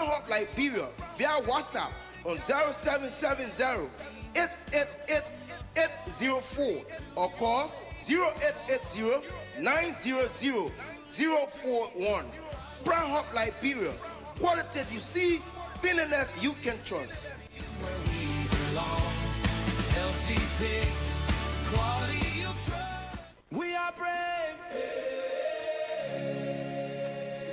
Brown Hawk Liberia via WhatsApp on 0770-888-804 or call 0880-900-041. Brown Hawk Liberia, quality you see, cleanliness you can trust. Where we belong, healthy pigs, quality you trust. We are brave.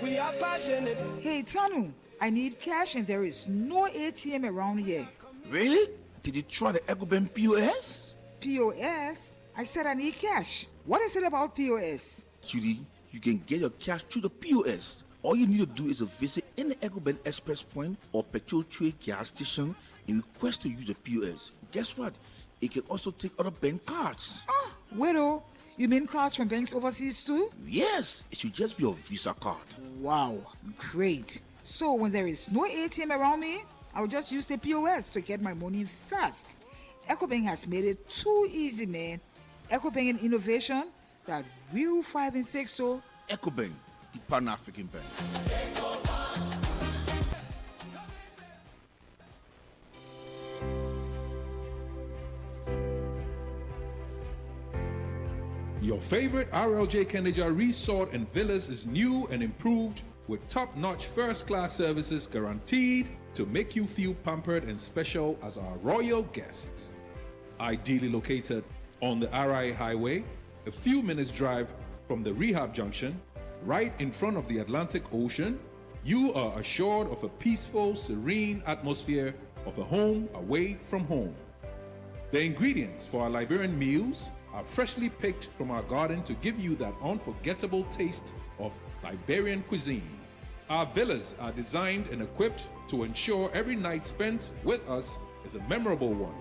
We are passionate. Hey, Tanu, I need cash and there is no ATM around here. Really? Did you try the EcoBank POS? POS? I said I need cash. What is it about POS? Judy, you can get your cash through the POS. All you need to do is to visit any EcoBank Express point or petrol trade gas station and request to use the POS. Guess what? It can also take other bank cards. Oh, widow. You mean cards from banks overseas too? Yes, it should just be your Visa card. Wow, great. So when there is no ATM around me, I'll just use the POS to get my money fast. EcoBank has made it too easy, man. EcoBank and innovation that real 5 and 6 so. EcoBank, the Pan-African Bank. Your favorite RLJ Kendeja Resort and Villas is new and improved with top-notch first-class services guaranteed to make you feel pampered and special as our royal guests. Ideally located on the RI Highway, a few minutes drive from the rehab junction, right in front of the Atlantic Ocean, you are assured of a peaceful, serene atmosphere of a home away from home. The ingredients for our Liberian meals are freshly picked from our garden to give you that unforgettable taste of Liberian cuisine. Our villas are designed and equipped to ensure every night spent with us is a memorable one.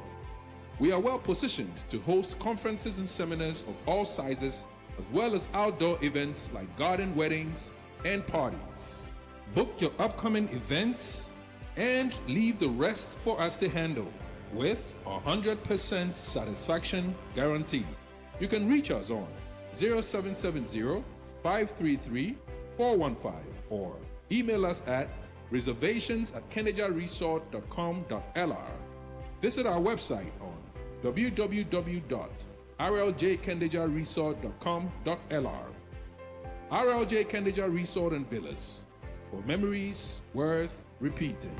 We are well positioned to host conferences and seminars of all sizes, as well as outdoor events like garden weddings and parties. Book your upcoming events and leave the rest for us to handle with 100% satisfaction guarantee. You can reach us on 0770-533-415 or email us at reservations@kendejaresort.com.lr. Visit our website on www.rljkendejaresort.com.lr. RLJ Kendeja Resort and Villas, for memories worth repeating.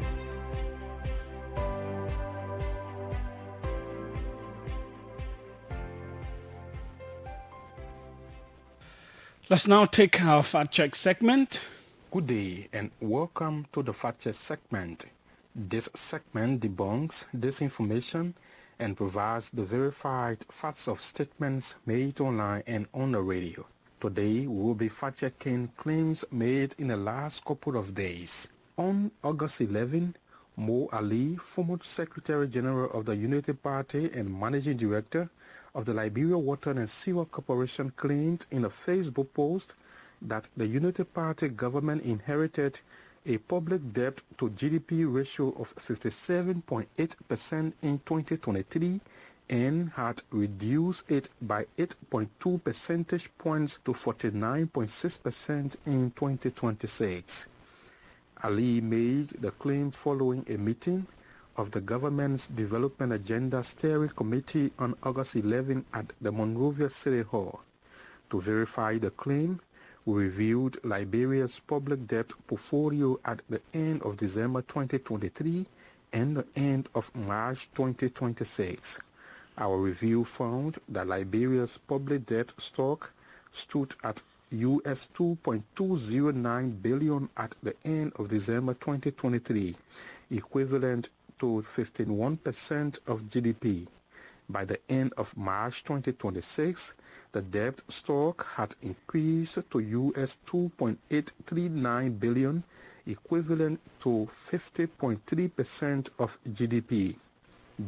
Let's now take our fact check segment. Good day and welcome to the fact check segment. This segment debunks disinformation and provides the verified facts of statements made online and on the radio. Today we will be fact checking claims made in the last couple of days. On August 11, Mo Ali, former Secretary General of the Unity Party and Managing Director of the Liberia Water and Sewer Corporation, claimed in a Facebook post that the Unity Party government inherited a public debt to GDP ratio of 57.8% in 2023 and had reduced it by 8.2 percentage points to 49.6% in 2026. Ali made the claim following a meeting of the government's Development Agenda Steering Committee on August 11 at the Monrovia City Hall. To verify the claim, we reviewed Liberia's public debt portfolio at the end of December 2023 and the end of March 2026. Our review found that Liberia's public debt stock stood at US $2.209 billion at the end of December 2023, equivalent to 51% of GDP. By the end of March 2026, the debt stock had increased to US $2.839 billion, equivalent to 50.3% of GDP.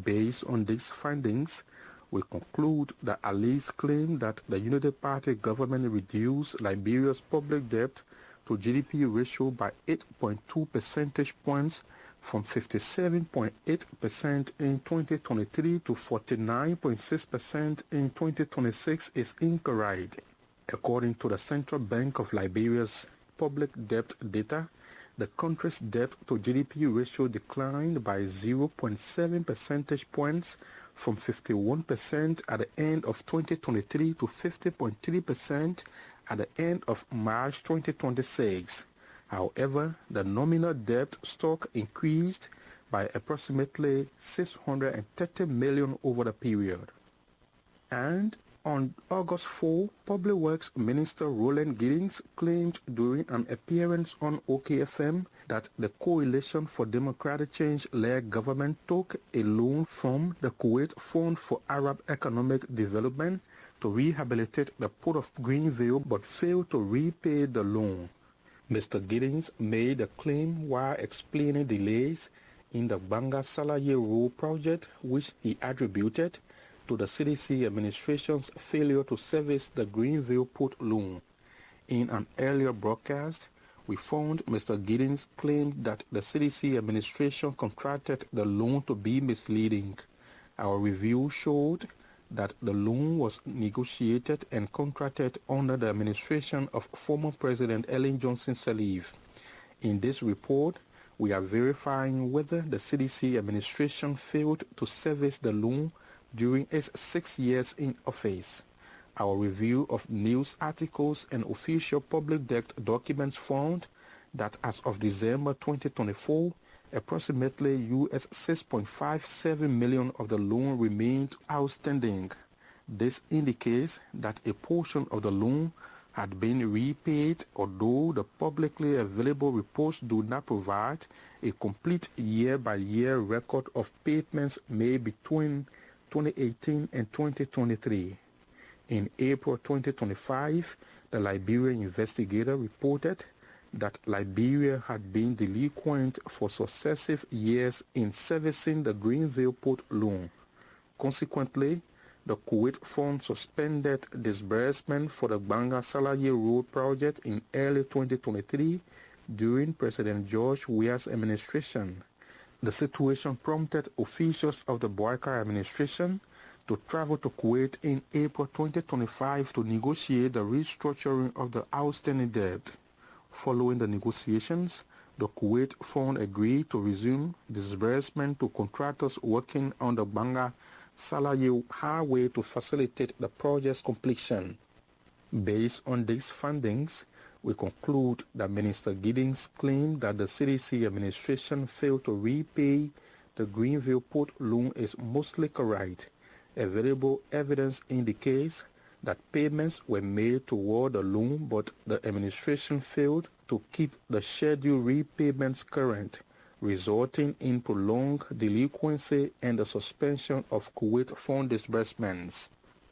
Based on these findings, we conclude that Ali's claim that the Unity Party government reduced Liberia's public debt to GDP ratio by 8.2 percentage points from 57.8% in 2023 to 49.6% in 2026 is incorrect. According to the Central Bank of Liberia's public debt data, the country's debt to GDP ratio declined by 0.7 percentage points from 51% at the end of 2023 to 50.3% at the end of March 2026. However, the nominal debt stock increased by approximately 630 million over the period. And on August 4, Public Works Minister Roland Giddings claimed during an appearance on OKFM that the Coalition for Democratic Change-led government took a loan from the Kuwait Fund for Arab Economic Development to rehabilitate the Port of Greenville but failed to repay the loan. Mr. Giddings made the claim while explaining delays in the Banga Salaye Road project, which he attributed to the CDC administration's failure to service the Greenville Port loan. In an earlier broadcast, we found Mr. Giddings claimed that the CDC administration contracted the loan to be misleading. Our review showed that the loan was negotiated and contracted under the administration of former President Ellen Johnson Sirleaf. In this report, we are verifying whether the CDC administration failed to service the loan during its 6 years in office. Our review of news articles and official public debt documents found that as of December 2024, approximately US $6.57 million of the loan remained outstanding. This indicates that a portion of the loan had been repaid, although the publicly available reports do not provide a complete year-by-year record of payments made between 2018 and 2023. In April 2025, the Liberian investigator reported that Liberia had been delinquent for successive years in servicing the Greenville Port loan. Consequently, the Kuwait Fund suspended disbursement for the Banga Salaye Road project in early 2023 during President George Weah's administration. The situation prompted officials of the Boyka administration to travel to Kuwait in April 2025 to negotiate the restructuring of the outstanding debt. Following the negotiations, the Kuwait Fund agreed to resume disbursement to contractors working on the Banga Salaye Highway to facilitate the project's completion. Based on these findings, we conclude that Minister Giddings' claim that the CDC administration failed to repay the Greenville Port loan is mostly correct. Available evidence indicates that payments were made toward the loan, but the administration failed to keep the scheduled repayments current, resulting in prolonged delinquency and the suspension of Kuwait Fund disbursements.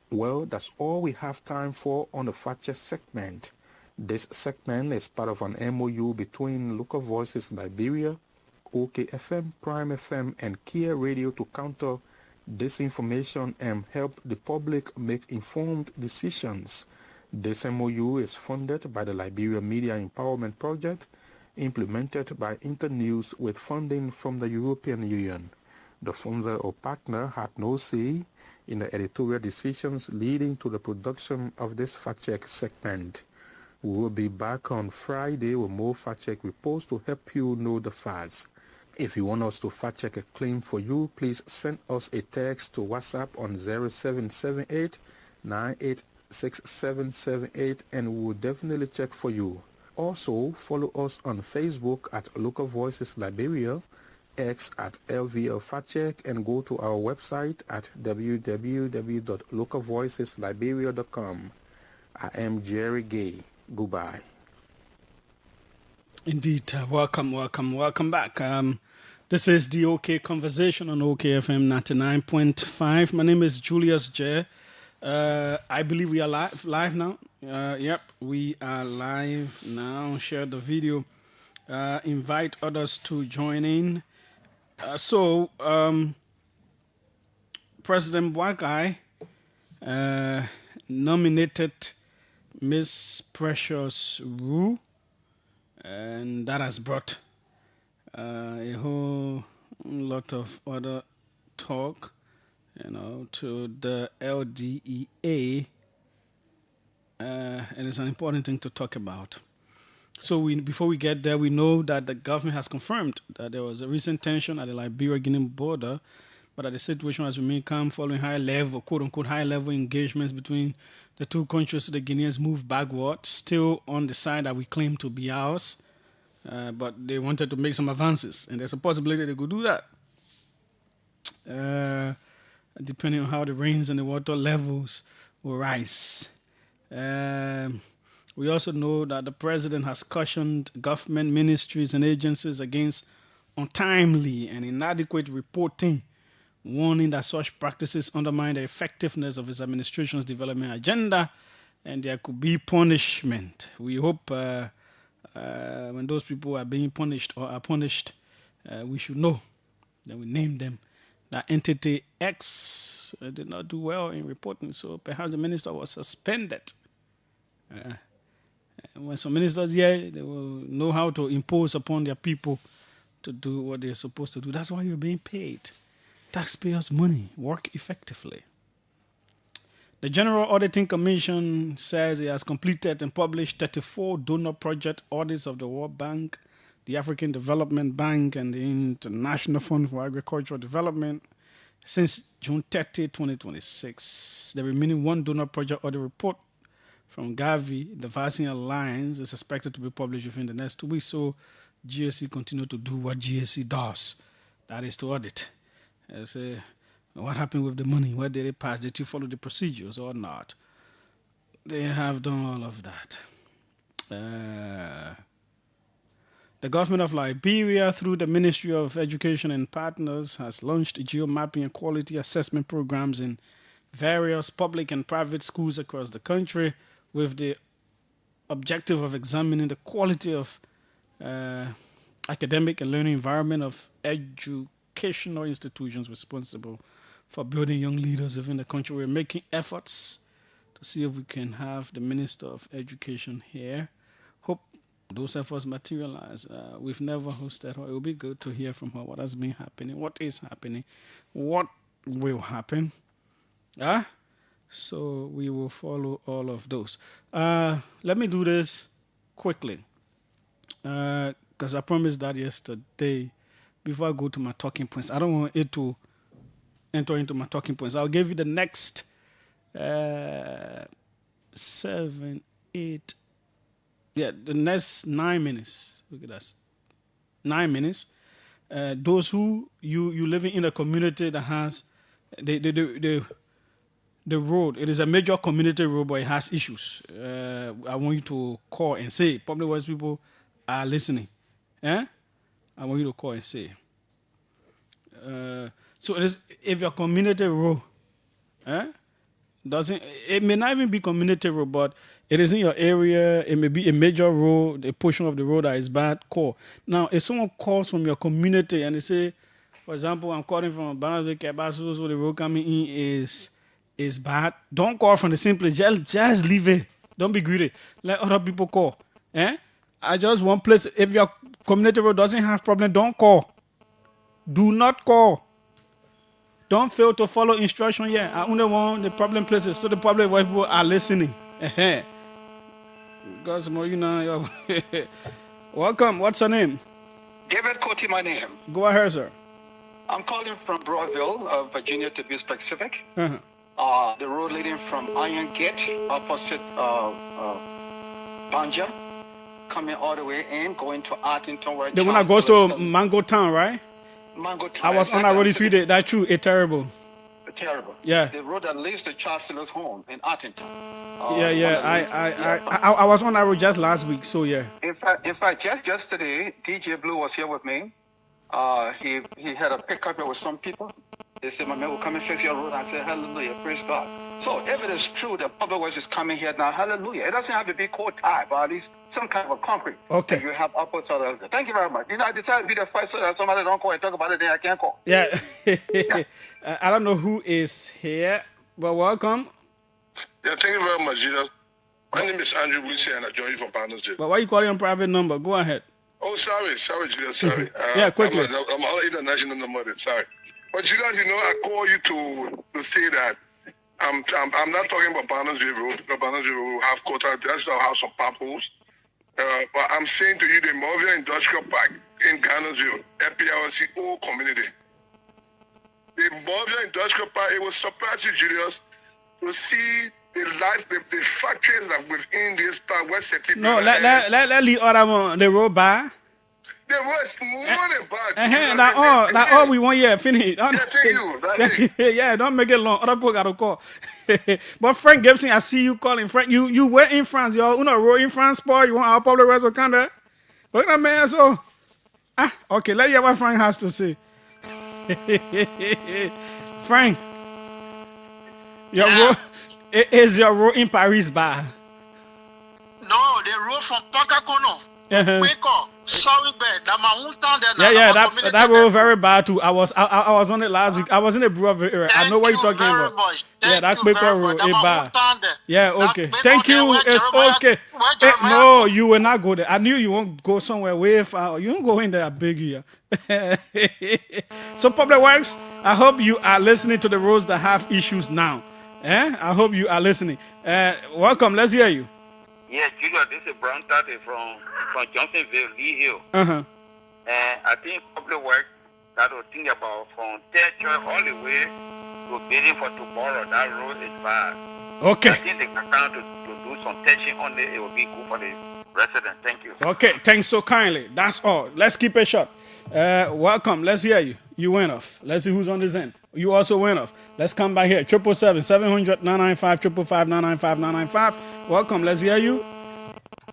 Well, that's all we have time for on the Fact Check segment. This segment is part of an MOU between Local Voices Liberia, OKFM, Prime FM, and Kia Radio to counter disinformation and help the public make informed decisions. This MOU is funded by the Liberia Media Empowerment Project, implemented by Internews with funding from the European Union. The funder or partner had no say in the editorial decisions leading to the production of this Fact Check segment. We will be back on Friday with more Fact Check reports to help you know the facts. If you want us to fact check a claim for you, please send us a text to WhatsApp on 0778 986778 and we will definitely check for you. Also, follow us on Facebook at Local Voices Liberia, X at LVL Fact Check, and go to our website at www.localvoicesliberia.com. I am Jerry Gay. Goodbye. Indeed, welcome back. This is the OK Conversation on OKFM 99.5. My name is Julius J. I believe we are live now. Yep, we are live now. Share the video. Invite others to join in. President Boakai nominated Miss Precious Wu, and that has brought a whole lot of other talk, to the LDEA, and it's an important thing to talk about. So before we get there, we know that the government has confirmed that there was a recent tension at the Liberia-Guinea border, but that the situation has remained calm following high-level, quote-unquote, high-level engagements between the two countries. So the Guineans moved backward, still on the side that we claim to be ours, but they wanted to make some advances, and there's a possibility they could do that. Depending on how the rains and the water levels will rise. We also know that the president has cautioned government ministries and agencies against untimely and inadequate reporting, warning that such practices undermine the effectiveness of his administration's development agenda and there could be punishment. We hope when those people are being punished or are punished, we should know that we name them. That entity X did not do well in reporting, so perhaps the minister was suspended. When some ministers here, they will know how to impose upon their people to do what they're supposed to do. That's why you're being paid. Taxpayers' money. Work effectively. The General Auditing Commission says it has completed and published 34 donor project audits of the World Bank, the African Development Bank, and the International Fund for Agricultural Development since June 30, 2026. The remaining one donor project audit report from Gavi, the Vaccine Alliance, is expected to be published within the next 2 weeks. So GSC continue to do what GSC does. That is to audit. Say, what happened with the money? Where did it pass? Did you follow the procedures or not? They have done all of that. The government of Liberia, through the Ministry of Education and Partners, has launched geomapping and quality assessment programs in various public and private schools across the country with the objective of examining the quality of academic and learning environment of educational institutions responsible for building young leaders within the country. We're making efforts to see if we can have the Minister of Education here. Hope those efforts materialize. We've never hosted her. It will be good to hear from her what has been happening, what is happening, what will happen. So we will follow all of those. Let me do this quickly because I promised that yesterday before I go to my talking points. I don't want it to enter into my talking points. I'll give you the next 7, 8, the next 9 minutes. Look at that. 9 minutes. Those who you living in a community that has the road, it is a major community road, but it has issues. I want you to call and say, public works people are listening. I want you to call and say. So it is, if your community road, it may not even be community road, but it is in your area, it may be a major road, a portion of the road that is bad, call. Now, if someone calls from your community and they say, for example, I'm calling from Banazwe Kebasu, so the road coming in is bad, don't call from the same place. Just leave it. Don't be greedy. Let other people call. I just one place. If your community road doesn't have problem, don't call. Do not call. Don't fail to follow instruction here. I only want the problem places so the public people are listening. Because more, welcome. What's your name? David Coty, my name. Go ahead, sir. I'm calling from Broadville, Virginia, to be specific. The road leading from Iron Gate, opposite Banja, coming all the way in, going to Arlington. Where the one that goes to Mango Town, right? Mango Town. I was on that road this week. That's true. It's terrible. Terrible. Yeah. The road that leads to Charles Taylor's home in Arlington. I was on that road just last week, so yeah. In fact, just yesterday, DJ Blue was here with me. He had a pickup here with some people. They said, my man will come and fix your road. I said, hallelujah, praise God. So if it is true that public works is coming here now, hallelujah. It doesn't have to be cold tie, but at least some kind of a concrete. Okay. That you have upwards or else. Thank you very much. I decided to be the first so that somebody don't call and talk about it, then I can't call. Yeah. I don't know who is here, but welcome. Yeah, thank you very much, Julius. My name is Andrew Wilson and I join you from Partnership. But why are you calling on private number? Go ahead. Oh, sorry, Julius, sorry. Yeah, quickly. I'm all international number, sorry. But Julius, I call you to say that I'm not talking about Partnership Road, because Partnership Road will have quota, that's not have some potholes. But I'm saying to you, the Monrovia Industrial Park in Ghanasville, FPLC whole community. The Monrovia Industrial Park, it will surprise you, Julius, to see the life, the factories that within this park, where Seti. No, let leave other one the road by. The road more than bad. That all we want, yeah, finish. Yeah, thank you. Yeah, don't make it long. Other people got to call. But Frank Gibson, I see you calling. Frank, you were in France, y'all. You know, road in France, boy. You want our public rest of Canada? Look at that man, so. Okay, let's hear what Frank has to say. Frank, your road is your road in Paris bar. No, the road from Pagakono. Sorry, that my hometown there. That road very bad too. I was on it last week. I was in the Brewer area. I know what you're talking about. That Baker road is bad. Yeah, okay. Thank you. It's okay. No, you will not go there. I knew you won't go somewhere way far. You won't go in there. I beg you. So Public Works, I hope you are listening to the roads that have issues now. I hope you are listening. Welcome. Let's hear you. Yes, Julius, this is Brown 30 from Johnsonville, Lee Hill. Uh-huh. And I think Public Works that will think about from Territory all the way to bidding for tomorrow. That road is bad. Okay. I think they can come to do some touching on it. It will be good for the residents. Thank you. Okay, thanks so kindly. That's all. Let's keep it short. Welcome. Let's hear you. You went off. Let's see who's on this end. You also went off. Let's come back here. 777-700-995, 555-995-995. Welcome. Let's hear you.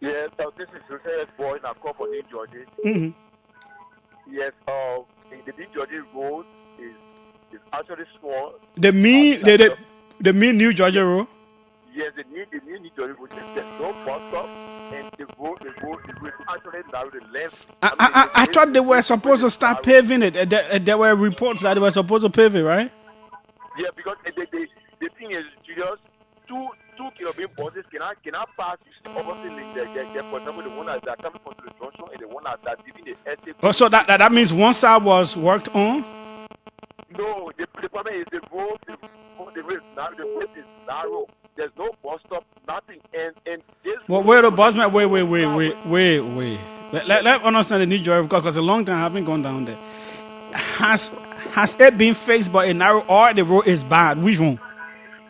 Yes, this is Julius boy. I call for New Georgia. Mm-hmm. Yes, the New Georgia road is actually small. The mean New Georgia road. Yes, the new New Georgia road. There's no bus stop, and the road is actually narrow the length. I thought they were supposed to start paving it. There were reports that they were supposed to pave it, right? Yeah, because the thing is, Julius, two kilobit buses cannot pass opposite link there. For example, the one that coming from the junction and the one that's leaving the estate. Oh, so that means one side was worked on? No, the problem is the road is narrow. There's no bus stop, nothing. And this. Well, where the bus man? Wait. Let understand the New Jersey because it's a long time I haven't gone down there. Has it been fixed by a narrow or the road is bad? Which one?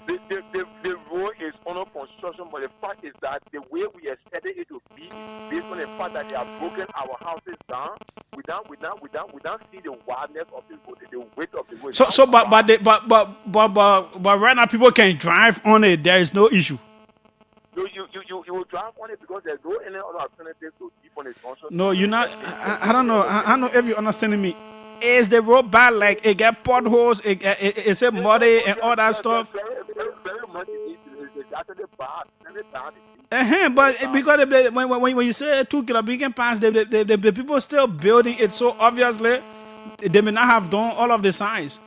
The road is under construction, but the fact is that the way we expected it to be, based on the fact that they have broken our houses down, without seeing the wideness of the road, the width of the road. But right now people can drive on it. There is no issue. No, you will drive on it because there's no any other alternative to keep on the junction. No, you're not. I don't know. I don't know if you're understanding me. Is the road bad? Like it get potholes? Is it muddy and all that stuff? Very much. It's actually bad. Very bad. But because when you say 2 kilometers, you can pass, the people still building it. So obviously, they may not have done all of the signs.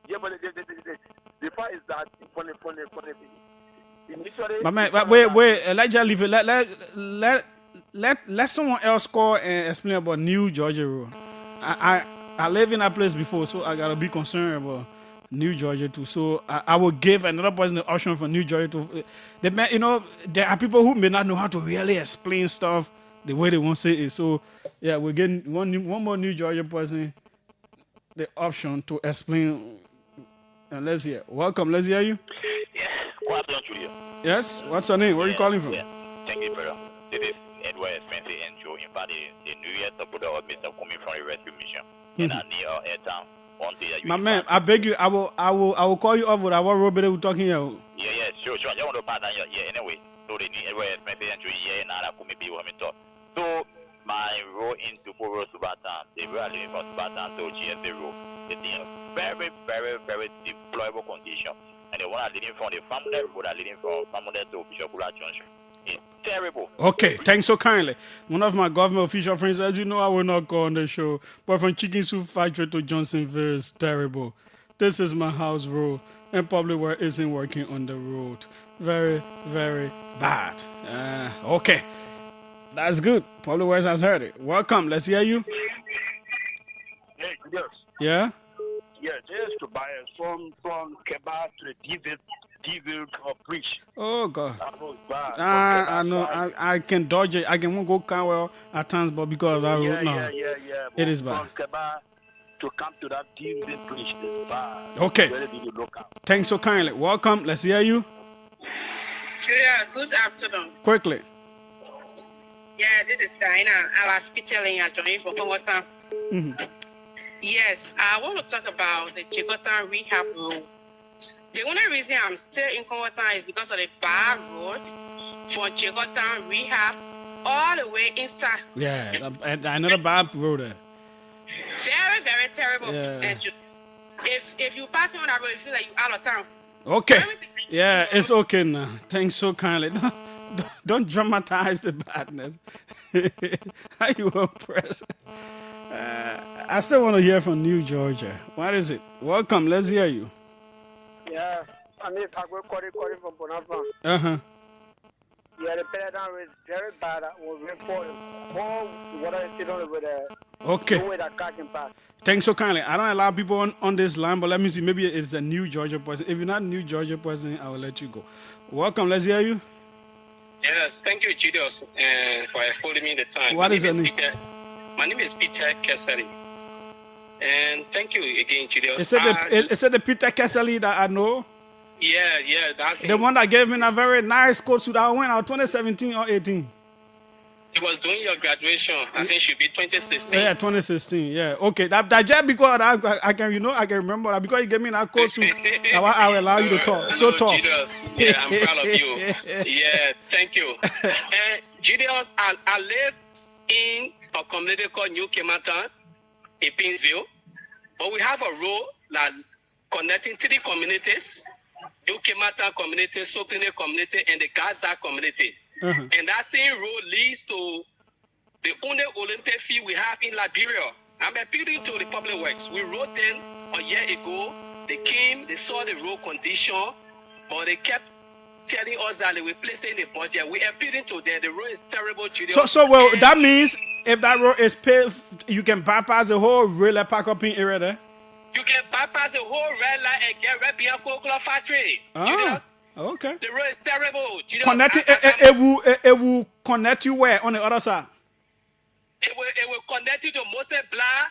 Yeah, but the fact is that for the initially. But man, wait. Let's just leave it. Let someone else call and explain about New Georgia Road. I live in that place before, so I gotta be concerned about New Georgia too. So I will give another person the option for New Georgia too. There are people who may not know how to really explain stuff the way they want to say it. So yeah, we're getting one more New Georgia person the option to explain. And let's hear. Welcome. Let's hear you. Yeah. Good afternoon, Julius. Yes. What's your name? Where are you calling from? Yeah. Thank you, brother. This is Edward Spencer and Joe. In fact, the New Year's supporter of Mr. coming from the rescue mission. And I need our airtime. My man, I beg you, I will call you over. I want Robert talking here. Yeah, sure. I want to pass down here anyway. So they need Edward Spencer and Joe here and I could maybe want me talk. So my road into Poro Subatan, they were living from Subatan to GSB road. It's in a very, very, very deployable condition. And the one I living from the family road, I living from family to Bishop Junction. It's terrible. Okay, thanks so kindly. One of my government official friends said, you know, I will not go on the show, but from Chicken Soup Factory to Johnsonville is terrible. This is my house road, and Public Works isn't working on the road. Very, very bad. Okay, that's good. Public Works has heard it. Welcome. Let's hear you. Yes. Yeah? Yeah, just to buy from Keba to the David diesel breach. Oh God. I know it's bad. I know. I can dodge it. I can go Carwell at times, but because of that road, no. Yeah. It is bad. To come to that diesel breach is bad. Okay. Really need to look out. Thanks so kindly. Welcome. Let's hear you. Yeah, good afternoon. Quickly. Yeah, this is Diana. I was speaking at joining for Congotan. Yes, I want to talk about the Chigotan rehab road. The only reason I'm still in Congotan is because of the bad road from Chigotan rehab all the way inside. Yeah, another bad road there. Very, very terrible. Yeah. And if you pass on that road, you feel like you're out of town. Okay. Yeah, it's okay now. Thanks so kindly. Don't dramatize the badness. How you impressed? I still want to hear from New Georgia. What is it? Welcome. Let's hear you. Yeah, I mean, I go calling from Bonafide. Uh-huh. Yeah, the pedal is very bad. I was reporting more water is still on the way. Okay. No way that car can pass. Thanks so kindly. I don't allow people on this line, but let me see. Maybe it's a New Georgia person. If you're not a New Georgia person, I will let you go. Welcome. Let's hear you. Yes, thank you, Julius, for holding me the time. What is your name? My name is Peter Kessely. And thank you again, Julius. Is it the Peter Kessely that I know? Yeah, that's the one that gave me a very nice coat suit. I went out 2017 or 18. It was during your graduation. I think it should be 2016. Yeah, 2016. Yeah, okay. That just because I can remember that because you gave me that coat suit, I will allow you to talk. So talk. Julius, yeah, I'm proud of you. Yeah, thank you. Julius, I live in a community called New Kematan in Pinsville, but we have a road that connecting 3 communities. New Kematan community, Sopine community, and the Gaza community. And that same road leads to the only Olympic field we have in Liberia. I'm appealing to the public works. We rode them a year ago. They came, they saw the road condition, but they kept telling us that they were placing the budget. We appealing to them. The road is terrible, Julius. So that means if that road is paved, you can bypass the whole railway park up in area there? You can bypass the whole red line and get right behind Coca-Cola factory. Julius. Okay. The road is terrible. It will connect you where on the other side? It will connect you to Mose Blah,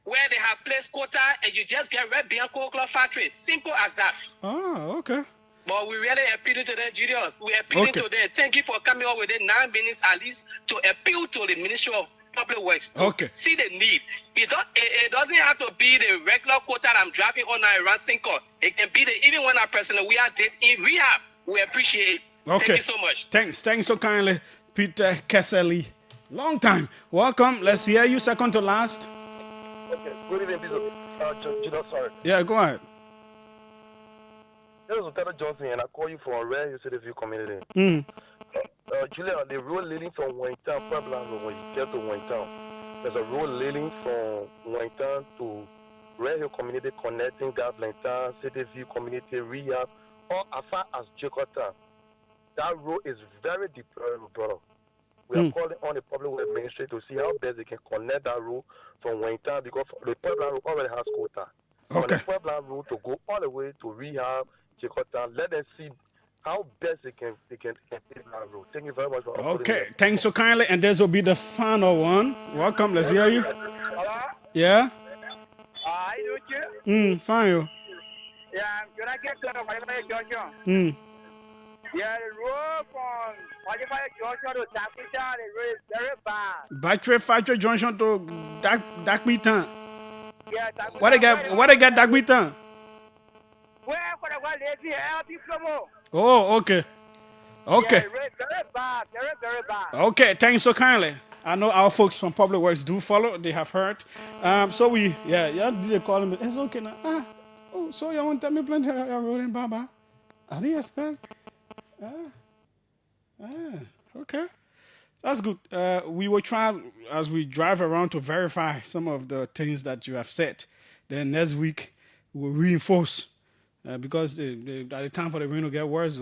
where they have placed quota, and you just get right behind Coca-Cola factory. Simple as that. Oh, okay. But we really appeal to them, Julius. We appeal to them. Thank you for coming up with it 9 minutes at least to appeal to the Ministry of Public Works to see the need. It doesn't have to be the regular quota that I'm driving on around Cinco. It can be even when I personally we are in rehab. We appreciate it. Okay. Thank you so much. Thanks so kindly, Peter Kessely. Long time. Welcome. Let's hear you second to last. Okay. Good evening, Julius. Sorry. Yeah, go ahead. This is Lieutenant Johnson, and I call you from Red Hill City View community. Julia, the road leading from Waytown, Puebla, when you get to Waytown, there's a road leading from Waytown to Red Hill community connecting Gablantown, City View community, Rehab, or as far as Jakarta. That road is very deplorable, brother. We are calling on the public works ministry to see how best they can connect that road from Waytown because the Puebla road already has quota. On the Puebla road to go all the way to Rehab, Jakarta, let them see how best they can take that road. Thank you very much for Okay, thanks so kindly. And this will be the final one. Welcome, let's hear you. Hello? Yeah? How you doing? Fine, you. Yeah, I'm gonna get to the Georgia. Yeah, the road from Georgia to Dakota, the road is very bad. Battery Factory Junction to Dakbitan. Yeah, What they get Dakbitan? Where for the one lazy diploma? Oh, okay. Okay. Yeah, very bad, very bad. Okay, thanks so kindly. I know our folks from Public Works do follow. They have heard. So they call me. It's okay now. So you want to tell me plenty of road in Baba? I didn't expect. Okay. That's good. We will try as we drive around to verify some of the things that you have said. Then next week we'll reinforce because by the time for the rain will get worse.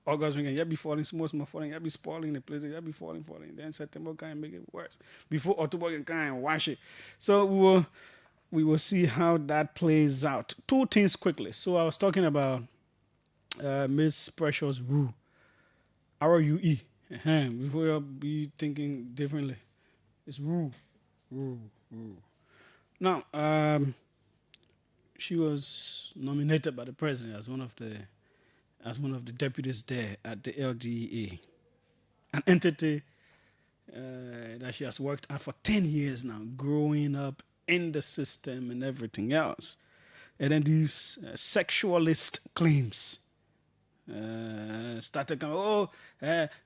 August rain can be falling, small falling, be spoiling the place, be falling. Then September can make it worse. Before October can wash it. So we will see how that plays out. 2 things quickly. So I was talking about Miss Precious Rue. R-U-E. Before you be thinking differently. It's Rue. Rue. Now, she was nominated by the president as one of the deputies there at the LDA, an entity that she has worked at for 10 years now, growing up in the system and everything else. And then these sexualist claims started coming,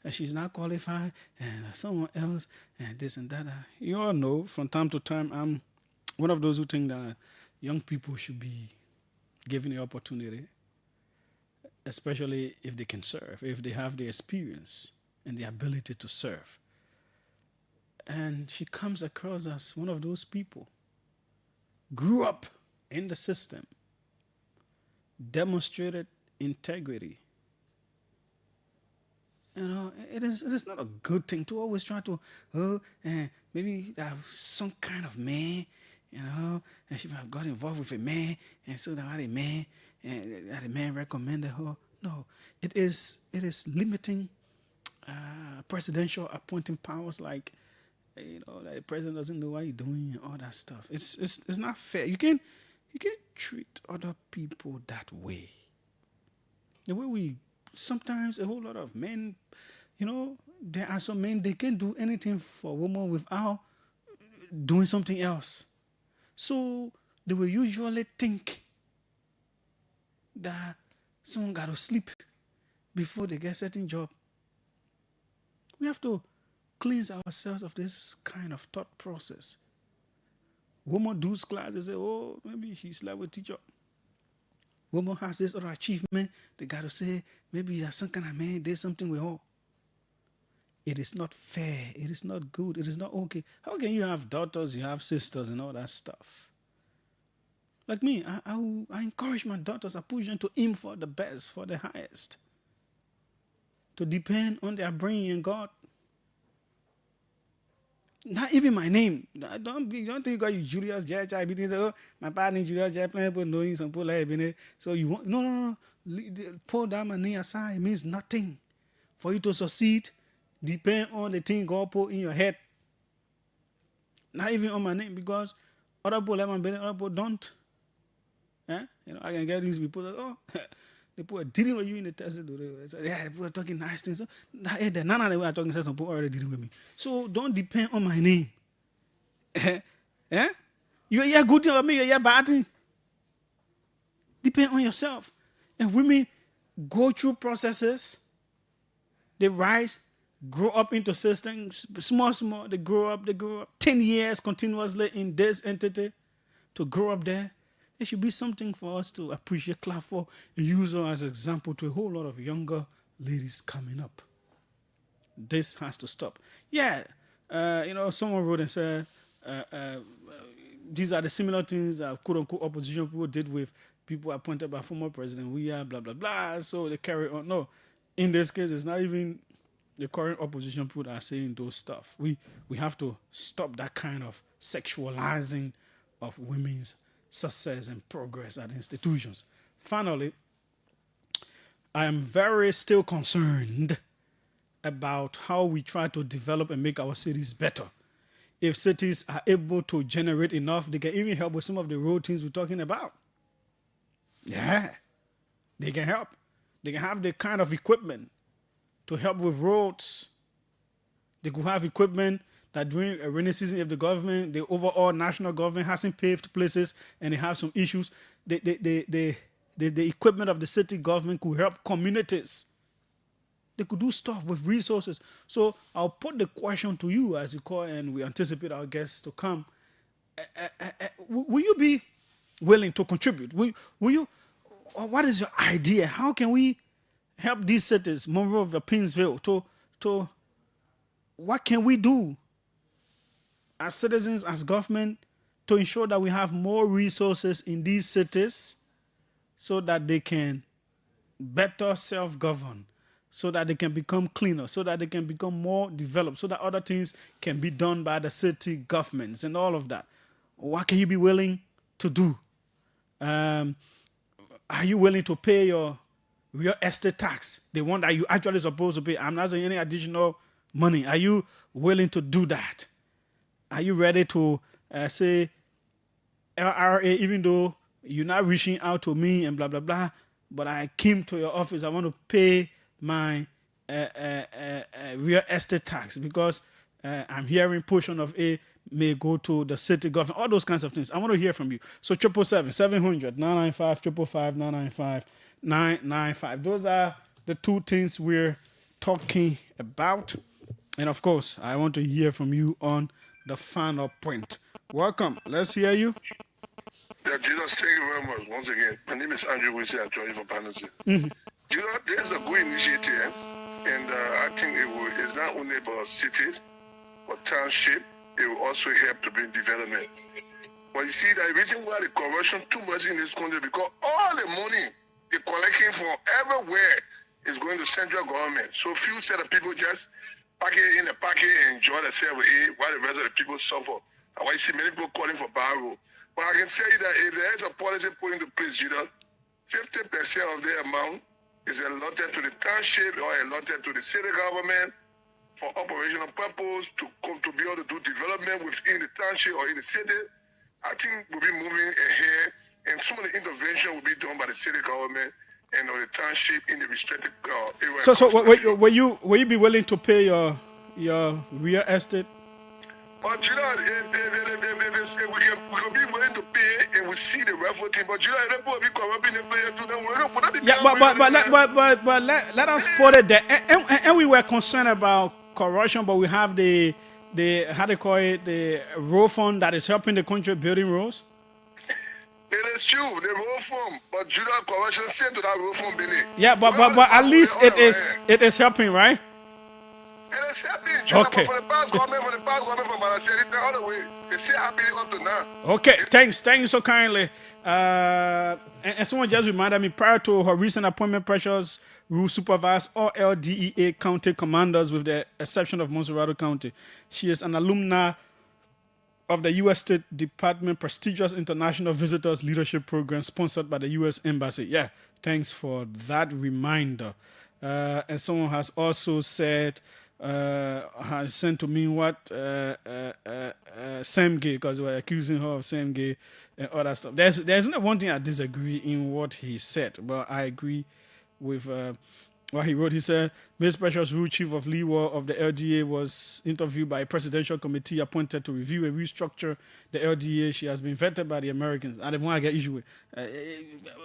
she's not qualified, and someone else, and this and that. You all know, from time to time, I'm one of those who think that young people should be given the opportunity, especially if they can serve, if they have the experience and the ability to serve. And she comes across as one of those people, grew up in the system, demonstrated integrity. You know, it is not a good thing to always try to, maybe some kind of man, you know, and she have got involved with a man, and so that a man, and that a man recommended her. No, it is limiting presidential appointing powers, like, you know, that the president doesn't know what he's doing and all that stuff. It's not fair. You can't treat other people that way. The way we sometimes a whole lot of men, you know, there are some men, they can't do anything for a woman without doing something else. So they will usually think that someone got to sleep before they get a certain job. We have to cleanse ourselves of this kind of thought process. Woman does class, they say, oh, maybe she slept with teacher. Woman has this other achievement, they got to say, maybe there's some kind of man did something with her. It is not fair. It is not good. It is not okay. How can you have daughters, you have sisters and all that stuff? Like me, I encourage my daughters, I push them to aim for the best, for the highest. To depend on their brain and God. Not even my name. Don't think you got Julius J. Oh, my partner Julius J. playing for knowing some people like it. So you want no. Pull down my name aside. It means nothing. For you to succeed, depend on the thing God put in your head. Not even on my name, because other people like my belly, other people don't. You know, I can get these people like, oh, the people are dealing with you in the test. Yeah, people are talking nice things. So, none of the way I'm talking, some people already dealing with me. So don't depend on my name. You hear good thing about me, you hear bad thing. Depend on yourself. And women go through processes. They rise, grow up into systems, small, they grow up 10 years continuously in this entity to grow up there. There should be something for us to appreciate, clap for, and use her as an example to a whole lot of younger ladies coming up. This has to stop. Yeah, you know, someone wrote and said, these are the similar things that quote-unquote opposition people did with people appointed by former President Weah, blah, blah, blah. So they carry on. No, in this case, it's not even the current opposition people that are saying those stuff. We have to stop that kind of sexualizing of women's success and progress at institutions. Finally, I am very still concerned about how we try to develop and make our cities better. If cities are able to generate enough, they can even help with some of the road things we're talking about. Yeah, they can help. They can have the kind of equipment to help with roads. They could have equipment that during a rainy season, if the overall national government hasn't paved places and they have some issues, the equipment of the city government could help communities. They could do stuff with resources. So I'll put the question to you as you call, and we anticipate our guests to come. Will you be willing to contribute? Will you? What is your idea? How can we help these cities, Monrovia, Pinsville, to what can we do as citizens, as government, to ensure that we have more resources in these cities so that they can better self-govern, so that they can become cleaner, so that they can become more developed, so that other things can be done by the city governments and all of that? What can you be willing to do? Are you willing to pay your real estate tax, the one that you actually supposed to pay. I'm not saying any additional money. Are you willing to do that? Are you ready to say LRA, even though you're not reaching out to me and blah, blah, blah, but I came to your office, I want to pay my real estate tax because I'm hearing portion of it may go to the city government, all those kinds of things. I want to hear from you. So 777-700-995-555-995. Those are the two things we're talking about. And of course, I want to hear from you on the final point. Welcome. Let's hear you. Yeah, Julius, thank you very much. Once again, my name is Andrew Wilson. I join you for partnership. There's a good initiative, and I think it's not only about cities, but township. It will also help to bring development. But you see, the reason why the corruption too much in this country because all the money they're collecting from everywhere is going to central government. So few set of people just pack it in the pocket and enjoy themselves with it, while the rest of the people suffer. And why you see many people calling for barrel. But I can tell you that if there is a policy put into place, 50% of the amount is allotted to the township or allotted to the city government for operational purpose to be able to do development within the township or in the city. I think we'll be moving ahead, and some of the intervention will be done by the city government and the township in the respective areas. So will you be willing to pay your real estate? But if we can be willing to pay and we see the revenue thing, but if people be corrupting the player too, then we're not put that. Yeah, but let us put it there. And we were concerned about corruption, but we have the how they call it, the road fund that is helping the country building roads. It is true, the road fund, but corruption said to that road fund beneath. Yeah, but at least it is helping, right? It is helping. Okay. For the past government, from I said it the other way. It's still happening up to now. Okay, thank you so kindly. And someone just reminded me, prior to her recent appointment, Precious Rule supervised all LDEA county commanders with the exception of Monserrado County. She is an alumna of the U.S. State Department prestigious International Visitors Leadership Program sponsored by the U.S. Embassy. Yeah, thanks for that reminder. And someone has also said, has sent to me what same gay, because they were accusing her of same gay and all that stuff. There's not one thing I disagree in what he said, but I agree with what he wrote. He said, Ms. Precious Rule, Chief of Leeward of the LDA, was interviewed by a presidential committee appointed to review and restructure the LDA. She has been vetted by the Americans. And the one I get issue with,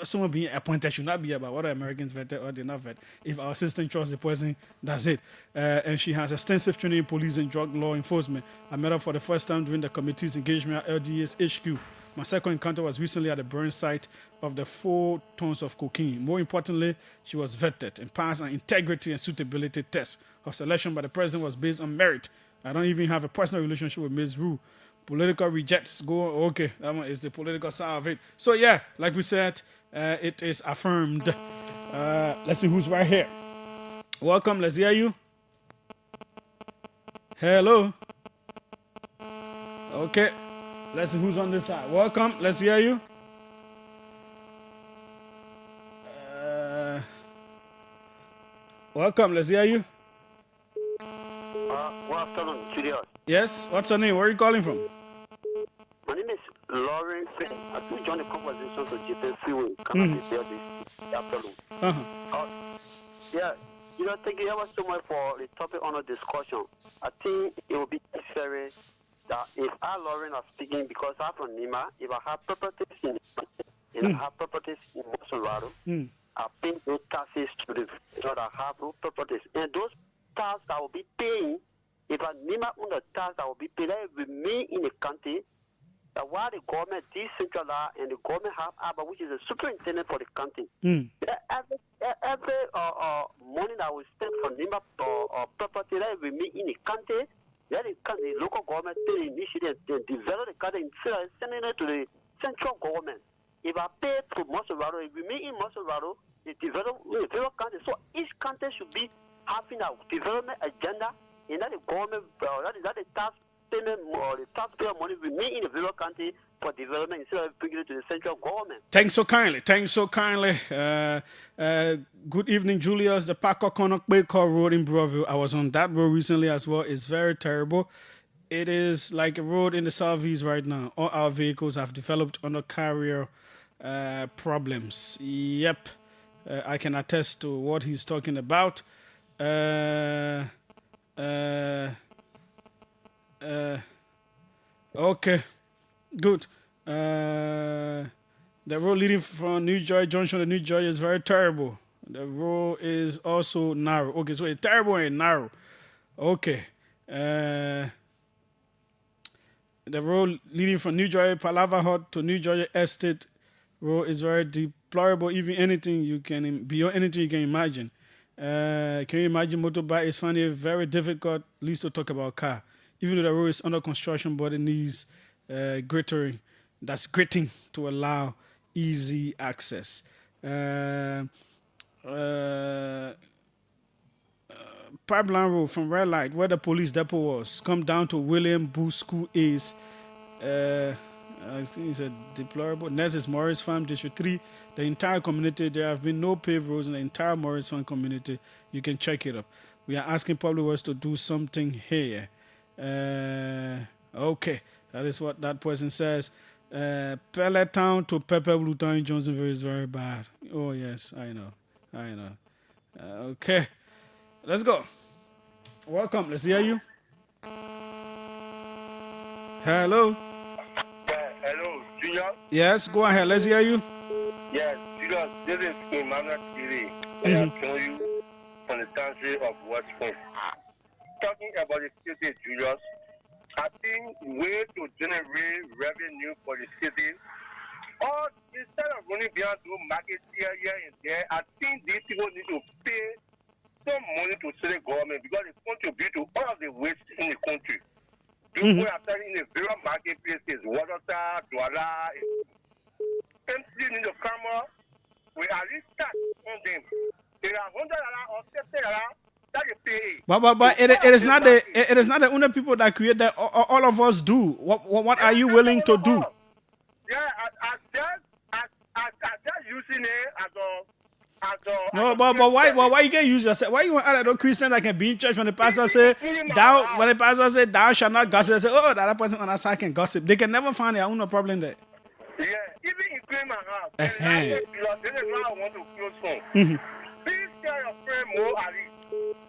someone being appointed should not be about whether Americans vetted or they're not vetted. If our system trusts the person, that's it. And she has extensive training in police and drug law enforcement. I met her for the first time during the committee's engagement at LDA's HQ. My second encounter was recently at the burn site of the 4 tons of cocaine. More importantly, she was vetted and passed an integrity and suitability test. Her selection by the president was based on merit. I don't even have a personal relationship with Ms. Rue. Political rejects go, okay, that one is the political side of it. So yeah, like we said, it is affirmed. Let's see who's right here. Welcome, let's hear you. Hello. Okay. Let's see who's on this side. Welcome. Let's hear you. Welcome. Let's hear you. Good afternoon, Julius. Yes. What's your name? Where are you calling from? My name is Lauren Finn. I think join the conversation to GP Freeway. This afternoon. Yeah. Thank you ever so much for the topic on the discussion. I think it will be necessary that if I, Lauren, are speaking because I'm from Nima, if I have properties in I have properties in Monserrado, I pay those taxes to the that I have those properties. And those taxes I will be paying, if I Nima on the tax I will be paying, that will remain in the county. That while the government decentralized and the government have ABBA, which is the superintendent for the county, every money that we spend for Nima property that will remain in the county. That is the local government take the initiative and develop the country instead of sending it to the central government. If I pay to Monserrado, if we meet in Monserrado, the development country, so each country should be having a development agenda, and that the government, that the tax payment or the taxpayer money remain in the various county for development instead of bringing it to the central government. Thanks so kindly. Thanks so kindly. Good evening, Julius. The Paco Connock Baycor Road in Broadville. I was on that road recently as well. It's very terrible. It is like a road in the southeast right now. All our vehicles have developed under carrier problems. Yep. I can attest to what he's talking about. Okay. Good. The road leading from New Joy Junction to New Joy is very terrible. The road is also narrow. Okay, so it's terrible and narrow. Okay. The road leading from New Joy Palava Hut to New Joy Estate road is very deplorable. Even anything you can beyond anything you can imagine. Can you imagine motorbike is finding it very difficult, at least to talk about car. Even though the road is under construction, but it needs gritting to allow easy access. Pipeline Road from Red Light, where the police depot was, come down to William Booth School is, I think it's a deplorable. Next is Morris Farm, District 3. The entire community, there have been no paved roads in the entire Morris Farm community. You can check it up. We are asking public works to do something here. Okay, that is what that person says. Pellet Town to Pepper Blue Town in Johnsonville is very bad. Oh, yes, I know. Okay, let's go. Welcome, let's hear you. Hello. Hello, Julius. Yes, go ahead, let's hear you. Yes, Julius, this is Emmanuel TV. I am calling you from the township of West Point. Talking about the city, Julius, I think way to generate revenue for the city, or instead of running behind to market here and there, I think these people need to pay some money to city government because they contribute to all of the waste in the country. Those who are selling in the various marketplaces, water, Douala, MC in the camera, we at least start on them. They are $100 or $50. But it is not the only people that create that. All of us do. What are you willing to do? Yeah, I just using it as a. No, but why you can't use yourself? Why you want other Christians that can be in church when the pastor say thou shalt not gossip? They say, oh, that other person on that side can gossip. They can never find their own problem there. Yeah, even in clean my house. This is why I want to close phone. Please tell your friend Mo Ali.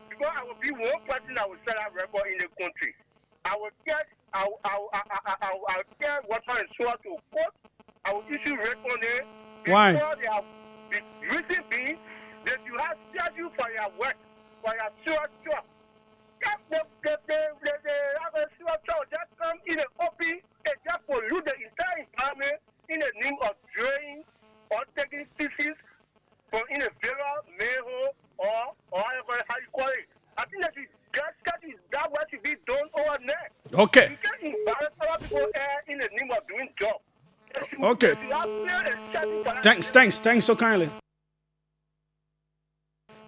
Because I will be one person that will sell that record in the country. I'll get water and soil to court. I will issue record there. Why? Because they have the reason being that you have schedule for your work, for your sewer job. They have a sewer job just come in an open and just pollute the entire environment in the name of drilling or taking pieces from in a villa, mail, or how you call it. I think that what should be done over there. Okay. You can't embarrass other people in the name of doing job. Okay. Thanks so kindly.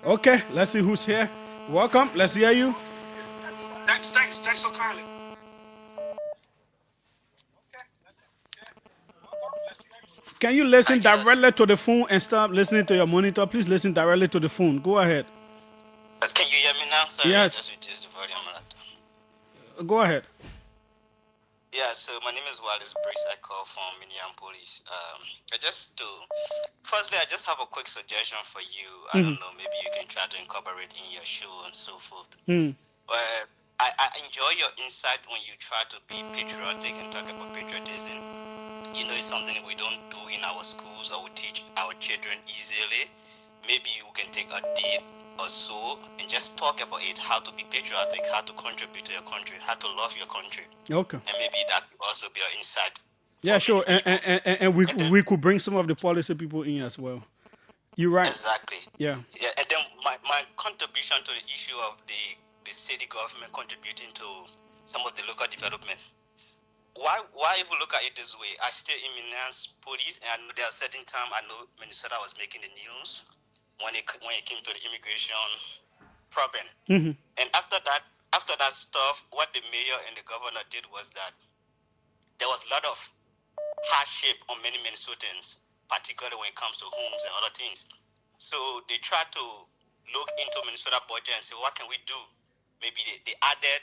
Okay, let's see who's here. Welcome, let's hear you. Thanks so kindly. Can you listen directly to the phone and stop listening to your monitor? Please listen directly to the phone. Go ahead. Can you hear me now? Sorry, yes. Go ahead. Yeah, so my name is Wallace Brace. I call from Minneapolis. Firstly, I just have a quick suggestion for you. I don't know, maybe you can try to incorporate in your show and so forth. I enjoy your insight when you try to be patriotic and talk about patriotism. You know, it's something we don't do in our schools or we teach our children easily. Maybe you can take a day or so and just talk about it, how to be patriotic, how to contribute to your country, how to love your country. Okay. And maybe that could also be your insight. Yeah, sure. And we could bring some of the policy people in as well. You're right. Exactly. Yeah. Yeah, and then my contribution to the issue of the city government contributing to some of the local development. Why if we look at it this way, I stay in Minneapolis police, and I know there are certain time I know Minnesota was making the news when it came to the immigration problem. And after that, after that stuff, what the mayor and the governor did was that there was a lot of hardship on many Minnesotans, particularly when it comes to homes and other things. So they tried to look into Minnesota budget and say, what can we do? Maybe they added,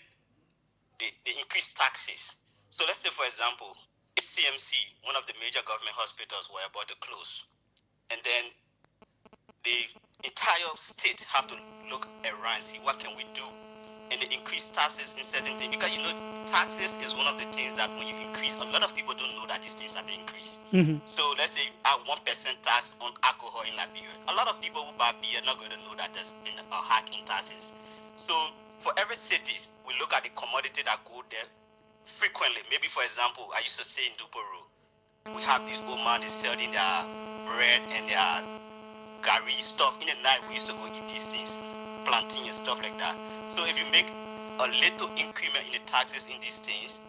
they increased taxes. So let's say, for example, CMC, one of the major government hospitals, were about to close. And then the entire state have to look around and see what can we do. And they increase taxes in certain things. Because, taxes is one of the things that when you increase, a lot of people don't know that these things have been increased. So let's say you add 1% tax on alcohol in Liberia. A lot of people who buy beer are not going to know that there's been a hike in taxes. So for every city, we look at the commodity that go there frequently. Maybe, for example, I used to say in Duporo, we have this old man, they selling their bread and their gari stuff. In the night, we used to go eat these things, plantain and stuff like that. So if you make a little increment in the taxes in these things,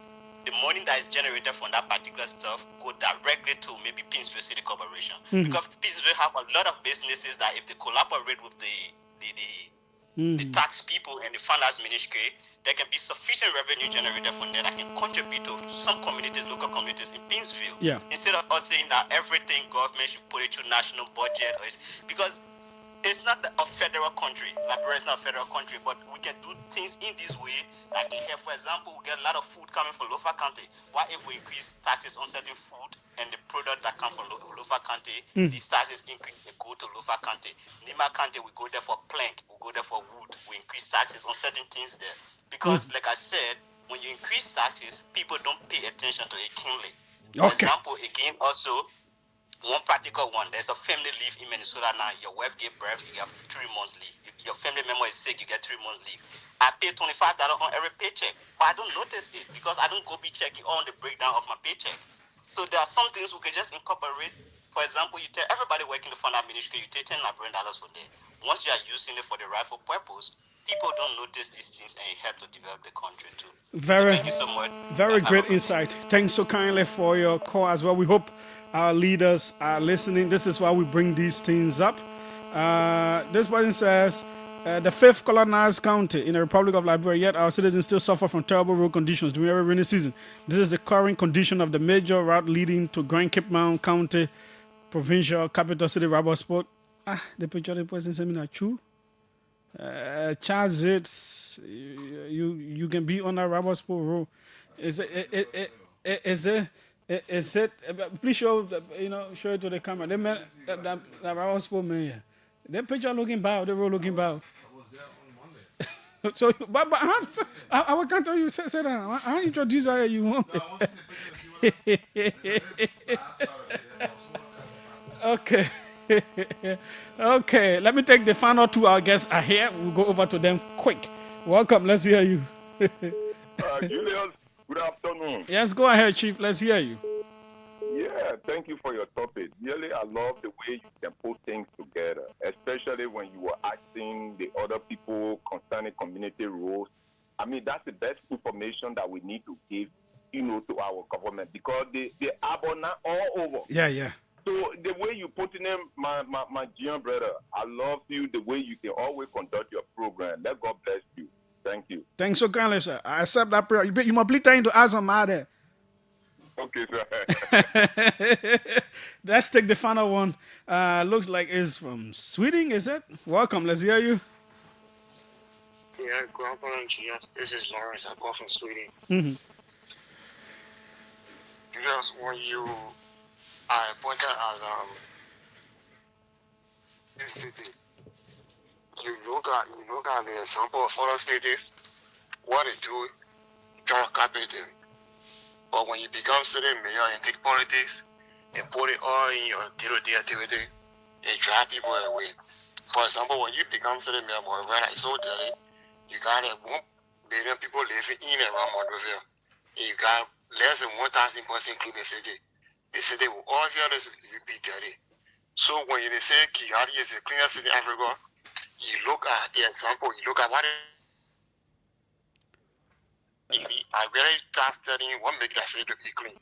the money that is generated from that particular stuff go directly to maybe Pinsville City Corporation. Because Pinsville have a lot of businesses that if they collaborate with the tax people and the finance ministry, there can be sufficient revenue generated from there that can contribute to some communities, local communities in Pinsville. Yeah. Instead of us saying that everything government should put it to national budget, because it's not a federal country. Liberia is not a federal country, but we can do things in this way that can help. For example, we get a lot of food coming from Lofa County. What if we increase taxes on certain food and the product that come from Lofa County, these taxes increase, they go to Lofa County. Nima County, we go there for plank, we go there for wood. We increase taxes on certain things there. Because, like I said, when you increase taxes, people don't pay attention to it keenly. For example, again, also, one practical one, there's a family leave in Minnesota now. Your wife gave birth, you get 3 months leave. Your family member is sick, you get 3 months leave. I pay $25 on every paycheck, but I don't notice it because I don't go be checking on the breakdown of my paycheck. So there are some things we can just incorporate. For example, you tell everybody working in the fund ministry, you take $10 for there. Once you are using it for the rightful purpose, people don't notice these things and it helps to develop the country too. Very, so thank you so much. Very great insight. Thanks so kindly for your call as well. We hope our leaders are listening. This is why we bring these things up. This person says, the fifth colonized county in the Republic of Liberia, yet our citizens still suffer from terrible road conditions during every rainy season. This is the current condition of the major route leading to Grand Cape Mount County, provincial capital city, Rabosport. The picture of the person sent me that true. Charles, it's you can be on that Rabosport road. Is it? Please show show it to the camera. They man that Rabosport man. Yeah. That picture looking bad. The road looking bad. So, but I can't tell you say that. I introduce you want. Okay. Okay. Let me take the final 2 our guests are here. We'll go over to them quick. Welcome. Let's hear you. Julius, good afternoon. Yes, go ahead, Chief. Let's hear you. Yeah, thank you for your topic. Really, I love the way you can put things together, especially when you were asking the other people concerning community roles. I mean, that's the best information that we need to give, to our government because they are all over. Yeah. So the way you put in them, my dear brother, I love you the way you can always conduct your program. Let God bless you. Thank you. Thanks so kindly, sir. I accept that prayer. You must be trying to ask on my there. Okay, sir. Let's take the final one. Looks like it's from Sweden, is it? Welcome. Let's hear you. Yeah, good afternoon, Julius. This is Lawrence. I call from Sweden. Julius, when you are appointed as this city, you look at the example of other cities, what they do, try to copy them. But when you become city mayor and take politics and put it all in your day-to-day activity, it drives people away. For example, when you become city mayor, Monrovia is so dirty, you got 1 billion people living in and around Monrovia. You got less than 1,000 person clean the city. The city will all be dirty. So when you say Kigali is the cleanest city in Africa, you look at the example, you look at what I really start studying what makes that city to be clean.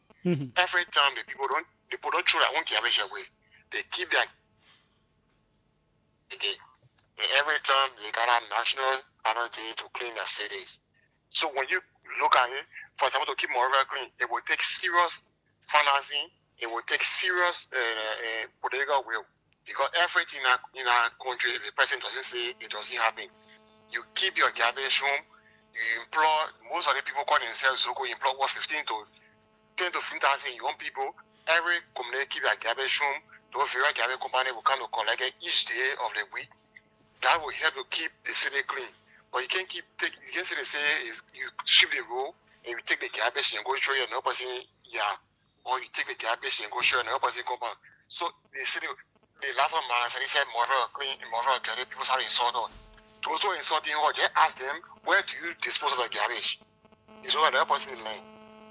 Every time the people don't throw their own garbage away. They keep that again. And every time they got a national penalty to clean their cities. So when you look at it, for example, to keep Monrovia clean, it will take serious financing. It will take serious political will, because everything in our country, if the president doesn't say it doesn't happen. You keep your garbage home. You employ, most of the people call themselves Zoko, employ what 15 to 10 to 15,000 young people. Every community keep their garbage home. Those very garbage company will come to collect it each day of the week. That will help to keep the city clean. But you can't you can't say is you shift the road and you take the garbage and go show you another person, yeah. Or you take the garbage and go show another person compound. So the city, the last one man said more clean, more dirty, people start insulting. Those who are insulting or just ask them, where do you dispose of the garbage? Is there another person in line?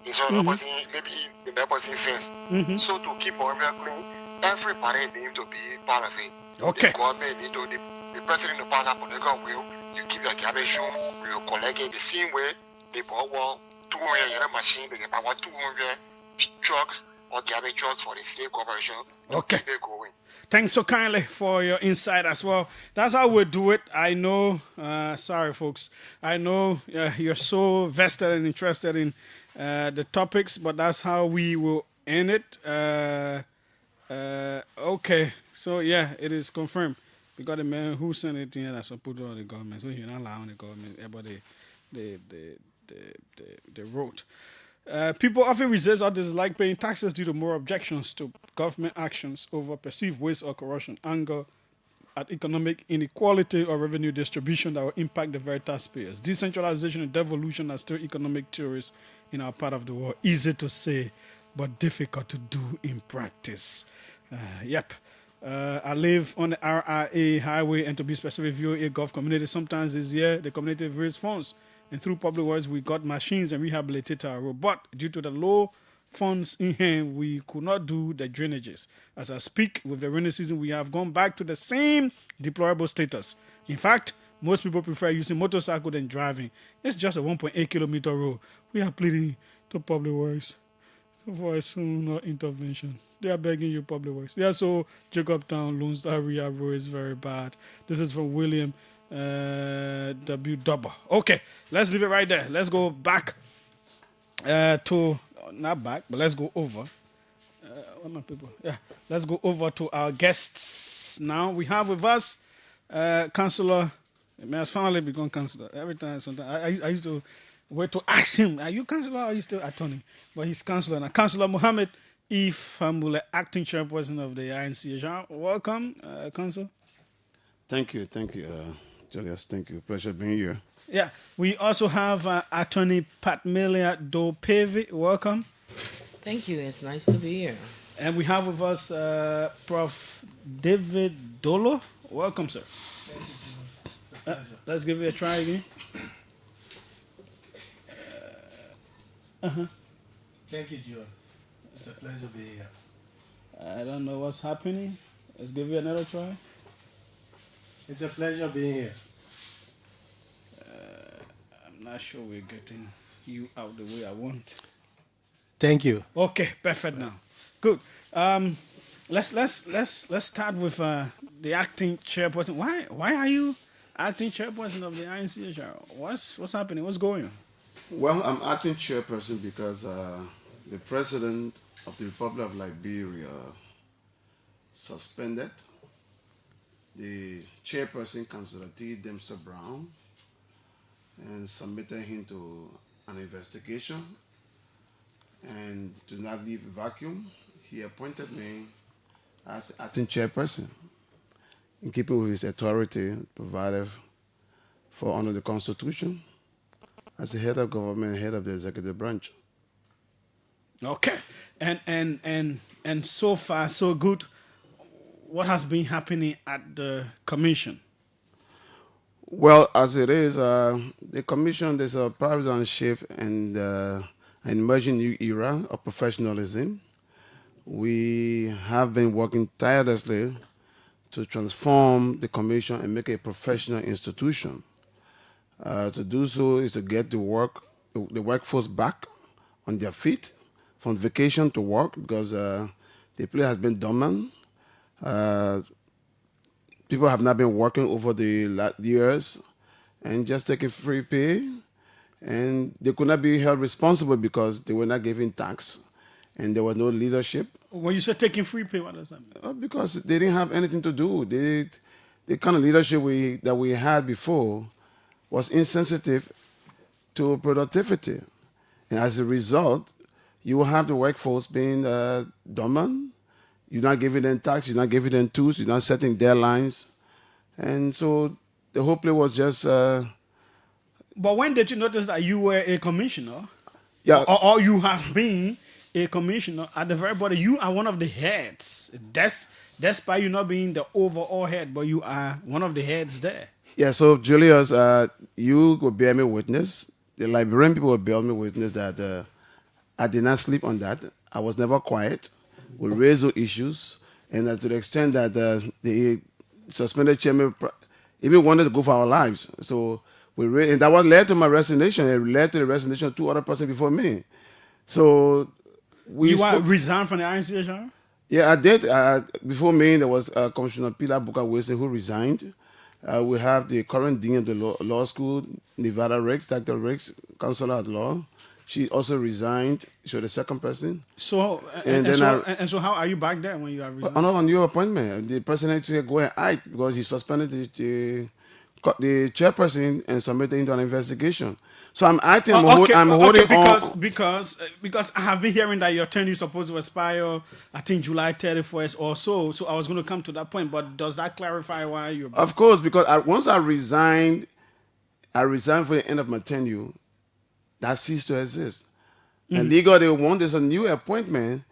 Is there another person, maybe the other person first? So to keep Monrovia clean, everybody needs to be part of it. Okay. The government need to, the president to pass a political will. You keep your garbage home, you collect it the same way they bought 200 machine, they bought 200 trucks or garbage trucks for the state corporation. Okay. Keep it going. Thanks so kindly for your insight as well. That's how we do it. I know, sorry folks, I know you're so vested and interested in the topics, but that's how we will end it. Okay, so yeah, it is confirmed. We got a man who sent it in that support all the government, so you're not allowing the government, but they wrote. People often resist or dislike paying taxes due to more objections to government actions over perceived waste or corruption, anger at economic inequality or revenue distribution that will impact the very taxpayers. Decentralization and devolution are still economic theories in our part of the world. Easy to say, but difficult to do in practice. Yep. I live on the RIA highway, and to be specific, VOA Gulf community. Sometimes this year, the community raised funds, and through public works, we got machines and rehabilitated our road. But due to the low funds in hand, we could not do the drainages. As I speak, with the rainy season, we have gone back to the same deplorable status. In fact, most people prefer using motorcycle than driving. It's just a 1.8 kilometer road. We are pleading to public works for a sooner intervention. They are begging you, public works. Yeah, so Jacobtown, Lone Star Rehab Road is very bad. This is from William W. Dubber. Okay, let's leave it right there. Let's go back to, not back, but let's go over. What my people? Yeah, let's go over to our guests now. We have with us Councillor. May has finally become councillor. Every time, sometimes I used to wait to ask him, are you councillor or are you still attorney? But he's councillor now. Councillor Mohammed Ifambule, acting chairperson of the INC. Jean, welcome, councillor. Thank you, Julius. Thank you. Pleasure being here. Yeah, we also have attorney Patmelia Dopevi. Welcome. Thank you. It's nice to be here. And we have with us Prof. David Dolo. Welcome, sir. Let's give it a try again. Thank you, Julius. It's a pleasure being here. I don't know what's happening. Let's give it another try. It's a pleasure being here. I'm not sure we're getting you out the way I want. Thank you. Okay, perfect now. Good. Let's start with the acting chairperson. Why are you acting chairperson of the INC? What's happening? What's going on? Well, I'm acting chairperson because the president of the Republic of Liberia suspended the chairperson, Councillor T. Dempster Brown, and submitted him to an investigation. And to not leave a vacuum, he appointed me as acting chairperson, in keeping with his authority provided for under the Constitution, as the head of government, head of the executive branch. Okay, and so far so good. What has been happening at the commission? Well, as it is, the commission, there's a paradigm shift and an emerging new era of professionalism. We have been working tirelessly to transform the commission and make it a professional institution. To do so is to get the workforce back on their feet, from vacation to work, because the place has been dormant. People have not been working over the last years and just taking free pay and they could not be held responsible because they were not giving tax, and there was no leadership. When you say taking free pay, what does that mean? Because they didn't have anything to do. The kind of leadership that we had before was insensitive to productivity, and as a result, you will have the workforce being dormant. You're not giving them tax. You're not giving them tools. You're not setting deadlines, and so the whole play was just. But when did you notice that you were a commissioner? Yeah. Or you have been a commissioner at the very bottom. You are one of the heads. Despite you not being the overall head, but you are one of the heads there. Yeah, so Julius, you will bear me witness. The Liberian people will bear me witness that I did not sleep on that. I was never quiet. We raised those issues, and to the extent that the suspended chairman even wanted to go for our lives. So and that was led to my resignation. It led to the resignation of two other persons before me. So you resigned from the INCHR? Yeah, I did. Before me, there was Commissioner Pilar Buka Wilson who resigned. We have the current dean of the law school, Nevada Riggs, Dr. Riggs, counselor at law. She also resigned. She was the second person. So so how are you back there when you have resigned? On a new appointment. The president said go and act because he suspended the chairperson and submitted into an investigation. So I'm acting. I'm holding on because I have been hearing that your term is supposed to expire, I think July 31st or so. So I was going to come to that point, but does that clarify why you're? Of course, because once I resigned for the end of my tenure. That ceased to exist. And legal, they want there's a new appointment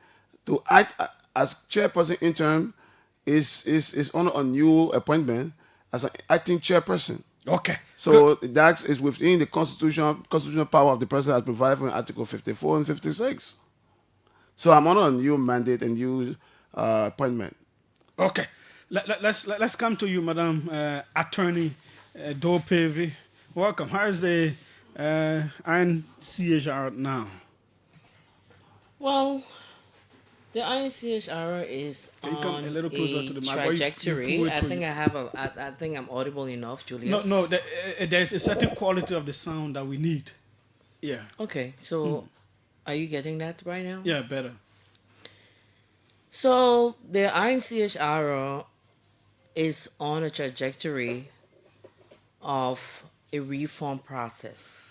to act as chairperson interim is on a new appointment as an acting chairperson. Okay. So that is within the constitutional power of the president as provided for in Article 54 and 56. So I'm on a new mandate and new appointment. Okay. Let's come to you, Madam Attorney Dopevi. Welcome. How is the INCHR now? Well, the INCHR is on a trajectory. I think I'm audible enough, Julius. No, there's a certain quality of the sound that we need. Yeah. Okay, so are you getting that right now? Yeah, better. So the INCHR is on a trajectory of a reform process.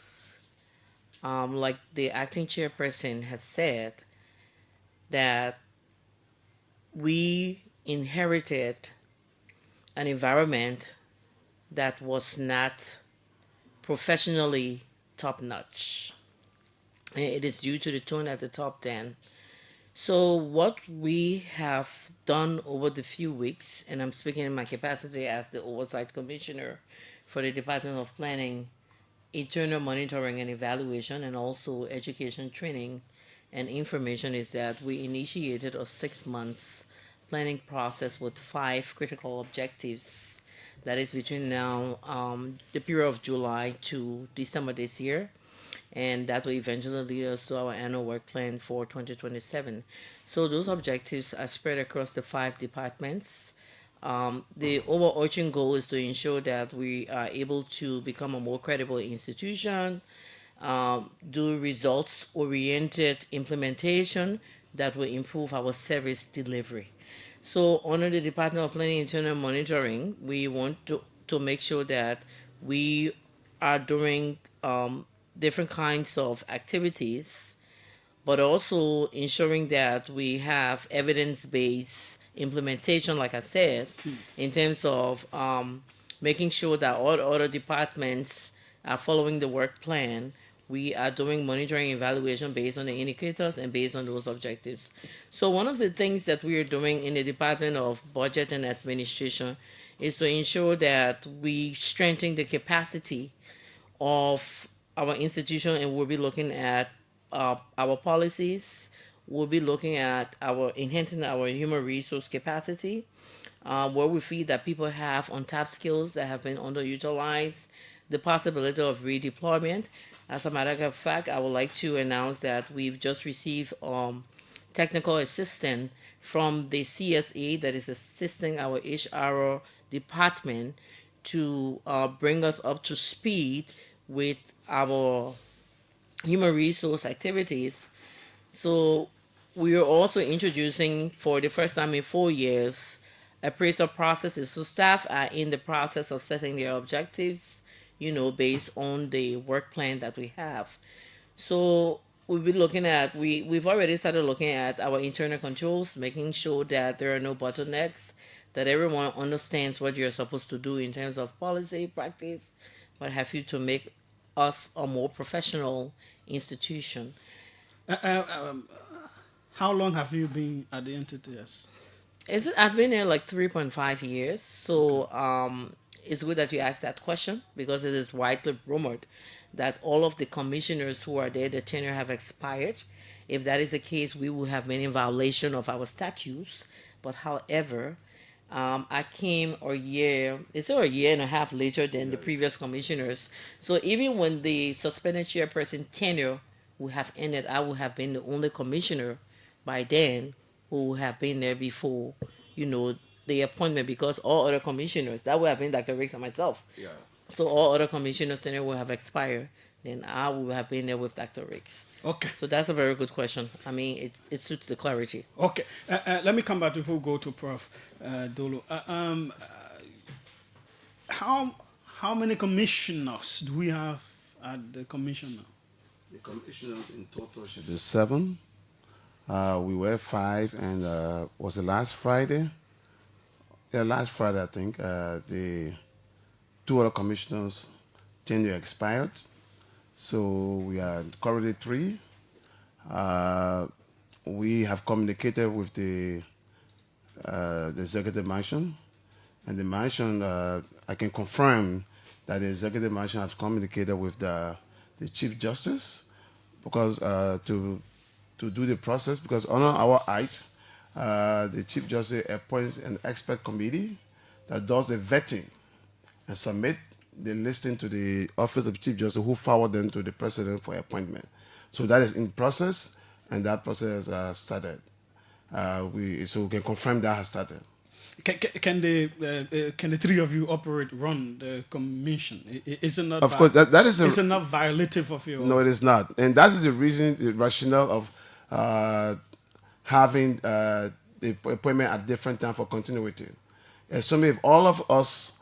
Like the acting chairperson has said, that we inherited an environment that was not professionally top-notch. It is due to the tone at the top then. So what we have done over the few weeks, and I'm speaking in my capacity as the Oversight Commissioner for the Department of Planning, Internal Monitoring and Evaluation, and also Education Training and Information, is that we initiated a 6 months planning process with 5 critical objectives. That is between now, the period of July to December this year. And that will eventually lead us to our annual work plan for 2027. So those objectives are spread across the 5 departments. The overarching goal is to ensure that we are able to become a more credible institution, do results-oriented implementation that will improve our service delivery. So under the Department of Planning Internal Monitoring, we want to make sure that we are doing different kinds of activities, but also ensuring that we have evidence-based implementation, like I said, in terms of making sure that all the other departments are following the work plan. We are doing monitoring evaluation based on the indicators and based on those objectives. So one of the things that we are doing in the Department of Budget and Administration is to ensure that we strengthen the capacity of our institution, and we'll be looking at our policies. We'll be looking at enhancing our human resource capacity, where we feel that people have untapped skills that have been underutilized, the possibility of redeployment. As a matter of fact, I would like to announce that we've just received technical assistance from the CSA that is assisting our HR department to bring us up to speed with our human resource activities. So we are also introducing for the first time in 4 years appraisal processes. So staff are in the process of setting their objectives, based on the work plan that we have. So we'll be looking at we've already started looking at our internal controls, making sure that there are no bottlenecks, that everyone understands what you're supposed to do in terms of policy, practice, what have you, to make us a more professional institution. How long have you been at the entity? I've been here like 3.5 years. So it's good that you asked that question, because it is widely rumored that all of the commissioners who are there, the tenure have expired. If that is the case, we will have been in violation of our statutes. But however, I came a year and a half later than the previous commissioners. So even when the suspended chairperson tenure would have ended, I would have been the only commissioner by then who have been there before, the appointment, because all other commissioners, that would have been Dr. Riggs and myself. Yeah. So all other commissioners tenure will have expired. Then I would have been there with Dr. Riggs. Okay. So that's a very good question. I mean, it suits the clarity. Okay. Let me come back before we go to Prof. Dolo. How many commissioners do we have at the commission now? The commissioners in total should be 7. We were 5, and was it last Friday? Yeah, last Friday, I think. The 2 other commissioners' tenure expired. So we are currently 3. We have communicated with the executive mansion, and the mansion, I can confirm that the executive mansion has communicated with the Chief Justice, because to do the process, because on our act, the Chief Justice appoints an expert committee that does the vetting and submit the listing to the Office of Chief Justice, who forward them to the President for appointment. So that is in process, and that process has started. So we can confirm that has started. Can the 3 of you run the commission? Is it not? Of course, that is. Is it not violative of your? No, it is not, and that is the reason, the rationale of having the appointment at different time for continuity. So if all of us,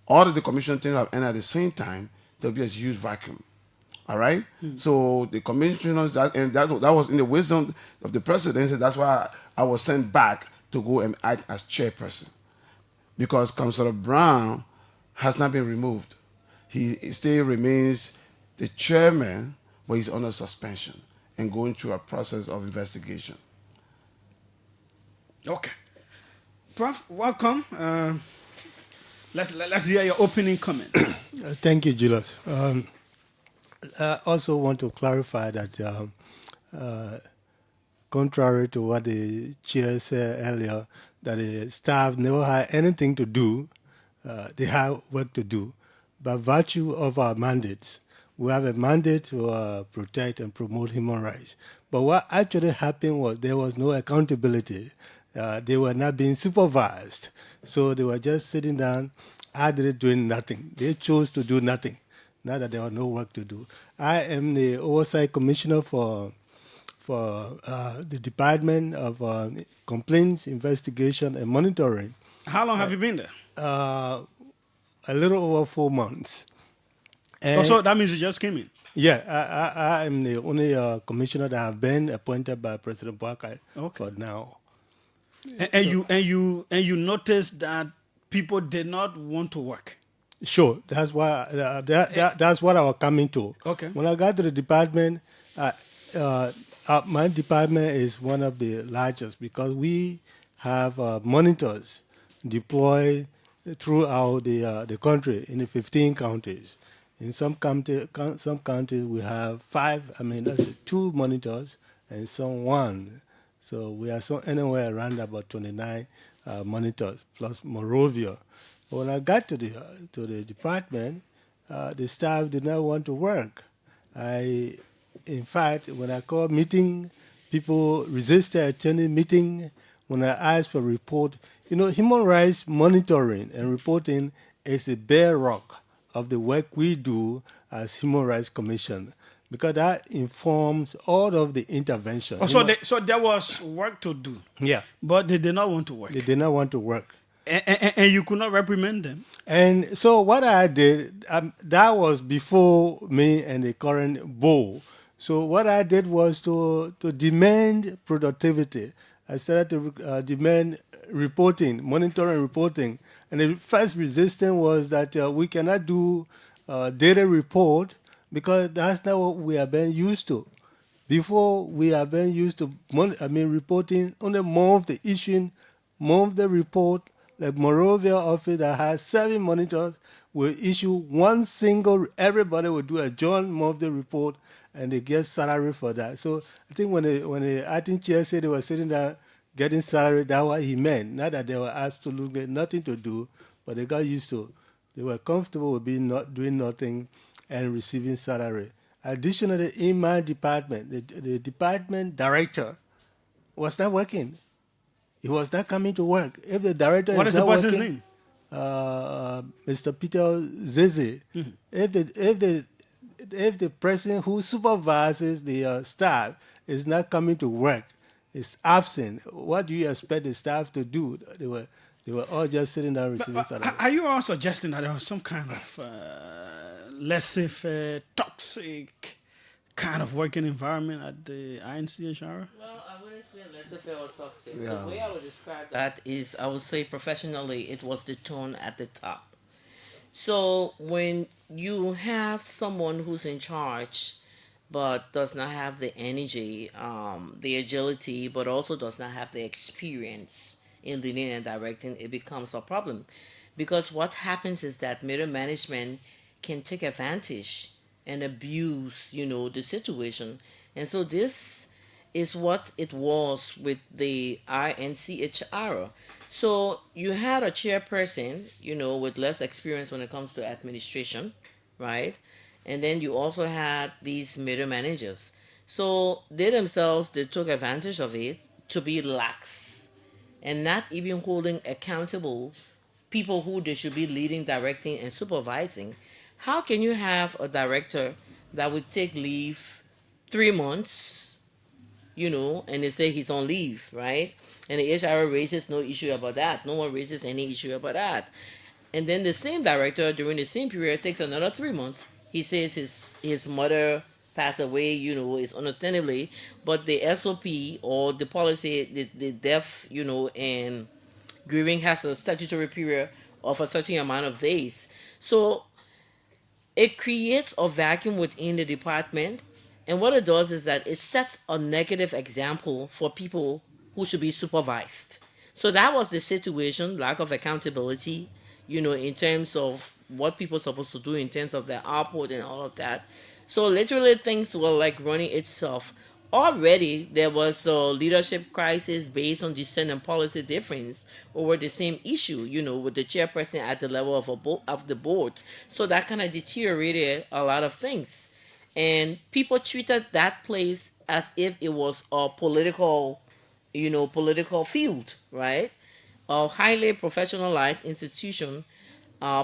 all of the commission team have ended at the same time, there'll be a huge vacuum. All right. So the commissioners, that was in the wisdom of the presidency. That's why I was sent back to go and act as chairperson, because Councillor Brown has not been removed. He still remains the chairman, but he's under suspension and going through a process of investigation. Okay. Prof, welcome. Let's hear your opening comments. Thank you, Julius. I also want to clarify that contrary to what the chair said earlier, that the staff never had anything to do, they have work to do. By virtue of our mandates, we have a mandate to protect and promote human rights. But what actually happened was there was no accountability. They were not being supervised. So they were just sitting down, idly doing nothing. They chose to do nothing, now that there was no work to do. I am the oversight commissioner for the Department of Complaints, Investigation, and Monitoring. How long have you been there? A little over 4 months. And so that means you just came in? Yeah, I am the only commissioner that have been appointed by President Boakai for now. And you noticed that people did not want to work. Sure, that's why that's what I was coming to. Okay. When I got to the department, my department is one of the largest because we have monitors deployed throughout the country in the 15 counties. In some counties we have 2 monitors, and some 1. So we are anywhere around about 29 monitors plus Morovia. When I got to the department, the staff did not want to work. In fact, when I called meeting, people resisted attending meeting. When I asked for report, human rights monitoring and reporting is a bedrock of the work we do as Human Rights Commission. because that informs all of the intervention. Oh, so there was work to do. Yeah. But they did not want to work. They did not want to work. And you could not reprimand them. And so what I did, that was before me and the current board. So what I did was to demand productivity. I started to demand reporting, monitoring reporting. And the first resistance was that we cannot do data report because that's not what we have been used to. Before, we have been used to reporting on the month, the issuing month the report. Like Morovia office that has 7 monitors will issue one single, everybody will do a joint monthly report and they get salary for that. So I think when the acting chair said they were sitting there getting salary, that's what he meant. Not that they were absolutely nothing to do, but they got used to. They were comfortable with being not doing nothing and receiving salary. Additionally, in my department, the department director was not working. He was not coming to work. If the director what is the not person's working, name? Mr. Peter Zeze. If the person who supervises the staff is not coming to work, is absent, what do you expect the staff to do? They were all just sitting down receiving salary. Are you all suggesting that there was some kind of laissez-faire, toxic kind of working environment at the INCHR? Well, I wouldn't say laissez-faire or toxic. The way I would describe that is, I would say professionally, it was the tone at the top. So when you have someone who's in charge but does not have the energy, the agility, but also does not have the experience in leading and directing, it becomes a problem. Because what happens is that middle management can take advantage and abuse, the situation. And so this is what it was with the INCHR. So you had a chairperson, with less experience when it comes to administration, right? And then you also had these middle managers. So they themselves, they took advantage of it to be lax and not even holding accountable people who they should be leading, directing, and supervising. How can you have a director that would take leave 3 months, and they say he's on leave, right? And the HR raises no issue about that. No one raises any issue about that. And then the same director during the same period takes another 3 months. He says his mother passed away, is understandably, but the SOP or the policy, the death, and grieving has a statutory period of a certain amount of days. So it creates a vacuum within the department. And what it does is that it sets a negative example for people who should be supervised. So that was the situation, lack of accountability, in terms of what people are supposed to do in terms of their output and all of that. So literally things were like running itself. Already there was a leadership crisis based on dissent and policy difference over the same issue, with the chairperson at the level of the board. So that kind of deteriorated a lot of things. And people treated that place as if it was a political field, right? A highly professionalized institution.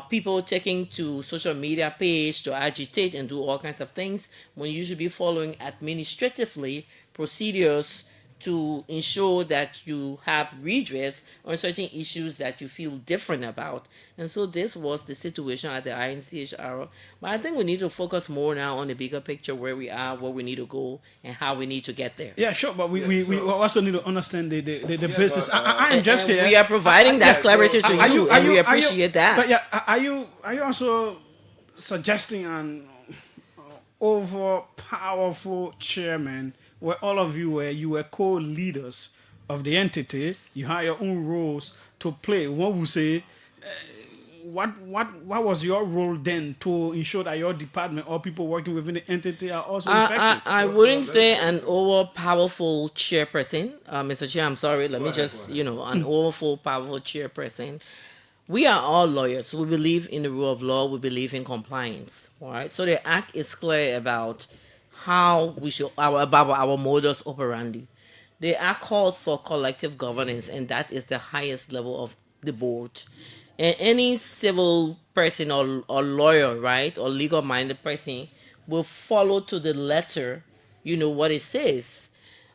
People taking to social media page to agitate and do all kinds of things when you should be following administratively procedures to ensure that you have redress on certain issues that you feel different about. And so this was the situation at the INCHR. But I think we need to focus more now on the bigger picture, where we are, where we need to go, and how we need to get there. Yeah, sure, but we also need to understand the basis. I'm just here. We are providing that clarity to you, and we appreciate that. But yeah, are you also suggesting an over powerful chairman where all of you were co-leaders of the entity, you had your own roles to play? One would say, what was your role then to ensure that your department or people working within the entity are also effective? I wouldn't say an over powerful chairperson, Mr. Chair. I'm sorry. Let me just an over powerful chairperson. We are all lawyers. We believe in the rule of law. We believe in compliance. All right. So the act is clear about how we should about our modus operandi. The act calls for collective governance, and that is the highest level of the board. And any civil person or lawyer, right, or legal-minded person will follow to the letter, what it says.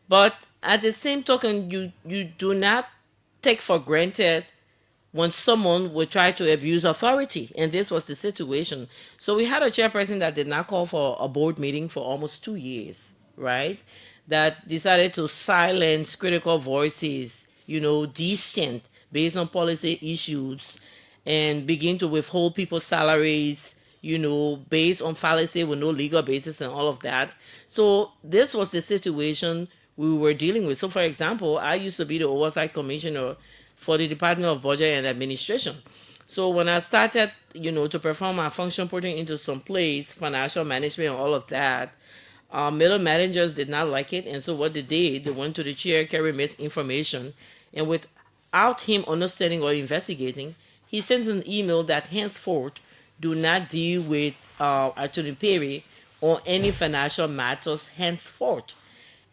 But at the same token, you do not take for granted when someone would try to abuse authority. And this was the situation. So we had a chairperson that did not call for a board meeting for almost 2 years, right? That decided to silence critical voices, dissent based on policy issues, and begin to withhold people's salaries, based on fallacy with no legal basis and all of that. So this was the situation we were dealing with. So for example, I used to be the oversight commissioner for the Department of Budget and Administration. So when I started, to perform my function, putting into some place, financial management and all of that, middle managers did not like it. And so what they did, they went to the chair, carried misinformation, and without him understanding or investigating, he sends an email that henceforth do not deal with Attorney Perry or any financial matters henceforth.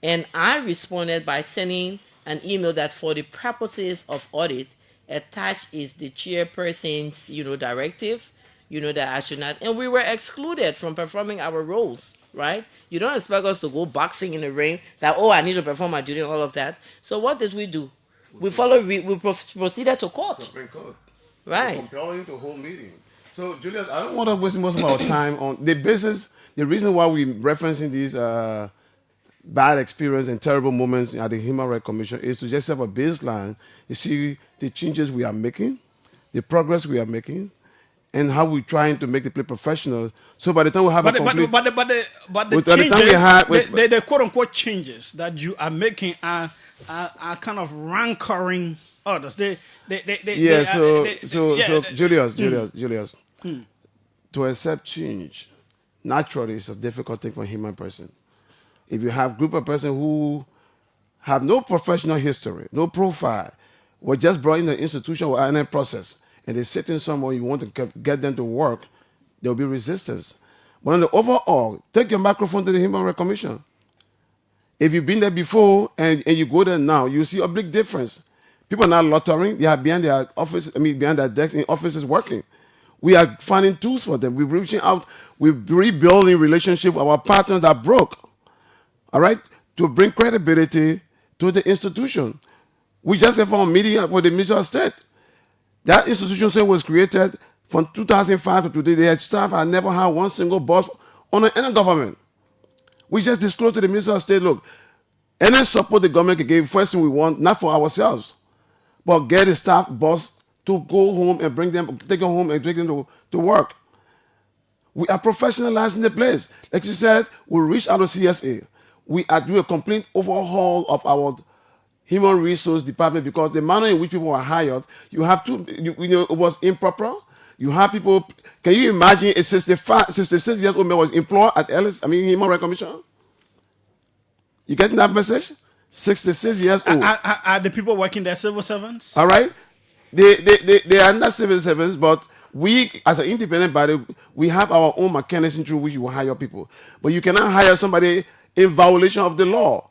And I responded by sending an email that for the purposes of audit, attached is the chairperson's, directive, that I should not, and we were excluded from performing our roles, right? You don't expect us to go boxing in the ring that, I need to perform my duty and all of that. So what did we do? We proceeded to court. Supreme Court. Right. Compelling to hold meeting. So, Julius, I don't want to waste most of our time on the basis. The reason why we're referencing these bad experience and terrible moments at the Human Rights Commission is to just have a baseline. You see the changes we are making, the progress we are making, and how we're trying to make the play professional. So by the time we have but a complete... But the changes, the quote-unquote changes that you are making are kind of rancouring others. Julius, to accept change, naturally, it's a difficult thing for a human person. If you have a group of person who have no professional history, no profile, were just brought in the institution or any process, and they sit in somewhere you want to get them to work, there will be resistance. But on the overall, take your microphone to the Human Rights Commission. If you've been there before and you go there now, you see a big difference. People are not loitering. They are behind their office, behind their desks in offices working. We are finding tools for them. We're reaching out. We're rebuilding relationship with our partners that broke. All right? To bring credibility to the institution. We just have a meeting for the Ministry of State. That institution was created from 2005 to today. Their staff had never had one single boss on any government. We just disclosed to the Minister of State, look, any support the government can give, first thing we want, not for ourselves, but get the staff boss to go home and take them home and take them to work. We are professionalizing the place. Like you said, we reached out to CSA. We are doing a complete overhaul of our human resource department because the manner in which people were hired, you have to, it was improper. You have people, can you imagine a 66 years old man was employed at Human Rights Commission? You getting that message? 66 years old. Are the people working there civil servants? All right. They are not civil servants, but we, as an independent body, we have our own mechanism through which you will hire people. But you cannot hire somebody in violation of the law.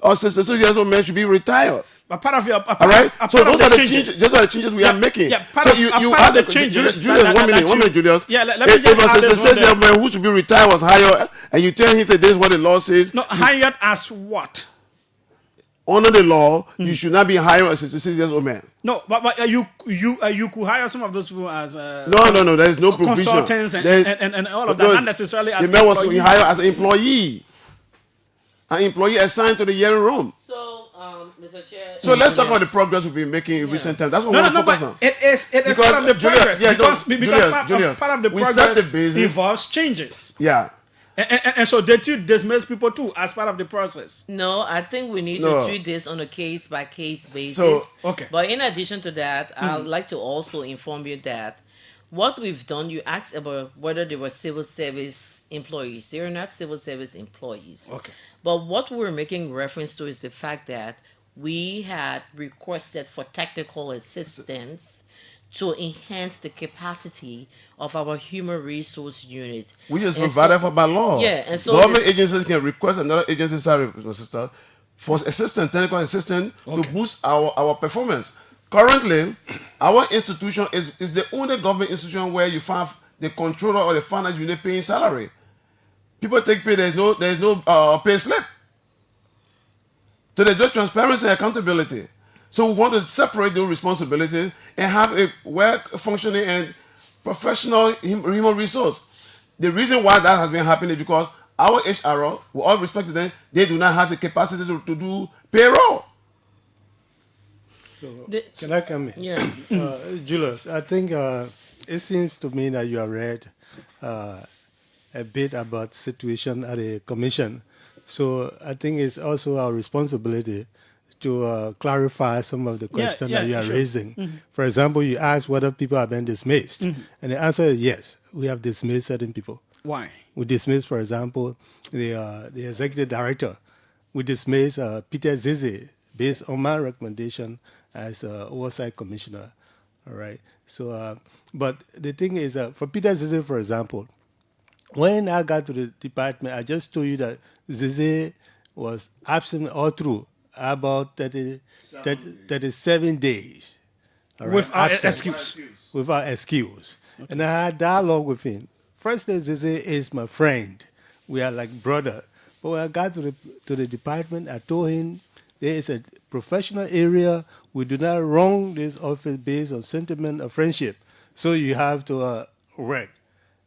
Or 66 years old man should be retired. But part of your, all right. So those are the changes. Those are the changes we are making. Yeah, part of the changes. Julius, 1 minute, Julius. Yeah, let me just add this one. If man who should be retired was hired, and you tell him that this is what the law says. No, hired as what? Under the law, you should not be hiring a 66 years old man. No, but you could hire some of those people as no. There is no provision. Consultants and all of that, not necessarily as the man was hired as an employee. An employee assigned to the hearing room. So, Mr. Chair. So let's talk about the progress we've been making in recent times. That's what we're focusing on. It is part of the progress. Julius, part of the progress involves changes. Yeah. And so did you dismiss people too as part of the process? No, I think we need to treat this on a case-by-case basis. So, okay. But in addition to that, I'd like to also inform you that what we've done, you asked about whether they were civil service employees. They are not civil service employees. Okay. But what we're making reference to is the fact that we had requested for technical assistance to enhance the capacity of our human resource unit. Which is provided for by law. Yeah, and so government agencies can request another agency for assistance, technical assistance to boost our performance. Currently, our institution is the only government institution where you find the controller or the finance unit paying salary. People take pay. There's no pay slip. So there's no transparency and accountability. So we want to separate those responsibilities and have a well-functioning and professional human resource. The reason why that has been happening is because our HR, with all respect to them, they do not have the capacity to do payroll. So, can I come in? Yeah. Julius, I think it seems to me that you have read a bit about the situation at the commission. So I think it's also our responsibility to clarify some of the questions that you are raising. Mm-hmm. For example, you asked whether people have been dismissed. And the answer is yes, we have dismissed certain people. Why? We dismissed, for example, the executive director. We dismissed Peter Zizi based on my recommendation as oversight commissioner. All right. So, but the thing is, for Peter Zizi, for example, when I got to the department, I just told you that Zizi was absent all through about 37 days. All right? Without Absent. excuse. Without excuse. Okay. And I had dialogue with him. First, Zizi is my friend. We are like brother. But when I got to the department, I told him there is a professional area. We do not run this office based on sentiment or friendship. So you have to work.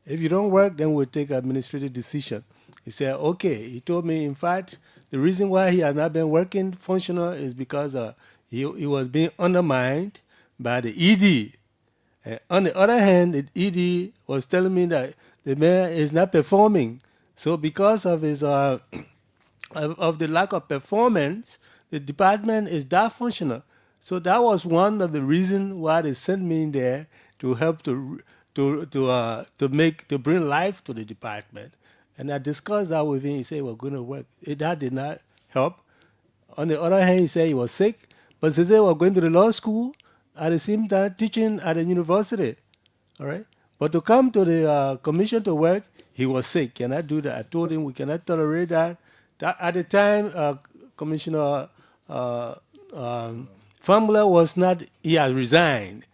If you don't work, then we'll take administrative decision. He said, okay. He told me, in fact, the reason why he has not been working functional is because he was being undermined by the ED. And on the other hand, the ED was telling me that the mayor is not performing. So because of his of the lack of performance, the department is not functional. So that was one of the reasons why they sent me in there to help to bring life to the department. And I discussed that with him. He said, we're going to work. That did not help. On the other hand, he said he was sick. But he said we're going to the law school at the same time teaching at the university. All right? But to come to the commission to work, he was sick. Cannot do that. I told him we cannot tolerate that. At the time, Commissioner Famula was not, he has resigned.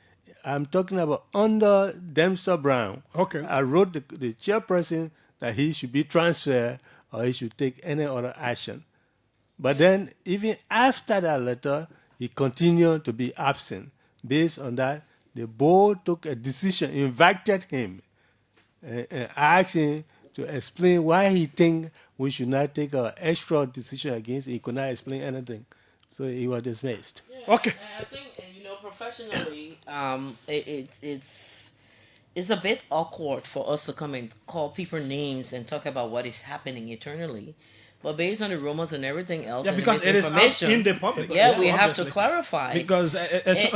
I'm talking about under Dempster Brown. Okay. I wrote the chairperson that he should be transferred or he should take any other action. But then, even after that letter, he continued to be absent. Based on that, the board took a decision, invited him, and asked him to explain why he think we should not take an extra decision against him. He could not explain anything. So he was dismissed. Yeah, okay. I think, professionally, it's a bit awkward for us to come and call people names and talk about what is happening internally. But based on the rumors and everything else, yeah, because it is out in the public. Yeah, we have to clarify. Because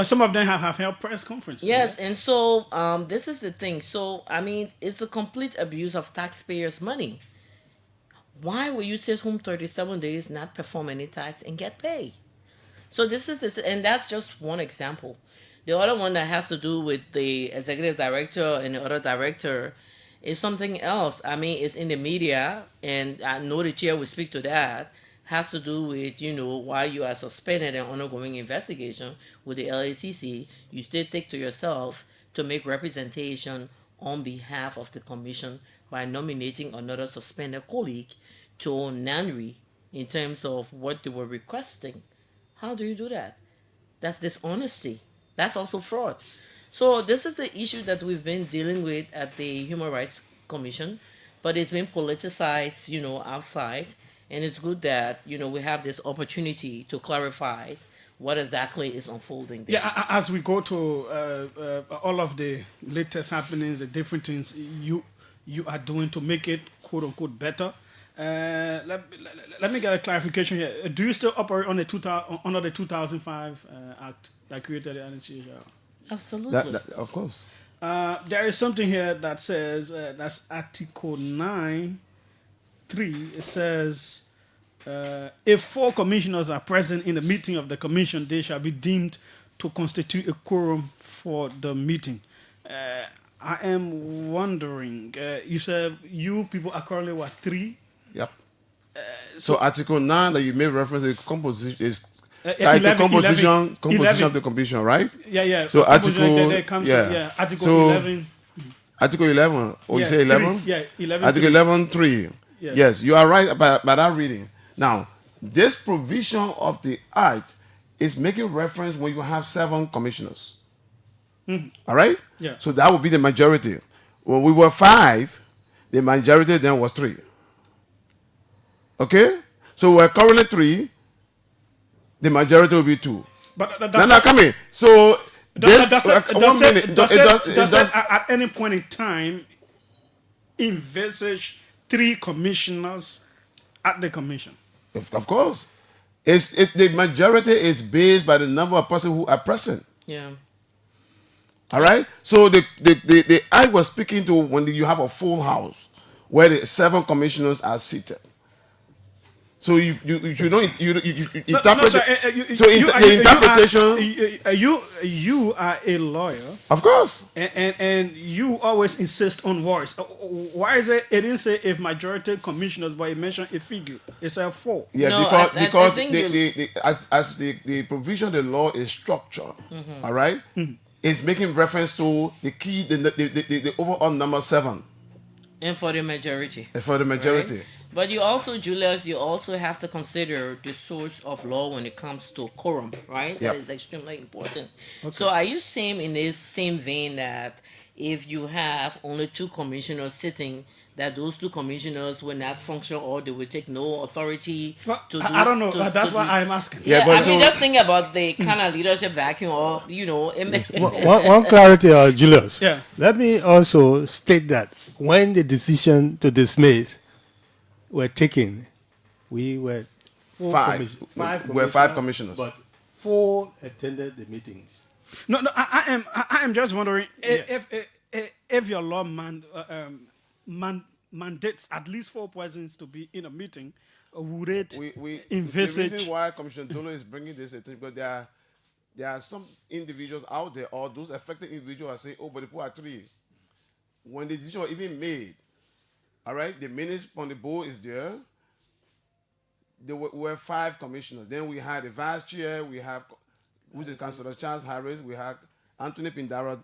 some of them have held press conferences. Yes, and so this is the thing. So, I mean, it's a complete abuse of taxpayers' money. Why will you sit home 37 days, not perform any tax, and get paid? So this, and that's just one example. The other one that has to do with the executive director and the other director is something else. I mean, it's in the media, and I know the chair will speak to that. Has to do with, why you are suspended and undergoing investigation with the LACC. You still take to yourself to make representation on behalf of the commission by nominating another suspended colleague to NANRI in terms of what they were requesting. How do you do that? That's dishonesty. That's also fraud. So this is the issue that we've been dealing with at the Human Rights Commission, but it's been politicized, outside. And it's good that, we have this opportunity to clarify what exactly is unfolding there. Yeah, as we go to all of the latest happenings, the different things you are doing to make it, quote unquote, better. Let me get a clarification here. Do you still operate on under the 2005 Act that created the NCHR? Absolutely. Of course. There is something here that says, that's Article 9.3. It says, if 4 commissioners are present in the meeting of the commission, they shall be deemed to constitute a quorum for the meeting. I am wondering, you said you people are currently, 3? Yep. So Article 9 that you made reference to composition is composition of the commission, right? Yeah. So Article 11. Article 11. Oh, you say 11? Yeah, 11. Article 11.3. Yes, you are right about that reading. Now, this provision of the act is making reference when you have 7 commissioners. All right? Yeah. So that would be the majority. When we were 5, the majority then was 3. Okay? So we're currently 3, the majority will be 2. But Now, come in. So, does it at any point in time envisage 3 commissioners at the commission? Of course. The majority is based by the number of persons who are present. Yeah. All right. So the I was speaking to when you have a full house where the 7 commissioners are seated. So you interpret. You are a lawyer, of course, and you always insist on words. Why is it? It didn't say if majority commissioners, but it mentioned a figure. It said 4. Yeah, no, because the provision of the law is structured. All right, it's making reference to the key, the overall number 7. And for the majority. For the majority. Right? But you also, Julius, you also have to consider the source of law when it comes to quorum, right? That is extremely important. Okay. So are you saying in this same vein that if you have only 2 commissioners sitting, that those 2 commissioners will not function or they will take no authority to do... I don't know. That's why I'm asking. Yeah, I mean, just think about the kind of leadership vacuum or, one clarity, Julius. Yeah. Let me also state that when the decision to dismiss were taken, we were 5 commissioners. But 4 attended the meetings. No, I am just wondering if your law mandates at least 4 persons to be in a meeting, would it envisage? The reason why Commissioner Dolo is bringing this attention because there are some individuals out there, or those affected individuals are saying, oh, but the people are 3. When the decision was even made, all right, the minutes on the board is there. There were 5 commissioners. Then we had the vice chair. We have, who's the councillor, Charles Harris. We had Anthony Pindara,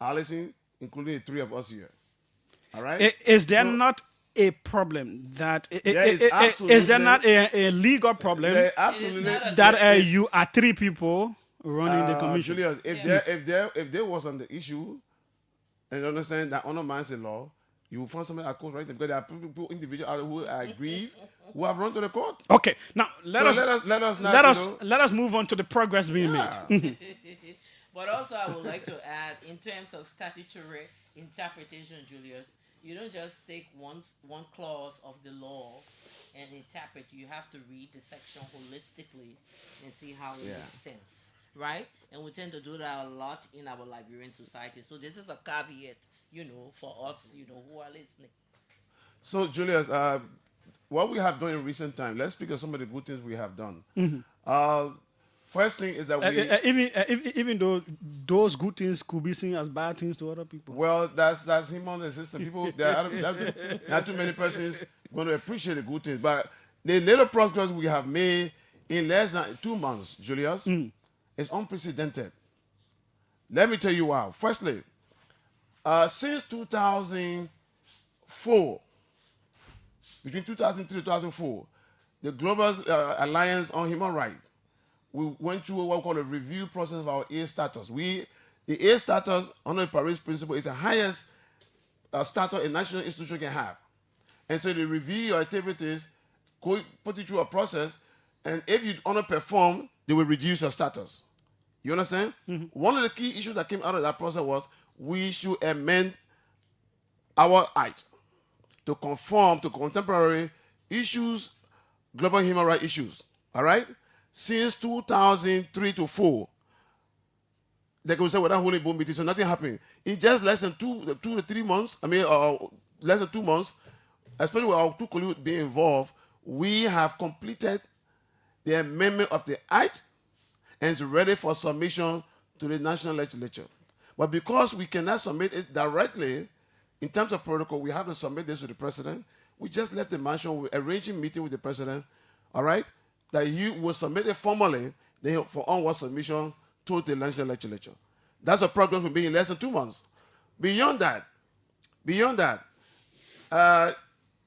Allison, including the 3 of us here. All right. Is there not a problem that is there not a legal problem that you are 3 people running the commission? Julius, if there wasn't the issue, and you understand that undermines the law, you will find somebody at court, right? Because there are people, individuals who are aggrieved, who have run to the court. Okay, now let us move on to the progress being made. But also, I would like to add, in terms of statutory interpretation, Julius, you don't just take one clause of the law and interpret. You have to read the section holistically and see how it makes sense, right? And we tend to do that a lot in our Liberian society. So this is a caveat, for us, who are listening. So, Julius, what we have done in recent time, let's speak of some of the good things we have done. First thing is that even though those good things could be seen as bad things to other people. Well, that's him on the system. People, there are not too many persons going to appreciate the good things. But the little progress we have made in less than 2 months, Julius, is unprecedented. Let me tell you why. Firstly, since 2004, between 2003 and 2004, the Global Alliance on Human Rights, we went through what we call a review process of our A status. The A status under the Paris principle is the highest status a national institution can have. And so they review your activities, put you through a process, and if you underperform, they will reduce your status. You understand? One of the key issues that came out of that process was we should amend our act to conform to contemporary issues, global human rights issues. All right? Since 2003 to 4, they could say without holding board meeting, so nothing happened. In just less than 2 to 3 months, less than 2 months, especially with our 2 colleagues being involved, we have completed the amendment of the act and it's ready for submission to the national legislature. But because we cannot submit it directly, in terms of protocol, we have to submit this to the president. We just left the mansion, arranging meeting with the president, all right, that he will submit it formally then for onward submission to the national legislature. That's a progress we've made in less than 2 months. Beyond that,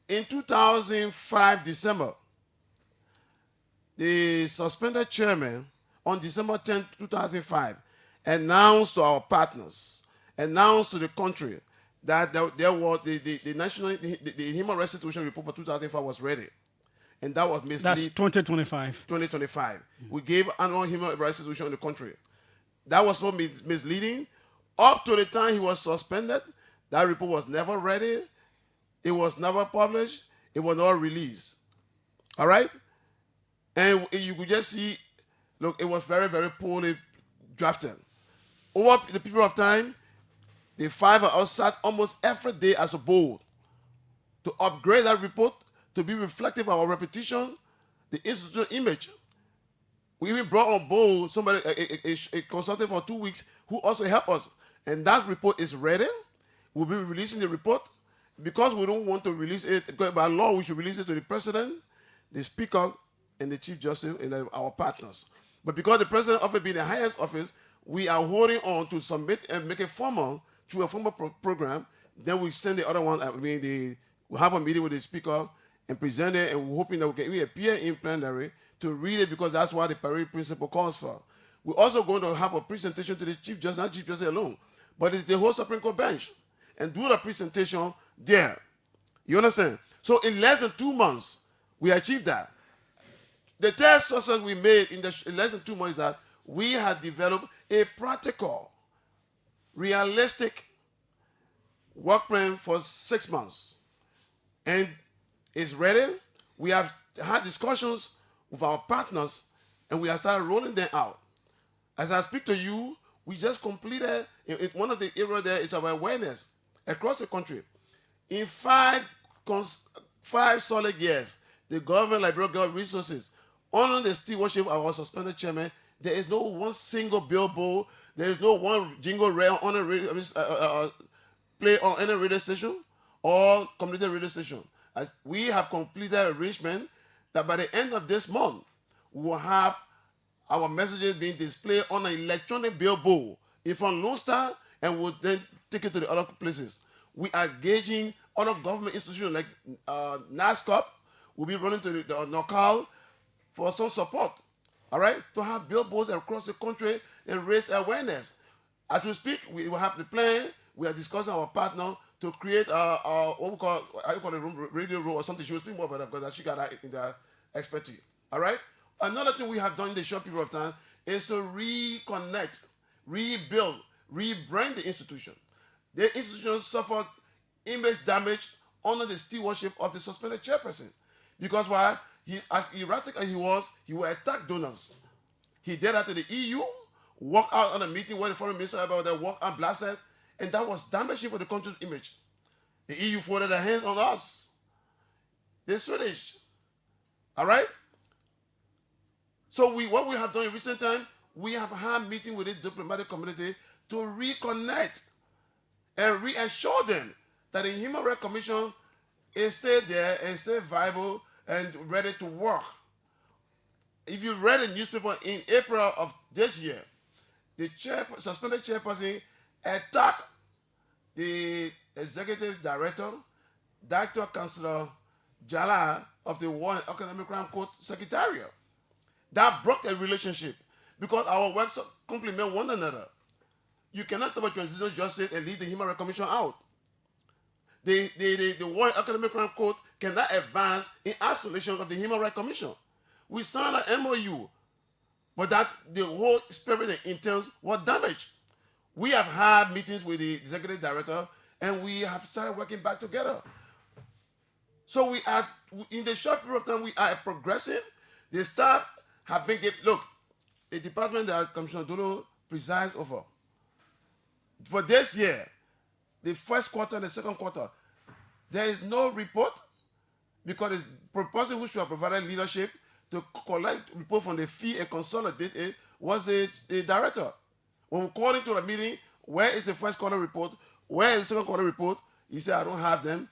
In 2005, December, the suspended chairman on December 10, 2005, announced to our partners, announced to the country that there was the human rights situation report for 2005 was ready. And that was misleading. That's 2025. 2025. We gave annual human rights situation in the country. That was so misleading. Up to the time he was suspended, that report was never ready. It was never published. It was not released. All right? And you could just see, look, it was very, very poorly drafted. Over the period of time, the five of us sat almost every day as a board to upgrade that report to be reflective of our reputation, the institutional image. We even brought on board somebody, a consultant for 2 weeks who also helped us. And that report is ready. We'll be releasing the report. Because we don't want to release it, because by law we should release it to the president, the speaker, and the chief justice, and our partners. But because the president office being the highest office, we are holding on to submit and make it formal through a formal program. Then we send the other one. We have a meeting with the speaker and present it, and we're hoping that we can appear in plenary to read it, because that's what the parade principle calls for. We're also going to have a presentation to the chief justice, not chief justice alone, but it's the whole Supreme Court bench, and do the presentation there. You understand? So in less than 2 months, we achieved that. The third success we made in less than 2 months is that we have developed a practical, realistic work plan for 6 months. And it's ready. We have had discussions with our partners, and we have started rolling them out. As I speak to you, we just completed, one of the areas there is our awareness across the country. In 5 solid years, the government, Liberia Government Resources, under the stewardship of our suspended chairman, there is no one single billboard, there is no one jingle rail on a radio, play on any radio station or community radio station. As we have completed arrangement that by the end of this month, we will have our messages being displayed on an electronic billboard in front of Lone Star, and we'll then take it to the other places. We are engaging other government institutions like NASCOP. We'll be running to the NOCAL for some support, all right, to have billboards across the country and raise awareness. As we speak, we will have the plan. We are discussing our partner to create what we call, a radio room or something. She will speak more about that because she got that in the expertise, all right? Another thing we have done in the short period of time is to reconnect, rebuild, rebrand the institution. The institution suffered image damage under the stewardship of the suspended chairperson. Because why? As erratic as he would attack donors. He did that to the EU, walked out on a meeting where the foreign minister about that, walked out blasted, and that was damaging for the country's image. The EU folded their hands on us. The Swedish. All right? So what we have done in recent time, we have had meetings with the diplomatic community to reconnect and reassure them that the Human Rights Commission is still there and still viable and ready to work. If you read the newspaper in April of this year, the suspended chairperson attacked the executive director, Dr. Councillor Jala of the War and Economic Crime Court Secretariat. That broke a relationship because our works complement one another. You cannot talk about transitional justice and leave the Human Rights Commission out. The War and Economic Crime Court cannot advance in isolation of the Human Rights Commission. We signed an MOU, but that the whole spirit and intent was damaged. We have had meetings with the executive director, and we have started working back together. So we are, in the short period of time, we are progressive. The staff have been given, look, the department that Commissioner Dolo presides over, for this year, the first quarter and the second quarter, there is no report because the person who should have provided leadership to collect report from the fee and consolidate it was the director. When we called into the meeting, where is the first quarter report? Where is the second quarter report? He said, I don't have them,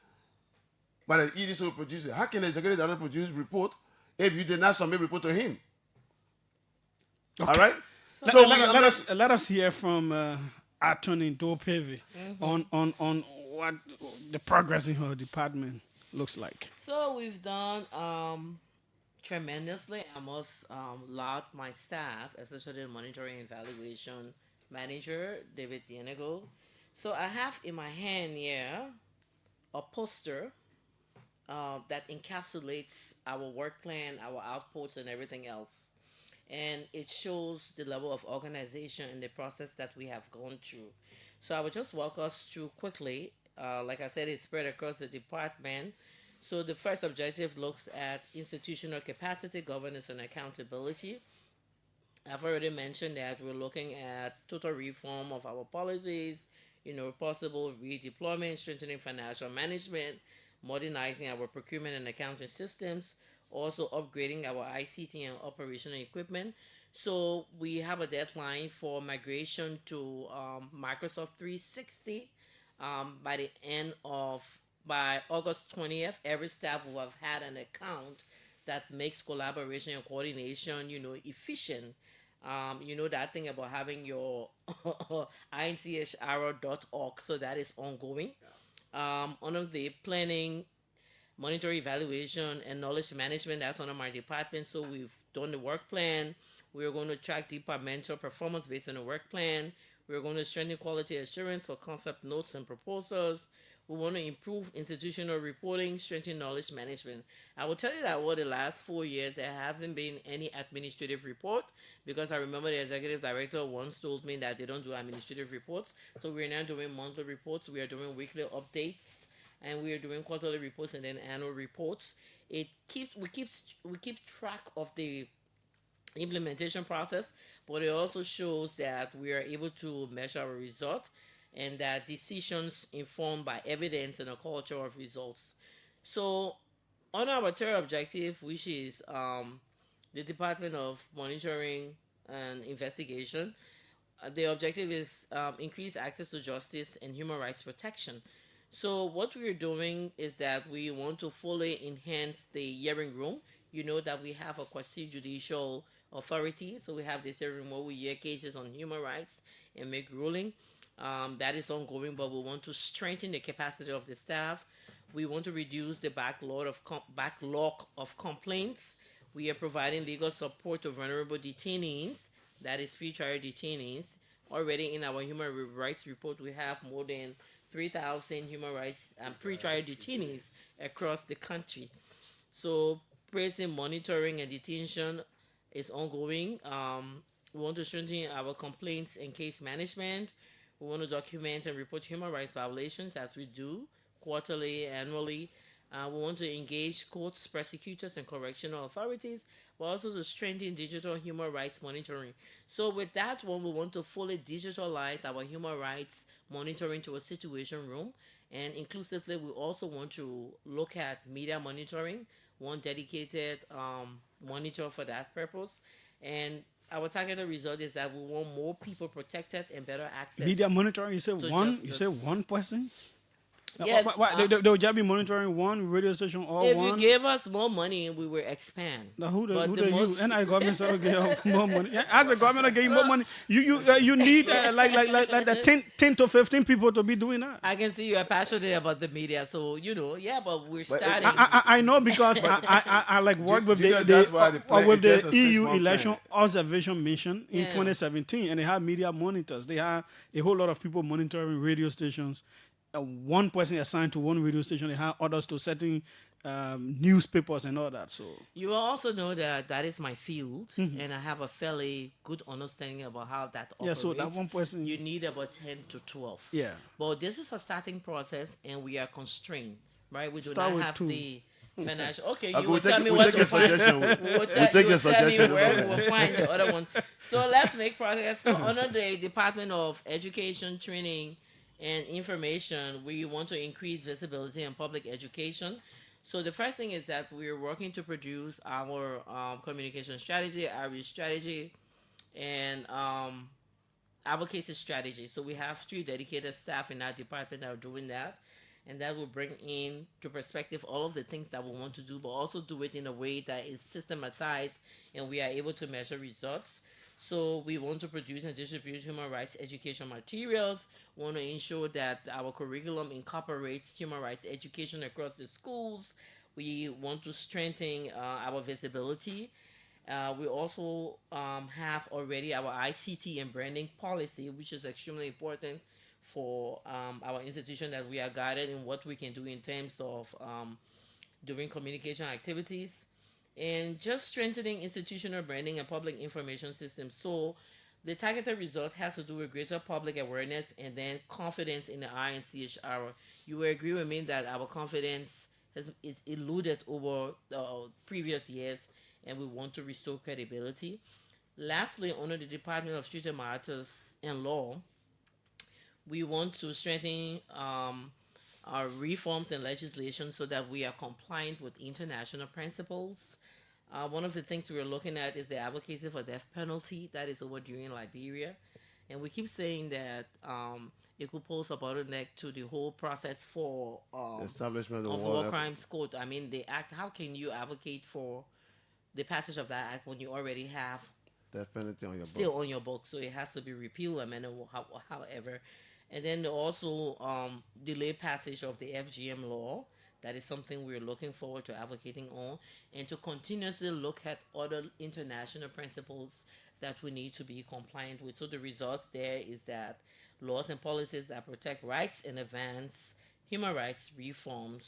but the EDC will produce it. How can the executive director produce report if you did not submit report to him? Okay. All right? So let us hear from Attorney Dopevi on what the progress in her department. looks like? So we've done tremendously. I must laud my staff, especially the monitoring and evaluation manager, David Dienigo. So I have in my hand here a poster that encapsulates our work plan, our outputs, and everything else. And it shows the level of organization and the process that we have gone through. So I will just walk us through quickly. Like I said, it's spread across the department. So the first objective looks at institutional capacity, governance, and accountability. I've already mentioned that we're looking at total reform of our policies, possible redeployment, strengthening financial management, modernizing our procurement and accounting systems, also upgrading our ICT and operational equipment. So we have a deadline for migration to Microsoft 360 by the end of by August 20th. Every staff will have had an account that makes collaboration and coordination, efficient. That thing about having your inchrr.org, so that is ongoing. One of the planning, monitoring, evaluation, and knowledge management, that's one of my departments. So we've done the work plan. We're going to track departmental performance based on the work plan. We're going to strengthen quality assurance for concept notes and proposals. We want to improve institutional reporting, strengthen knowledge management. I will tell you that over the last 4 years, there haven't been any administrative report, because I remember the executive director once told me that they don't do administrative reports. So we're now doing monthly reports. We are doing weekly updates, and we are doing quarterly reports and then annual reports. We keep track of the implementation process, but it also shows that we are able to measure our results and that decisions informed by evidence and a culture of results. So on our third objective, which is the Department of Monitoring and Investigation, the objective is increase access to justice and human rights protection. So what we're doing is that we want to fully enhance the hearing room. You know that we have a quasi-judicial authority, so we have this hearing room where we hear cases on human rights and make ruling. That is ongoing, but we want to strengthen the capacity of the staff. We want to reduce the backlog of complaints. We are providing legal support to vulnerable detainees, that is pre-trial detainees. Already in our human rights report, we have more than 3,000 human rights and pre-trial detainees across the country. So prison monitoring and detention is ongoing. We want to strengthen our complaints and case management. We want to document and report human rights violations as we do quarterly, annually. We want to engage courts, prosecutors, and correctional authorities, but also to strengthen digital human rights monitoring. So with that one, we want to fully digitalize our human rights monitoring to a situation room. And inclusively, we also want to look at media monitoring, one dedicated monitor for that purpose. And our targeted result is that we want more people protected and better access. Media monitoring, you say one? justice. You say one person? Yes. They will just be monitoring one radio station or if one? you gave us more money, we will expand. Now who But the the you? most- And I government so give more money. Yeah, as a government, I give you more money. You need like the 10 to 15 people to be doing that. I can see you are passionate about the media, so but we're starting. I know because I like work with That's why the plan with is just the a EU 6-month election plan. observation mission in Yeah. 2017, and they have media monitors. They have a whole lot of people monitoring radio stations. One person assigned to one radio station. They have others to certain newspapers and all that. So You will also know that that is my field, Mhm. and I have a fairly good understanding about how that Yeah, operates. so that one person- you need about 10 to 12. Yeah. But this is a starting process, and we are constrained, right? We do Start not with have 2. the financial. Okay, Okay, you we'll will take- tell me we'll what take to your find. suggestion. We'll We'll tell take you your will tell me suggestion, where no we will problem. find the other one. So let's make progress. So under the Department of Education, Training, and Information, we want to increase visibility in public education. So the first thing is that we're working to produce our communication strategy, outreach strategy, and advocacy strategy. So we have 3 dedicated staff in our department that are doing that. And that will bring in to perspective all of the things that we want to do, but also do it in a way that is systematized and we are able to measure results. So we want to produce and distribute human rights education materials. We want to ensure that our curriculum incorporates human rights education across the schools. We want to strengthen our visibility. We also have already our ICT and branding policy, which is extremely important for our institution, that we are guided in what we can do in terms of doing communication activities and just strengthening institutional branding and public information systems. So the targeted result has to do with greater public awareness and then confidence in the INCHR. You will agree with me that our confidence has is eluded over previous years, and we want to restore credibility. Lastly, under the Department of Street Matters and Law, we want to strengthen our reforms and legislation so that we are compliant with international principles. One of the things we're looking at is the advocacy for death penalty that is overdue in Liberia, and we keep saying that it could pose a bottleneck to the whole process for Establishment of war war crimes court. I mean, the act. How can you advocate for the passage of that act when you already have death penalty on your still book. on your book? So it has to be repealed, amended, however. And then also delayed passage of the FGM law. That is something we're looking forward to advocating on, and to continuously look at other international principles that we need to be compliant with. So the results there is that laws and policies that protect rights and advance human rights reforms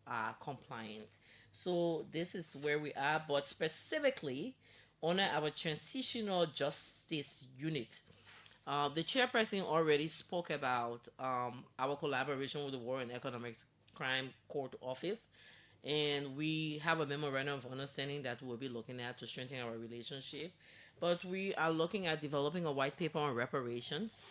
are compliant. So this is where we are, but specifically on our transitional justice unit. The chairperson already spoke about our collaboration with the War and Economics Crime Court Office, and we have a memorandum of understanding that we'll be looking at to strengthen our relationship. But we are looking at developing a white paper on reparations.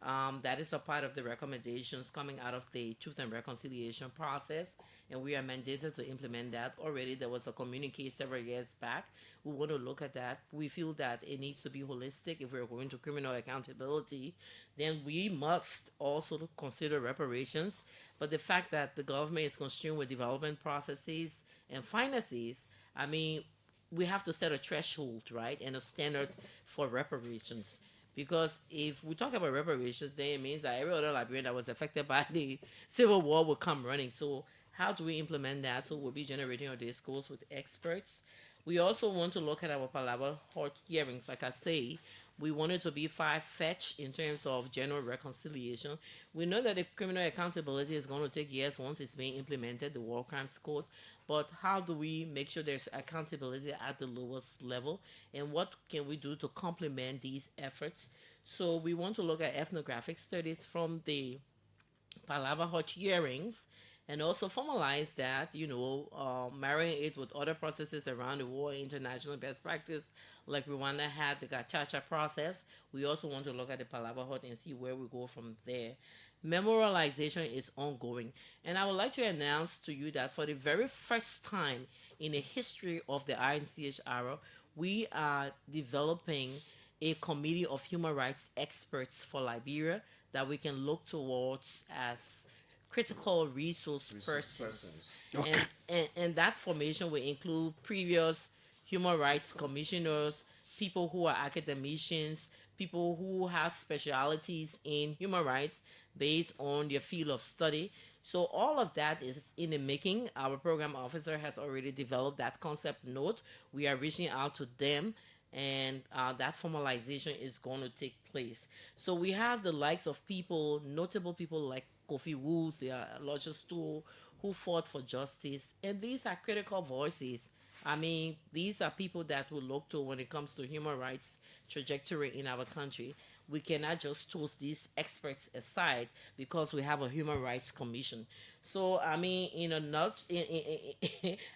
That is a part of the recommendations coming out of the Truth and Reconciliation process, and we are mandated to implement that. Already there was a communique several years back. We want to look at that. We feel that it needs to be holistic. If we're going to criminal accountability, then we must also consider reparations. But the fact that the government is constrained with development processes and finances, I mean, we have to set a threshold, right, and a standard for reparations. Because if we talk about reparations, then it means that every other Liberian that was affected by the Civil War will come running. So how do we implement that? So we'll be generating our discourse with experts. We also want to look at our Palava Hot hearings. Like I say, we want it to be far-fetched in terms of general reconciliation. We know that the criminal accountability is going to take years once it's being implemented, the War Crimes Code. But how do we make sure there's accountability at the lowest level? And what can we do to complement these efforts? So we want to look at ethnographic studies from the Palava Hot hearings, and also formalize that, marrying it with other processes around the world, international best practice, like Rwanda had the Gachacha process. We also want to look at the Palava Hut and see where we go from there. Memorialization is ongoing, and I would like to announce to you that for the very first time in the history of the INCHR, we are developing a committee of human rights experts for Liberia that we can look towards as critical resource persons. Okay. And that formation will include previous human rights commissioners, people who are academicians, people who have specialities in human rights based on their field of study. So all of that is in the making. Our program officer has already developed that concept note. We are reaching out to them, and that formalization is going to take place. So we have the likes of people, notable people like Kofi Woods, the Aloysius Stool, who fought for justice. And these are critical voices. I mean, these are people that we look to when it comes to human rights trajectory in our country. We cannot just toss these experts aside because we have a human rights commission. So, I mean,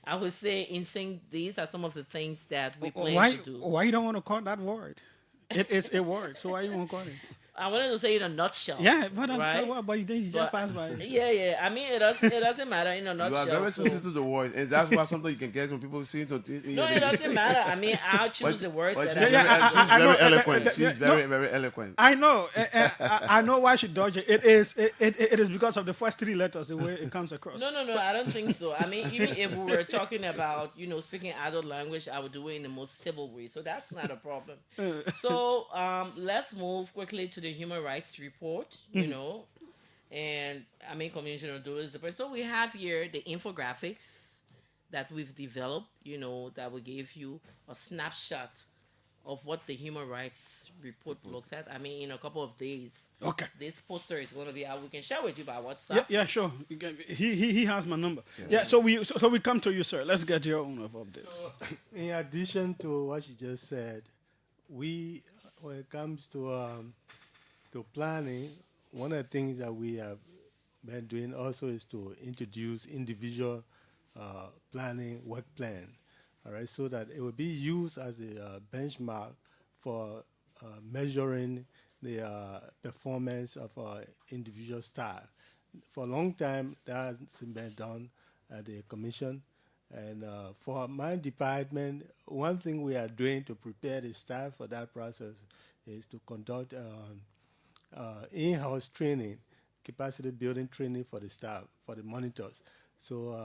I would say in saying these are some of the things that we plan to do. Why you don't want to call that word? It is a word, so why you won't call it? I wanted to say in a nutshell. Yeah, right? but you just passed by. Yeah. I mean, it doesn't matter in a nutshell. You are very so- sensitive to the words, and that's why sometimes you can get when people see something. No, it doesn't matter. I mean, I'll choose the words But that she's I very eloquent. She's very eloquent. I know. I know why she dodged it. It is because of the first three letters, the way it comes across. No, I don't think so. I mean, even if we were talking about, speaking adult language, I would do it in the most civil way. So that's not a problem. So let's move quickly to the human rights report, and I mean, Commissioner Julius. So we have here the infographics that we've developed, that will give you a snapshot of what the human rights report looks at. I mean, in a couple of days. Okay. This poster is going to be out. We can share with you by WhatsApp. Yeah, sure. He has my number. Yeah. So we come to you, sir. Let's get your own of updates. So, in addition to what you just said, when it comes to planning, one of the things that we have been doing also is to introduce individual planning work plan, all right, so that it will be used as a benchmark for measuring the performance of individual staff. For a long time, that hasn't been done at the commission. And for my department, one thing we are doing to prepare the staff for that process is to conduct in-house training, capacity building training for the staff, for the monitors. So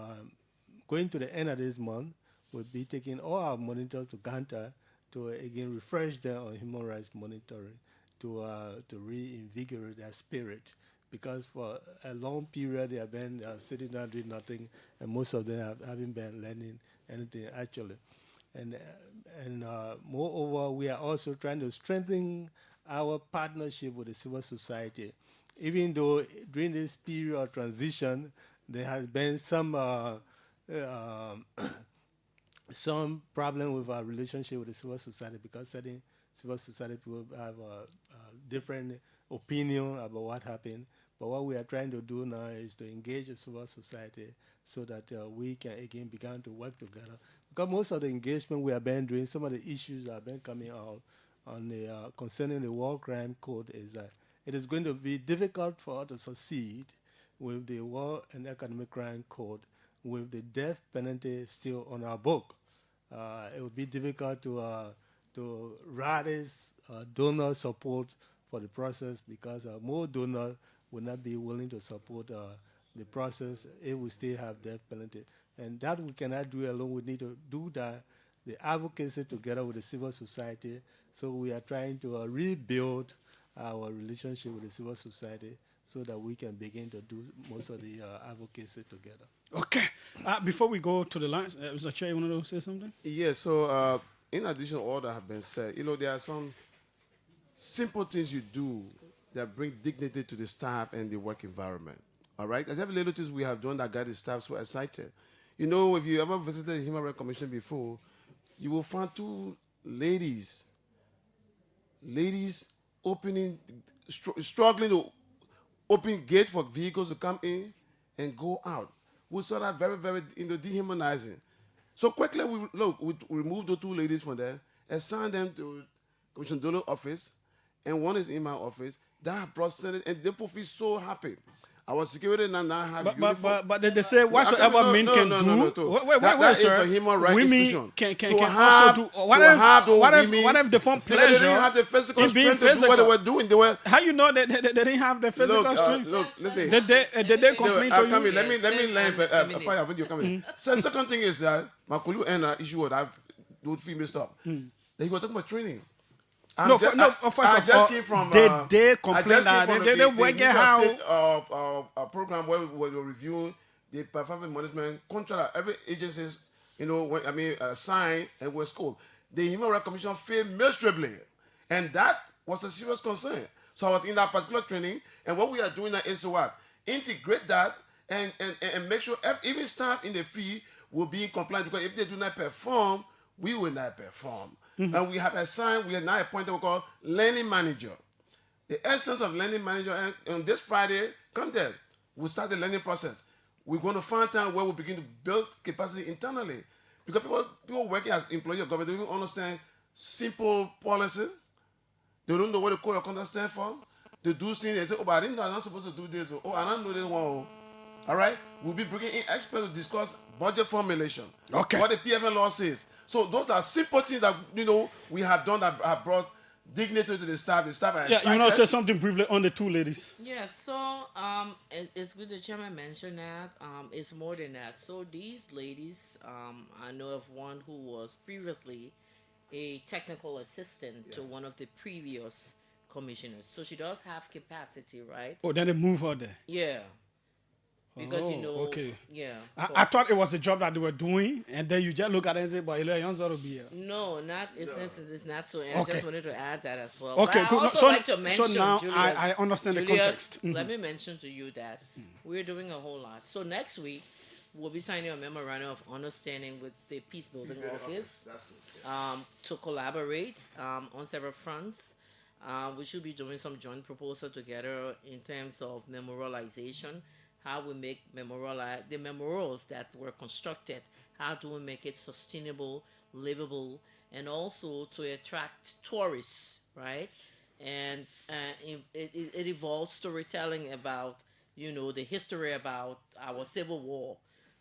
going to the end of this month, we'll be taking all our monitors to Ganta to again refresh them on human rights monitoring to reinvigorate their spirit. Because for a long period they have been sitting down doing nothing, and most of them haven't been learning anything actually. And moreover, we are also trying to strengthen our partnership with the civil society. Even though during this period of transition, there has been some problem with our relationship with the civil society, because certain civil society people have a different opinion about what happened. But what we are trying to do now is to engage the civil society so that we can again begin to work together. Because most of the engagement we have been doing, some of the issues that have been coming out on the concerning the war crime code is that it is going to be difficult for us to succeed with the war and economic crime code with the death penalty still on our book. It would be difficult to raise donor support for the process, because more donors would not be willing to support the process if we still have death penalty. And that we cannot do alone. We need to do the advocacy together with the civil society. So we are trying to rebuild our relationship with the civil society so that we can begin to do most of the advocacy together. Okay. Before we go to the lines, Mr. Chair, you want to say something? Yeah, so in addition to all that have been said, there are some simple things you do that bring dignity to the staff and the work environment. All right? There's every little things we have done that got the staff so excited. If you ever visited the Human Rights Commission before, you will find two ladies struggling to open gate for vehicles to come in and go out. We saw that very, very dehumanizing. So quickly, we removed the two ladies from there, assigned them to Commissioner Dolo's office, and one is in my office. That brought Senate, and they both feel so happy. Our security now have uniform. But they say whatsoever men can do. Wait, that is sir. a human rights Women institution. can also do. What if they found pleasure? They didn't have the physical strength to do what they were doing. How you know that they didn't have the physical strength? Look, listen. Did they complain to you? Let me learn. Video coming. So the second thing is that Makulu and issue what I do female stop. Then you go talking about training. First of all, did they complain that they work how? A program where we were reviewing the performance management contract. Every agencies, signed and were scored. The Human Rights Commission failed miserably, and that was a serious concern. So I was in that particular training, and what we are doing now is to what? Integrate that and make sure even staff in the field will be in compliance, because if they do not perform, we will not perform. Mm-hmm. And we are now appointed what we call learning manager. The essence of learning manager, and on this Friday, come there, we'll start the learning process. We're going to find time where we begin to build capacity internally. Because people working as employees of government, they don't understand simple policies. They don't know what the code of conduct stands for. to do things and say, oh, but I didn't know I'm not supposed to do this. Oh, I don't know this one. All right? We'll be bringing in experts to discuss budget formulation. Okay. What the PFN law says. So those are simple things that, we have done that have brought dignity to the staff. The staff are Yeah, excited. you want to say something briefly on the two ladies? Yeah, so it's good the chairman mentioned that. It's more than that. So these ladies, I know of one who was previously a technical assistant to one of the previous commissioners. So she does have capacity, right? Oh, then they move her there. Yeah. Because okay. Yeah. I thought it was the job that they were doing, and then you just look at it and say, "But Young's ought to be here." No, it's not so. And Okay. I just wanted to add that as well. Okay, but good. I also So- like to mention, so now Julius, I understand the Julius, context. Mhm. Let me mention to you that we're doing a whole lot. So next week we'll be signing a memorandum of understanding with the Peace Building Office That's good. to collaborate on several fronts. We should be doing some joint proposal together in terms of memorialization. How we make the memorials that were constructed, how do we make it sustainable, livable, and also to attract tourists, right? And it involves storytelling about, the history about our Civil War,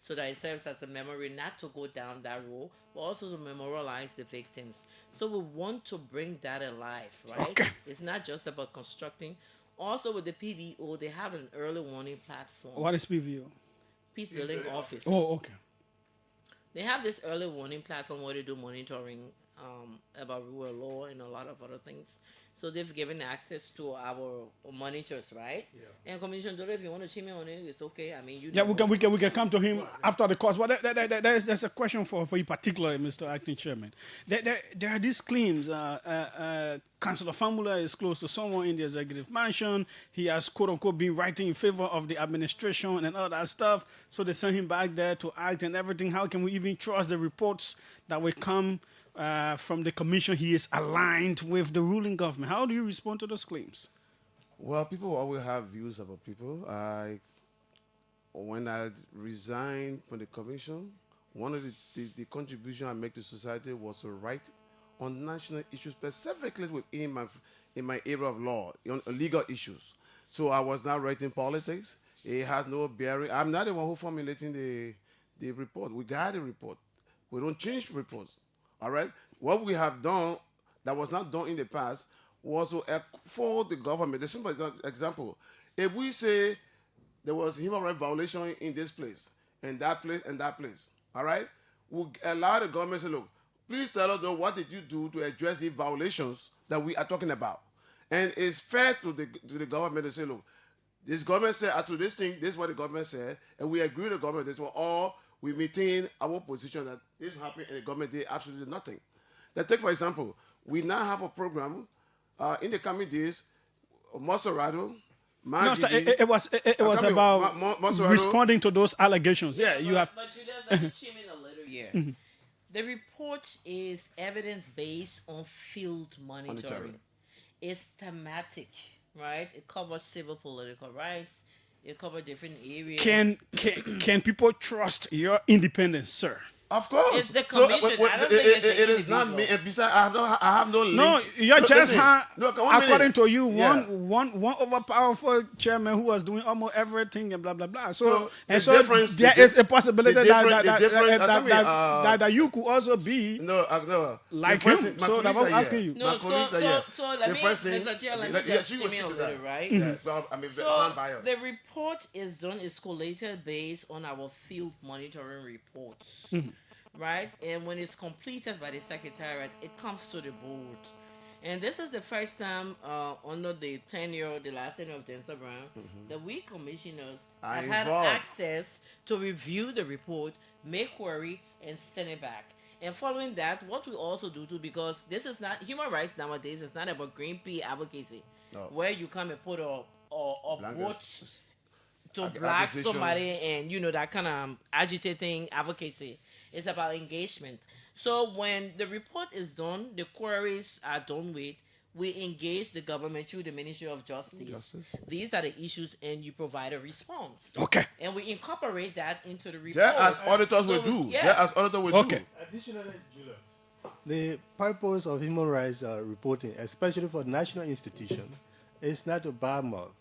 so that it serves as a memory not to go down that road, but also to memorialize the victims. So we want to bring that alive, right? Okay. It's not just about constructing. Also with the PBO, they have an early warning platform. What is PVO? Peace Building Office. Oh, okay. They have this early warning platform where they do monitoring about rule of law and a lot of other things. So they've given access to our monitors, right? Yeah. And Commissioner Dole, if you want to chime in on it, it's okay. I mean, Yeah, we can come to him after the course. But there's a question for you particularly, Mr. Acting Chairman. There are these claims. Councillor Famula is close to someone in the executive mansion. He has, quote unquote, been writing in favor of the administration and all that stuff. So they send him back there to act and everything. How can we even trust the reports that will come from the commission? He is aligned with the ruling government. How do you respond to those claims? Well, people always have views about people. When I resigned from the commission, one of the contributions I make to society was to write on national issues, specifically within my area of law, on legal issues. So I was not writing politics. It has no bearing. I'm not the one who formulating the report. We got a report. We don't change reports. All right? What we have done that was not done in the past was to for the government. The simple example, if we say there was human rights violation in this place, and that place, and that place, all right? We'll allow the government to say, look, please tell us, though, what did you do to address the violations that we are talking about? And it's fair to the government to say, look, this government said, to this thing, this is what the government said, and we agree with the government, this was all, we maintain our position that this happened and the government did absolutely nothing. Now, take, for example, we now have a program in the coming days, Maserado, No, sir, it was about responding to those allegations. Yeah, you have. But Julius, let me chime in a little here. The report is evidence-based on field monitoring. It's thematic, right? It covers civil political rights. It covers different areas. Can people trust your independence, sir? Of course. It's the commission. I don't think it is not me. And besides, I have no link. No, you're just according to you, Yeah. one overpowerful chairman who was doing almost everything and blah blah blah. So the so difference- there the is a dif- possibility the difference- the difference- that you could also be no. like The first him. thing- my So that's colleagues what I'm are asking here. you. No, My colleagues are here. so let The me, first thing- Mr. Chair, let me yeah, just she chime was in a speaking to little, that. right? Yeah, well, I'm sound biased. The report is done, is collated based on our field monitoring reports, right? And when it's completed by the Secretariat, it comes to the board. And this is the first time under the last tenure of Denzel Brown, that we commissioners have had involved. access to review the report, make query, and send it back. And following that, what we also do too, because this is not human rights nowadays, it's not about green pea advocacy, where you come and put a vote to block somebody and that kind of agitating advocacy. It's about engagement. So when the report is done, the queries are done with, we engage the government through the Ministry of Justice. These are the issues, and you provide a response. Okay. And we incorporate that into the report. Just as auditors will do. Yeah. Just as auditors will do. Additionally, Julius, the purpose of human rights reporting, especially for national institutions, It's not to badmouth.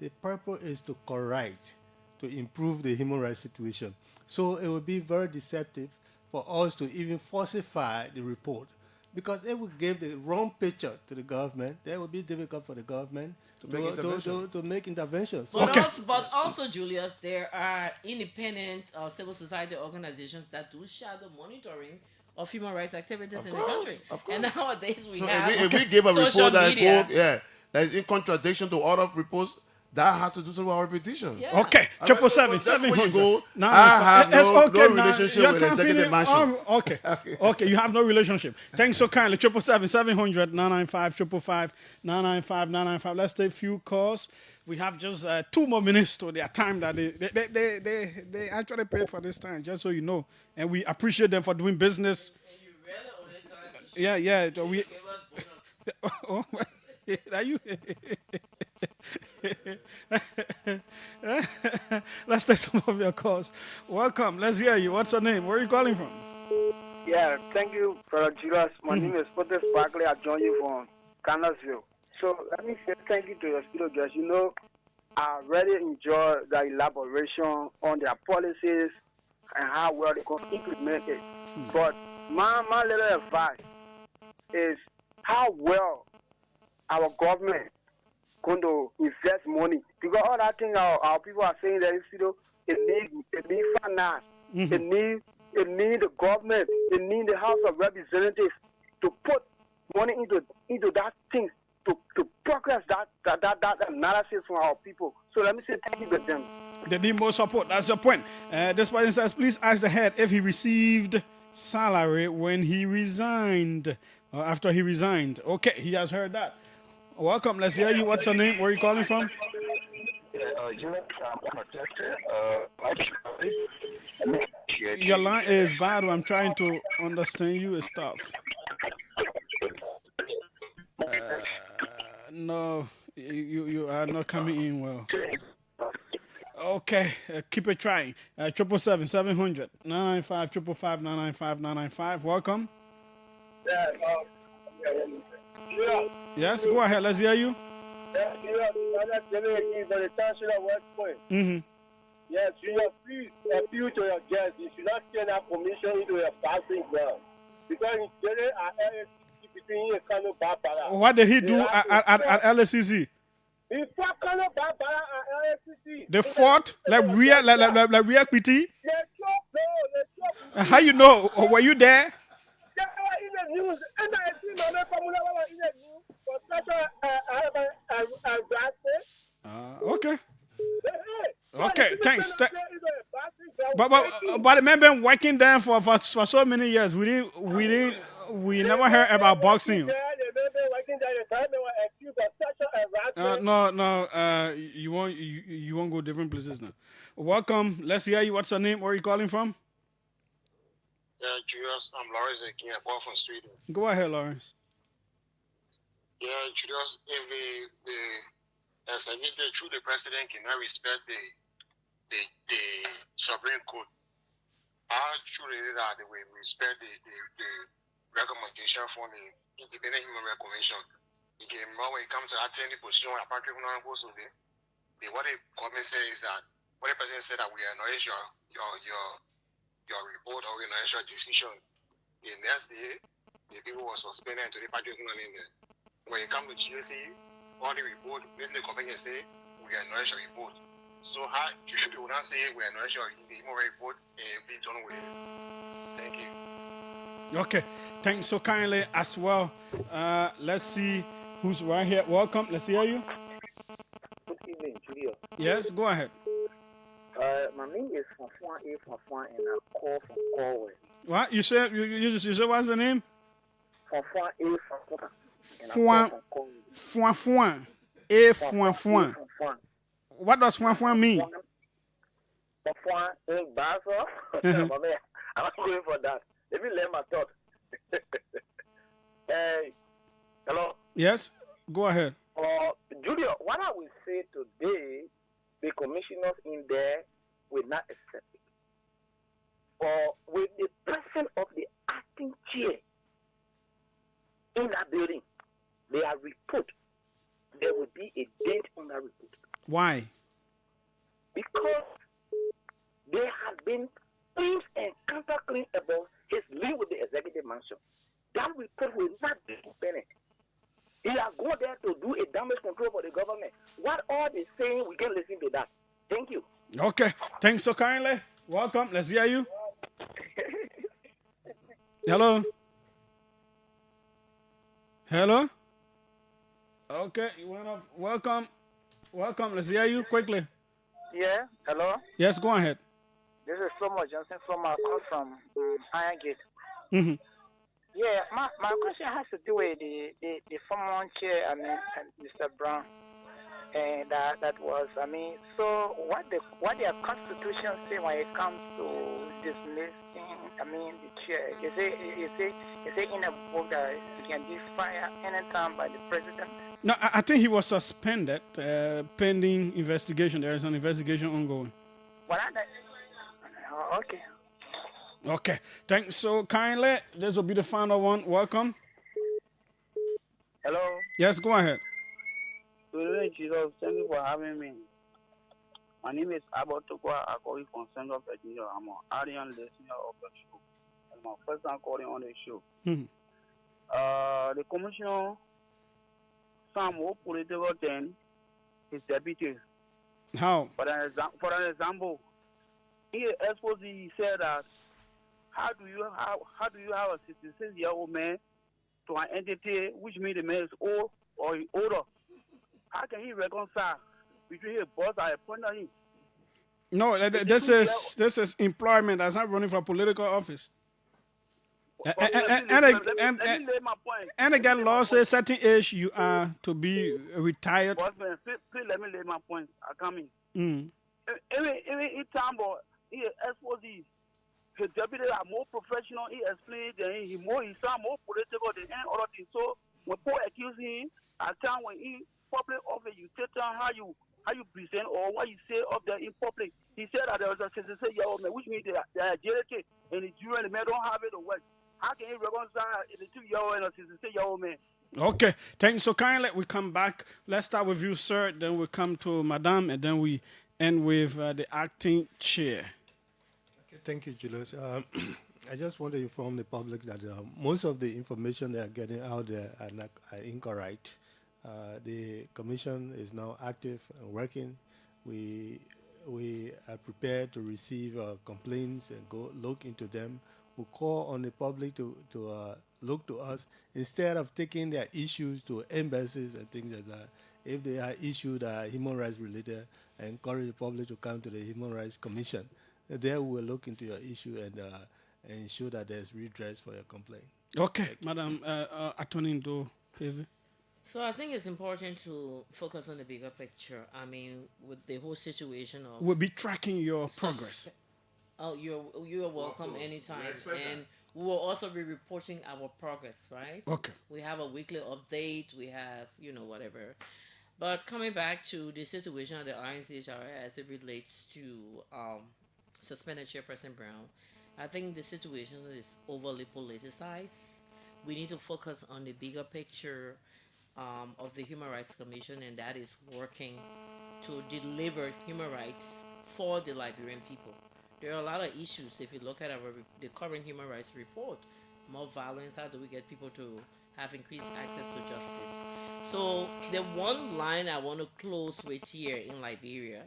The purpose is to correct, to improve the human rights situation. So it would be very deceptive for us to even falsify the report, because it would give the wrong picture to the government. That would be difficult for the government to make interventions. But also, Julius, there are independent civil society organizations that do shadow monitoring of human rights activities in the country. And nowadays we have if we give a report media. that is in contradiction to other reports, that has to do something with our reputation. Yeah. Okay, 777-700. I have no relationship with the executive mansion. Okay, you have no relationship. Thanks so kindly. 777-700, 995, 995. Let's take a few calls. We have just 2 more minutes to their time that they actually paid for this time, just so you know. And we appreciate them for doing business. Yeah. We. Are you? Let's take some of your calls. Welcome. Let's hear you. What's your name? Where are you calling from? Yeah, thank you, Brother Julius. My name is Potter Sparkley. I join you from Connellsville. So let me say thank you to your studio guests. You know, I really enjoy the elaboration on their policies and how well they can implement it. But my little advice is how well our government going to invest money, because all that thing our people are saying that it need finance, it need the government, it need the House of Representatives to put money into that thing to progress that analysis from our people. So let me say thank you to them. They need more support. That's the point. This person says, please ask the head if he received salary when he resigned or after he resigned. Okay, he has heard that. Welcome. Let's hear you. What's your name? Where are you calling from? Your line is bad. I'm trying to understand you. It's tough. No, you are not coming in well. Okay, keep it trying. 777-700, 995, 995. Welcome. Yes, go ahead. Let's hear you. Yes, Julius, please appeal to your guests. You should not send that commission into your fasting ground. Because in general, at between you and Barbara. What did he do at LSCC? He fought Kano Barbara at LSCC. The fought? Like real PT? How you know? Or were you there? In the news, and I see my formula in the news for special okay. Okay, thanks. But remember working there for so many years. We never heard about boxing. No. You won't go different places now. Welcome. Let's hear you. What's your name? Where are you calling from? Yeah, Julius, I'm Lawrence again. I call from Sweden. Go ahead, Lawrence. Yeah, Julius, if the through the president cannot respect the Supreme Court, actually that they will respect the recommendation from the Independent Human Rights Commission. Again, when it comes to attending the position, apart from what the government says is that what the president said that we acknowledge your report or your initial decision. The next day, the people were suspended to the party in there. When it comes to GSA, all the report, when the company say we acknowledge your report. So how you will not say we acknowledge your report and be done with it. Thank you. Okay, thanks so kindly as well. Let's see who's right here. Welcome. Let's hear you. Good evening, Julius. Yes, go ahead. My name is Fanfan A. Fanfan, and I call from Galway. What? You said what's the name? Fanfan A. Fanfan. A. Fanfan. What does Fanfan mean? Fanfan A. Basso. I'm going for that. Let me learn my thought. Hey, hello? Yes, go ahead. Julia, what I will say today, the commissioners in there will not accept it. Or with the presence of the acting chair in that building, they are report there will be a date on that report. Why? Because there have been claims and counterclaims about his link with the executive mansion. That report will not be opened. He has gone there to do a damage control for the government. What all they saying, we can listen to that. Thank you. Okay. Thanks so kindly. Welcome. Let's hear you. Hello. Hello. Okay, you went off. Welcome. Welcome. Let's hear you quickly. Yeah, hello. Yes, go ahead. This is Thomas Johnson from Iron Gate. Mm-hmm. Yeah, my question has to do with the former chair, Mr. Brown, and that was, so what the Constitution say when it comes to dismissing, the chair? Is it in a book that it can be fired anytime by the president? No, I think he was suspended pending investigation. There is an investigation ongoing. Well, okay. Okay, thanks so kindly. This will be the final one. Welcome. Hello. Yes, go ahead. Good Jesus. Thank you for having me. My name is Abatokwa Akori from Central Virginia. I'm an audience listener of the show. It's my first time calling on the show. The commissioner, some more political then, his deputy. How? For an example, he exposed, he said that how do you have a 66-year-old man to an entity which means the man is old or older? How can he reconcile between his boss and appointed him? No, this is employment. That's not running for political office. And again, law says certain age you are to be retired. Bossman, please let me lay my point. I come in. Every time, he exposed his deputy are more professional. He explained that he sound more political than any other thing. So when people accuse him, at time when he public office, you tell them how you present or what you say up there in public. He said that there was a 66-year-old man, which means they are JK and the jury and the man don't have it or what. How can he reconcile the 2-year-old and a 66-year-old man? Okay, thanks so kindly. We come back. Let's start with you, sir. Then we come to Madame, and then we end with the acting chair. Okay, thank you, Julius. I just want to inform the public that most of the information they are getting out there are incorrect. The commission is now active and working. We are prepared to receive complaints and go look into them. We call on the public to look to us instead of taking their issues to embassies and things like that. If they are issues that are human rights related, I encourage the public to come to the Human Rights Commission. There we will look into your issue and ensure that there's redress for your complaint. Okay, Madam Attorney Ndo Peve. So I think it's important to focus on the bigger picture. I mean, with the whole situation of... We'll be tracking your progress. Oh, you're welcome anytime. And we will also be reporting our progress, right? Okay. We have a weekly update. We have, whatever. But coming back to the situation of the RNCHR as it relates to suspended Chairperson Brown, I think the situation is overly politicized. We need to focus on the bigger picture of the Human Rights Commission, and that is working to deliver human rights for the Liberian people. There are a lot of issues. If you look at the current human rights report, more violence, how do we get people to have increased access to justice? So the one line I want to close with here in Liberia,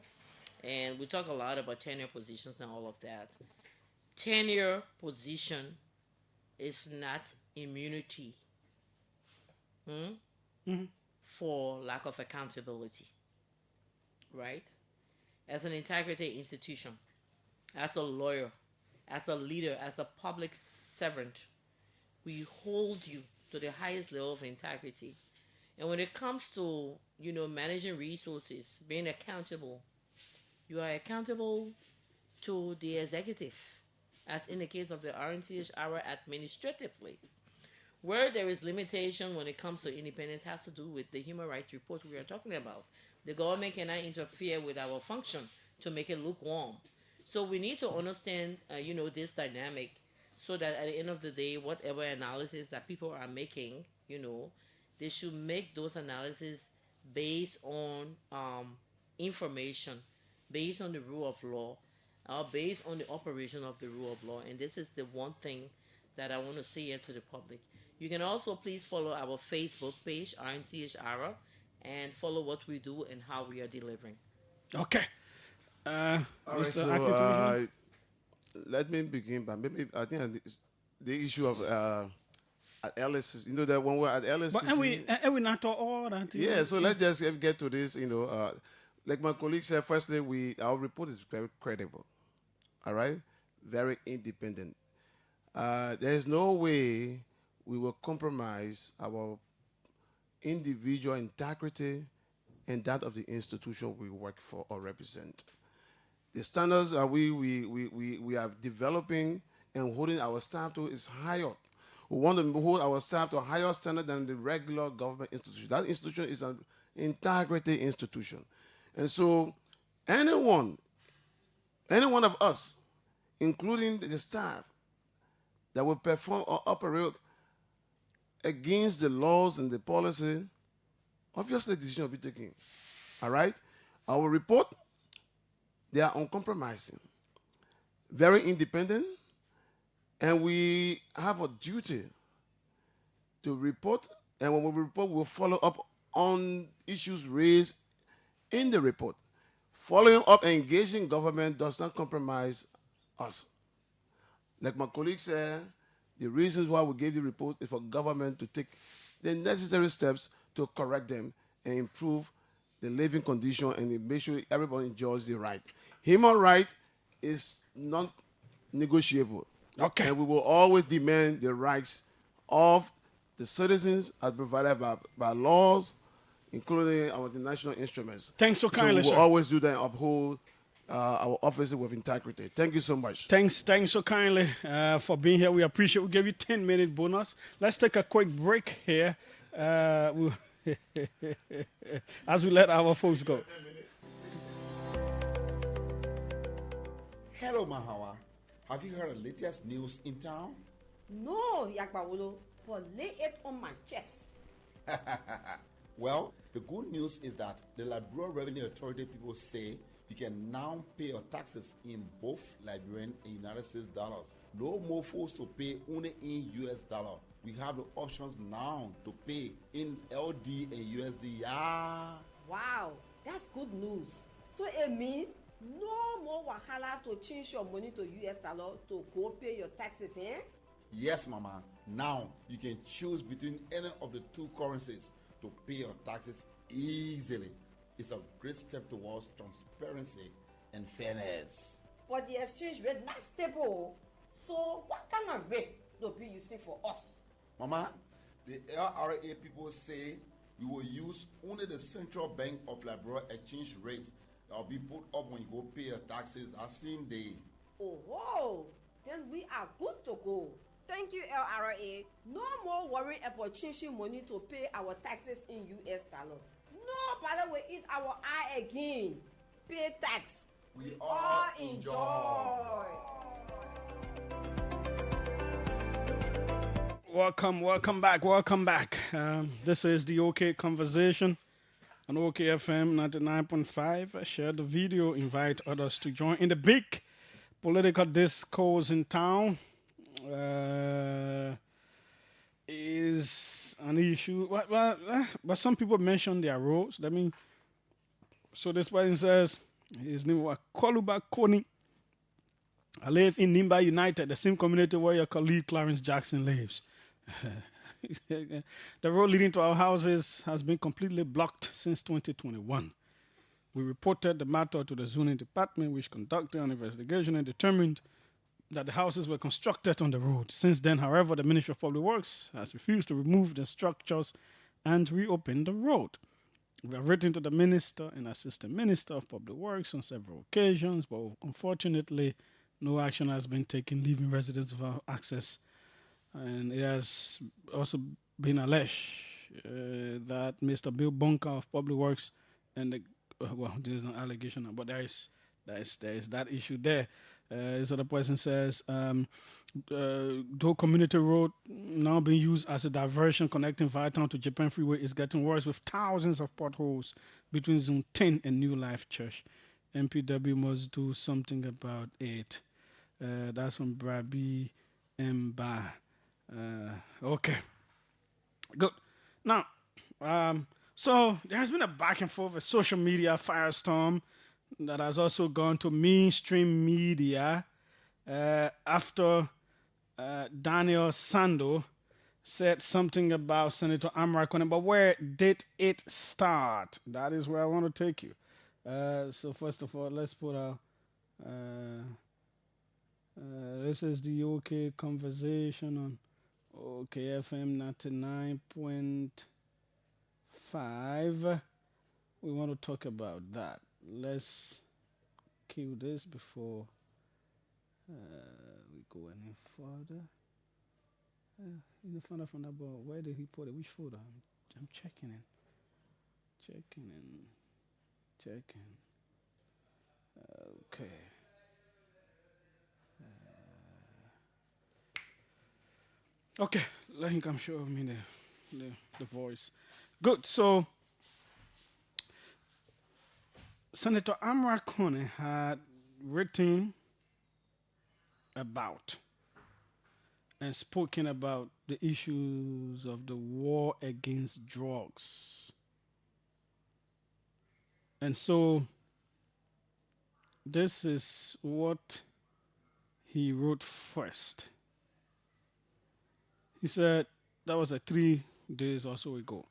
and we talk a lot about tenure positions and all of that. Tenure position is not immunity for lack of accountability, right? As an integrity institution, as a lawyer, as a leader, as a public servant, we hold you to the highest level of integrity. And when it comes to, managing resources, being accountable, you are accountable to the executive, as in the case of the RNCHR administratively. Where there is limitation when it comes to independence has to do with the human rights report we are talking about. The government cannot interfere with our function to make it lukewarm. So we need to understand, this dynamic so that at the end of the day, whatever analysis that people are making, they should make those analyses based on information, based on the rule of law, or based on the operation of the rule of law. And this is the one thing that I want to say here to the public. You can also please follow our Facebook page, RNCHR, and follow what we do and how we are delivering. Okay. All right, Mr. so Akifumi? let me begin by maybe I think the issue of at LSC. You know that when we're at LSC. But we not all that. Yeah, so let's just get to this. Like my colleague said, firstly, our report is very credible. All right, very independent. There is no way we will compromise our individual integrity and that of the institution we work for or represent. The standards we are developing and holding our staff to is higher. We want to hold our staff to a higher standard than the regular government institution. That institution is an integrity institution. And so any one of us, including the staff, that will perform or operate against the laws and the policy, obviously the decision will be taken. All right? Our report, they are uncompromising, very independent, and we have a duty to report, and when we report, we'll follow up on issues raised in the report. Following up and engaging government does not compromise us. Like my colleague said, the reasons why we gave the report is for government to take the necessary steps to correct them and improve the living condition and make sure everybody enjoys the right. Human right is non-negotiable. Okay. And we will always demand the rights of the citizens as provided by laws, including our international instruments. Thanks so kindly, we will sir. always do that and uphold our offices with integrity. Thank you so much. Thanks so kindly for being here. We appreciate. We gave you 10-minute bonus. Let's take a quick break here. As we let our folks go. Hello, Mahawa. Have you heard the latest news in town? No, Yakbawolo, but lay it on my chest. Well, the good news is that the Liberia Revenue Authority people say you can now pay your taxes in both Liberian and United States dollars. No more forced to pay only in US dollar. We have the options now to pay in LD and USD. Yeah. Wow, that's good news. So it means no more wahala to change your money to US dollar to go pay your taxes, eh? Yes, Mama. Now you can choose between any of the two currencies to pay your taxes easily. It's a great step towards transparency and fairness. But the exchange rate not stable. So what kind of rate will be you see for us? Mama, the LRA people say we will use only the Central Bank of Liberia exchange rate that will be put up when you go pay your taxes as same day. Oh, whoa. Then we are good to go. Thank you, LRA. No more worry about changing money to pay our taxes in US dollar. Nobody will eat our eye again. Pay tax. We all enjoy. Welcome back. This is the OK Conversation on OKFM 99.5. Share the video, invite others to join in the big political discourse in town. Is an issue. But some people mention their roles. So this person says his name was Koluba Koni. I live in Nimba United, the same community where your colleague Clarence Jackson lives. The road leading to our houses has been completely blocked since 2021. We reported the matter to the zoning department, which conducted an investigation and determined that the houses were constructed on the road. Since then, however, the Ministry of Public Works has refused to remove the structures and reopen the road. We have written to the Minister and Assistant Minister of Public Works on several occasions, but unfortunately, no action has been taken, leaving residents without access. And it has also been alleged that Mr. Bill Bunker of Public Works and there's an allegation, but there is that issue there. This other person says, though community road now being used as a diversion connecting Vietown to Japan Freeway is getting worse with thousands of potholes between Zone 10 and New Life Church. MPW must do something about it. That's from Brabi Mba. Okay. Good. Now, so there has been a back and forth with social media firestorm that has also gone to mainstream media after Daniel Sando said something about Senator Amrakone. But where did it start? That is where I want to take you. So first of all, let's put a. This is the OK conversation on OK FM 99.5. We want to talk about that. Let's cue this before we go any further. You find out from that ball. Where did he put it? Which folder? I'm checking it. Checking. Okay. Okay, let him come show me the voice. Good. So Senator Amrakone had written about and spoken about the issues of the war against drugs. And so this is what he wrote first. He said, that was 3 days or so ago.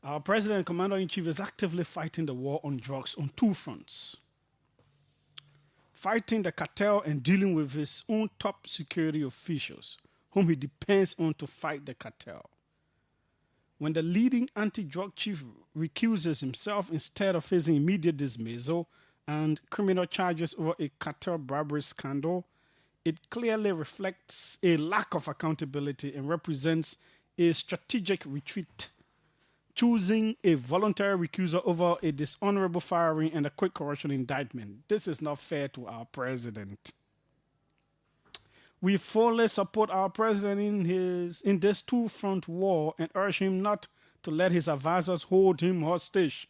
Our president and commander-in-chief is actively fighting the war on drugs on 2 fronts. Fighting the cartel and dealing with his own top security officials, whom he depends on to fight the cartel. When the leading anti-drug chief recuses himself instead of facing immediate dismissal and criminal charges over a cartel bribery scandal, it clearly reflects a lack of accountability and represents a strategic retreat, choosing a voluntary recusal over a dishonorable firing and a quick correction indictment. This is not fair to our president. We fully support our president in this 2-front war and urge him not to let his advisors hold him hostage.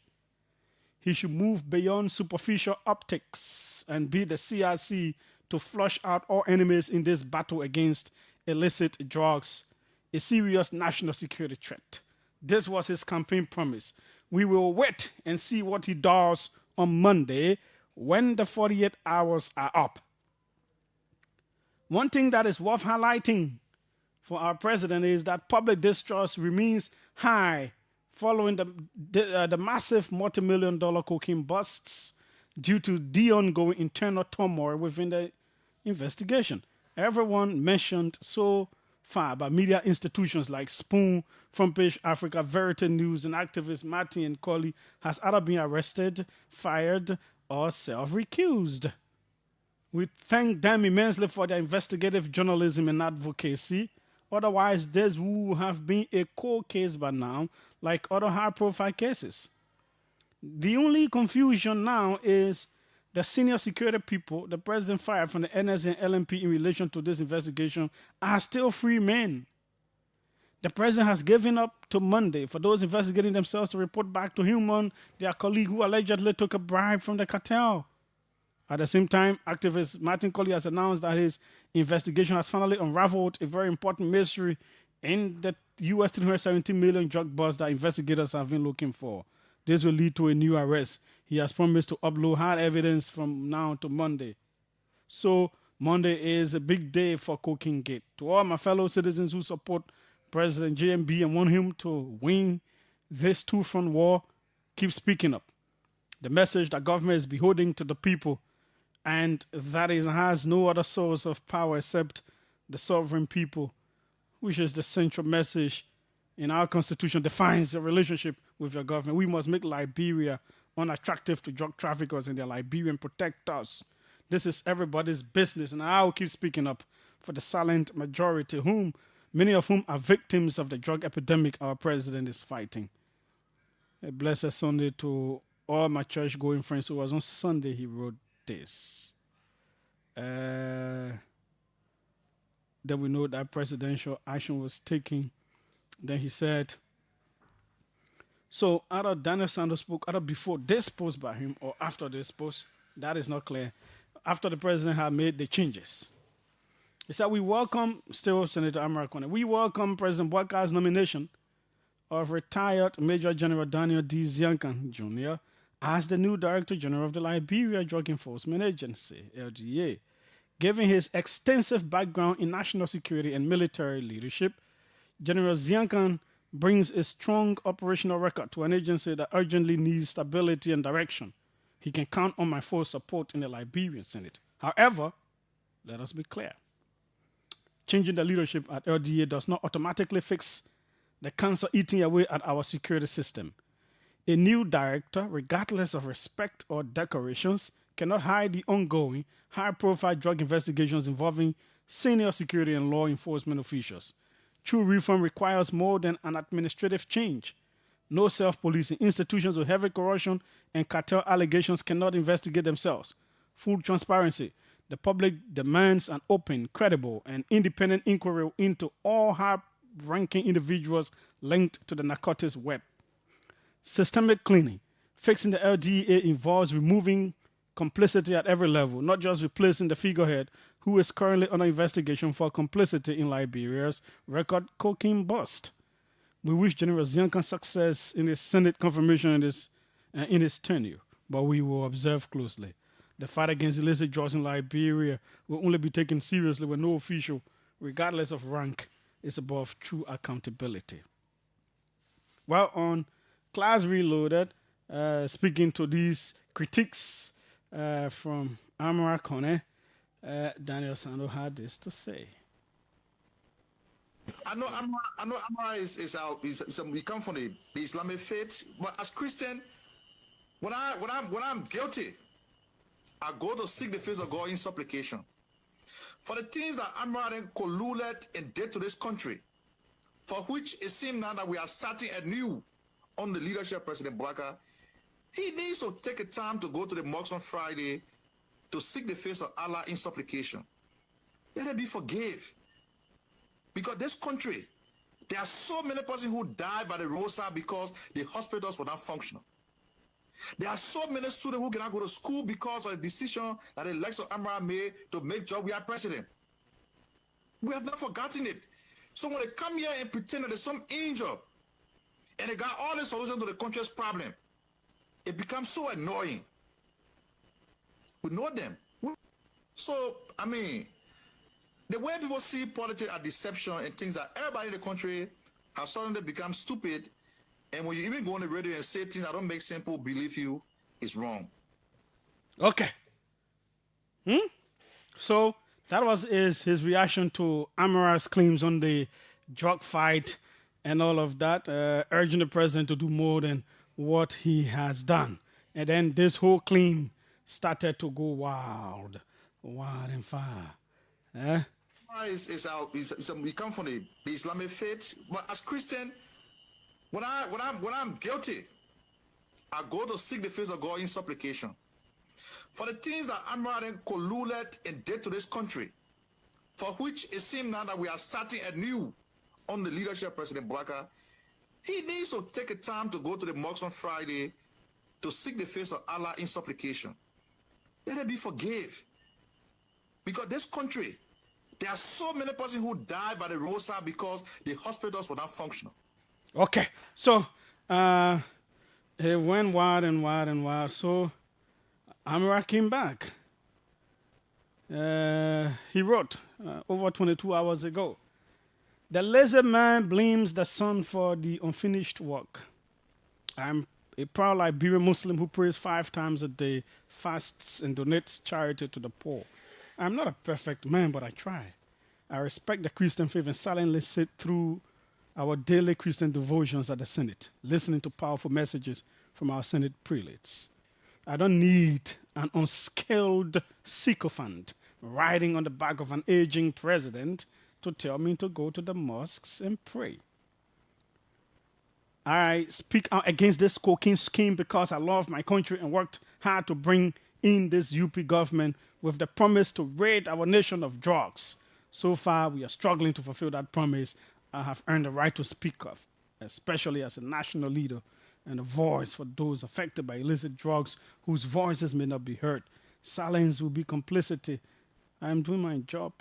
He should move beyond superficial optics and be the CRC to flush out all enemies in this battle against illicit drugs, a serious national security threat. This was his campaign promise. We will wait and see what he does on Monday when the 48 hours are up. One thing that is worth highlighting for our president is that public distrust remains high following the massive multi-million-dollar cocaine busts due to the ongoing internal turmoil within the investigation. Everyone mentioned so far by media institutions like Spoon, Front Page Africa, Verity News, and activist Martin and Colley has either been arrested, fired, or self-recused. We thank them immensely for their investigative journalism and advocacy. Otherwise, this would have been a cold case by now, like other high-profile cases. The only confusion now is the senior security people the president fired from the NSA and LMP in relation to this investigation are still free men. The president has given up to Monday for those investigating themselves to report back to him on their colleague who allegedly took a bribe from the cartel. At the same time, activist Martin Colley has announced that his investigation has finally unraveled a very important mystery in the US $370 million drug bust that investigators have been looking for. This will lead to a new arrest. He has promised to upload hard evidence from now to Monday. So Monday is a big day for Cocaine Gate. To all my fellow citizens who support President JMB and want him to win this 2-front war, keep speaking up. The message that government is beholden to the people and that it has no other source of power except the sovereign people, which is the central message in our constitution, defines the relationship with your government. We must make Liberia unattractive to drug traffickers and their Liberian protect us. This is everybody's business, and I will keep speaking up for the silent majority, many of whom are victims of the drug epidemic our president is fighting. A blessed Sunday to all my church-going friends. Who was on Sunday he wrote this. Then we know that presidential action was taken. Then he said, so either Daniel Sanders spoke either before this post by him or after this post. That is not clear. After the president had made the changes. He said, we welcome, still Senator Amara Kone, we welcome President Bwaka's nomination of retired Major General Daniel D. Ziankan Jr. as the new Director General of the Liberia Drug Enforcement Agency, LDA. Given his extensive background in national security and military leadership, General Ziankan brings a strong operational record to an agency that urgently needs stability and direction. He can count on my full support in the Liberian Senate. However, let us be clear. Changing the leadership at LDA does not automatically fix the cancer eating away at our security system. A new director, regardless of respect or decorations, cannot hide the ongoing, high-profile drug investigations involving senior security and law enforcement officials. True reform requires more than an administrative change. No self-policing. Institutions with heavy corruption and cartel allegations cannot investigate themselves. Full transparency. The public demands an open, credible, and independent inquiry into all high-ranking individuals linked to the narcotics web. Systemic cleaning. Fixing the LDA involves removing complicity at every level, not just replacing the figurehead who is currently under investigation for complicity in Liberia's record cocaine bust. We wish General Ziankan success in his Senate confirmation in his tenure, but we will observe closely. The fight against illicit drugs in Liberia will only be taken seriously when no official, regardless of rank, is above true accountability. Well, on Class Reloaded, speaking to these critiques from Amara Kone, Daniel Sando had this to say. I know Amara we come from the Islamic faith, but as Christian, when I'm guilty, I go to seek the face of God in supplication. For the things that Amara colluded and did to this country, for which it seems now that we are starting anew on the leadership of President Bwaka, he needs to take a time to go to the mosque on Friday to seek the face of Allah in supplication. Let it be forgiven. Because this country, there are so many persons who died by the roadside because the hospitals were not functional. There are so many students who cannot go to school because of the decision that the likes of Amara made to make Jowiat president. We have not forgotten it. So when they come here and pretend that there's some angel and they got all the solutions to the country's problem, it becomes so annoying. We know them. So, I mean, the way people see politics are deception and things that everybody in the country has suddenly become stupid. And when you even go on the radio and say things that don't make sense, people believe you, is wrong. Okay. So that was his reaction to Amara's claims on the drug fight and all of that, urging the president to do more than what he has done. And then this whole claim started to go wild and far. We come from the Islamic faith, but as Christian, when I'm guilty, I go to seek the face of God in supplication. For the things that Amara colluded and did to this country, for which it seems now that we are starting anew on the leadership of President Bwaka, he needs to take a time to go to the mosque on Friday to seek the face of Allah in supplication. Let it be forgiven. Because this country, there are so many persons who died by the roadside because the hospitals were not functional. Okay, so it went wild and wild and wild. So Amara came back. He wrote over 22 hours ago, the lazy man blames the sun for the unfinished work. I'm a proud Liberian Muslim who prays 5 times a day, fasts and donates charity to the poor. I'm not a perfect man, but I try. I respect the Christian faith and silently sit through our daily Christian devotions at the Senate, listening to powerful messages from our Senate prelates. I don't need an unskilled sycophant riding on the back of an aging president to tell me to go to the mosques and pray. I speak out against this cocaine scheme because I love my country and worked hard to bring in this UP government with the promise to rid our nation of drugs. So far, we are struggling to fulfill that promise. I have earned the right to speak of, especially as a national leader and a voice for those affected by illicit drugs whose voices may not be heard. Silence will be complicity. I am doing my job.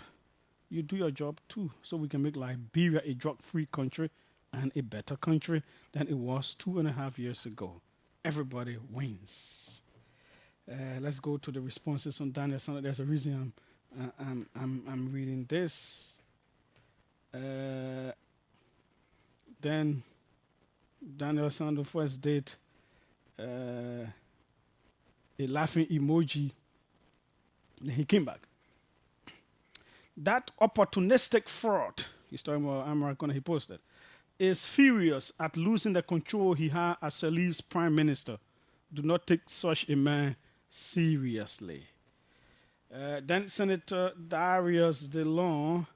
You do your job too, so we can make Liberia a drug-free country and a better country than it was 2.5 years ago. Everybody wins. Let's go to the responses on Daniel Sanders. There's a reason I'm reading this. Then Daniel Sanders first did a laughing emoji. Then he came back. That opportunistic fraud, he's talking about American, he posted, is furious at losing the control he had as Salif's prime minister. Do not take such a man seriously. Then Senator Darius DeLong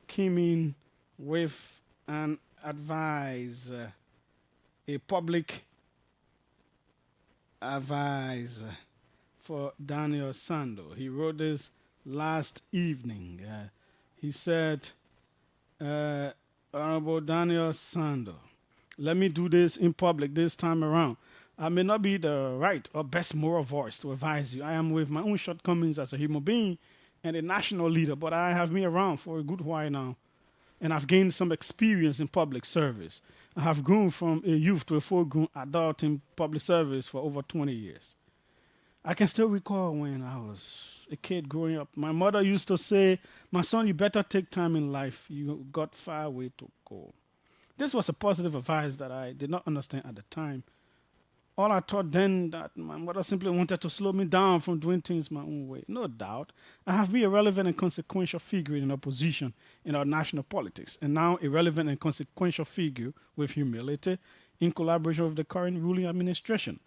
came in with an advice, a public advice for Daniel Sando. He wrote this last evening. He said, Honorable Daniel Sando, let me do this in public this time around. I may not be the right or best moral voice to advise you. I am with my own shortcomings as a human being and a national leader, but I have been around for a good while now, and I've gained some experience in public service. I have grown from a youth to a full-grown adult in public service for over 20 years. I can still recall when I was a kid growing up. My mother used to say, my son, you better take time in life. You got far way to go. This was a positive advice that I did not understand at the time. All I thought then that my mother simply wanted to slow me down from doing things my own way. No doubt, I have been a relevant and consequential figure in opposition in our national politics, and now a relevant and consequential figure with humility in collaboration with the current ruling administration.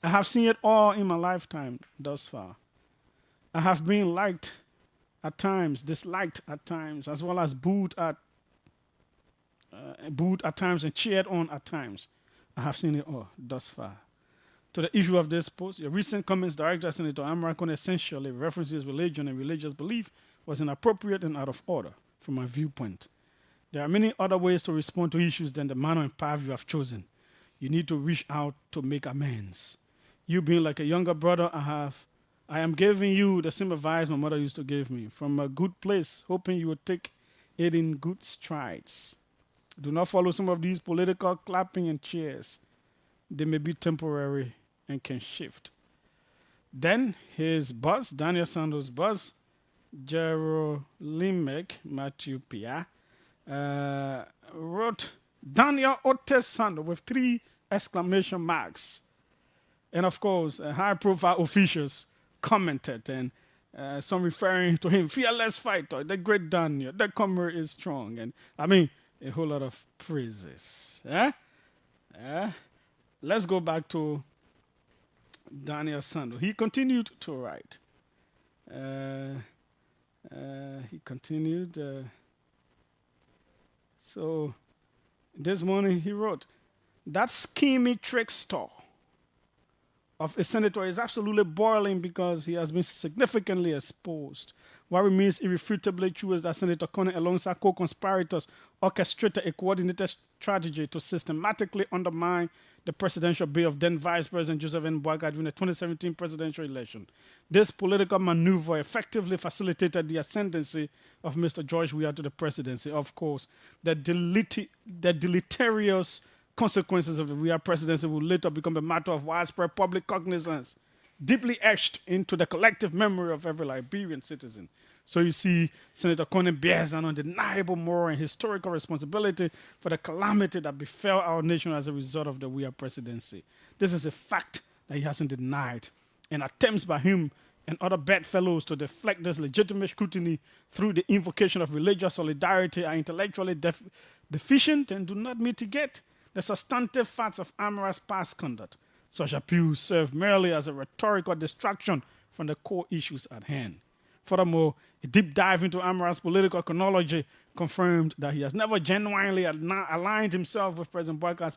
I have seen it all in my lifetime thus far. I have been liked at times, disliked at times, as well as booed at times and cheered on at times. I have seen it all thus far. To the issue of this post, your recent comments directed at Senator Amrakon essentially references religion and religious belief was inappropriate and out of order from my viewpoint. There are many other ways to respond to issues than the manner and path you have chosen. You need to reach out to make amends. You being like a younger brother, I am giving you the same advice my mother used to give me from a good place, hoping you would take it in good strides. Do not follow some of these political clapping and cheers. They may be temporary and can shift. Then his boss, Daniel Sando's boss, Jerolimek Matthew Pia, wrote Daniel Otes Sando with 3 exclamation marks. And of course, high-profile officials commented, and some referring to him, fearless fighter, the great Daniel, the comer is strong, and I mean, a whole lot of praises. Let's go back to Daniel Sando. He continued to write. He continued. So this morning he wrote, that schemy trickster of a senator is absolutely boiling because he has been significantly exposed. What remains irrefutably true is that Senator Conner, alongside co-conspirators, orchestrated a coordinated strategy to systematically undermine the presidential bid of then Vice President Joseph N. Boakai during the 2017 presidential election. This political maneuver effectively facilitated the ascendancy of Mr. George Weah to the presidency. Of course, the deleterious consequences of the Weah presidency will later become a matter of widespread public cognizance, deeply etched into the collective memory of every Liberian citizen. So you see, Senator Conner bears an undeniable moral and historical responsibility for the calamity that befell our nation as a result of the Weah presidency. This is a fact that he hasn't denied, and attempts by him and other bedfellows to deflect this legitimate scrutiny through the invocation of religious solidarity are intellectually deficient and do not mitigate the substantive facts of Amara's past conduct. Such appeals serve merely as a rhetorical distraction from the core issues at hand. Furthermore, a deep dive into Amara's political chronology confirmed that he has never genuinely aligned himself with President Boakai's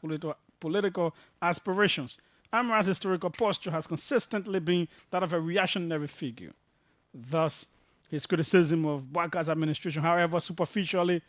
political aspirations. Amara's historical posture has consistently been that of a reactionary figure. Thus, his criticism of Bouakar's administration, however superficially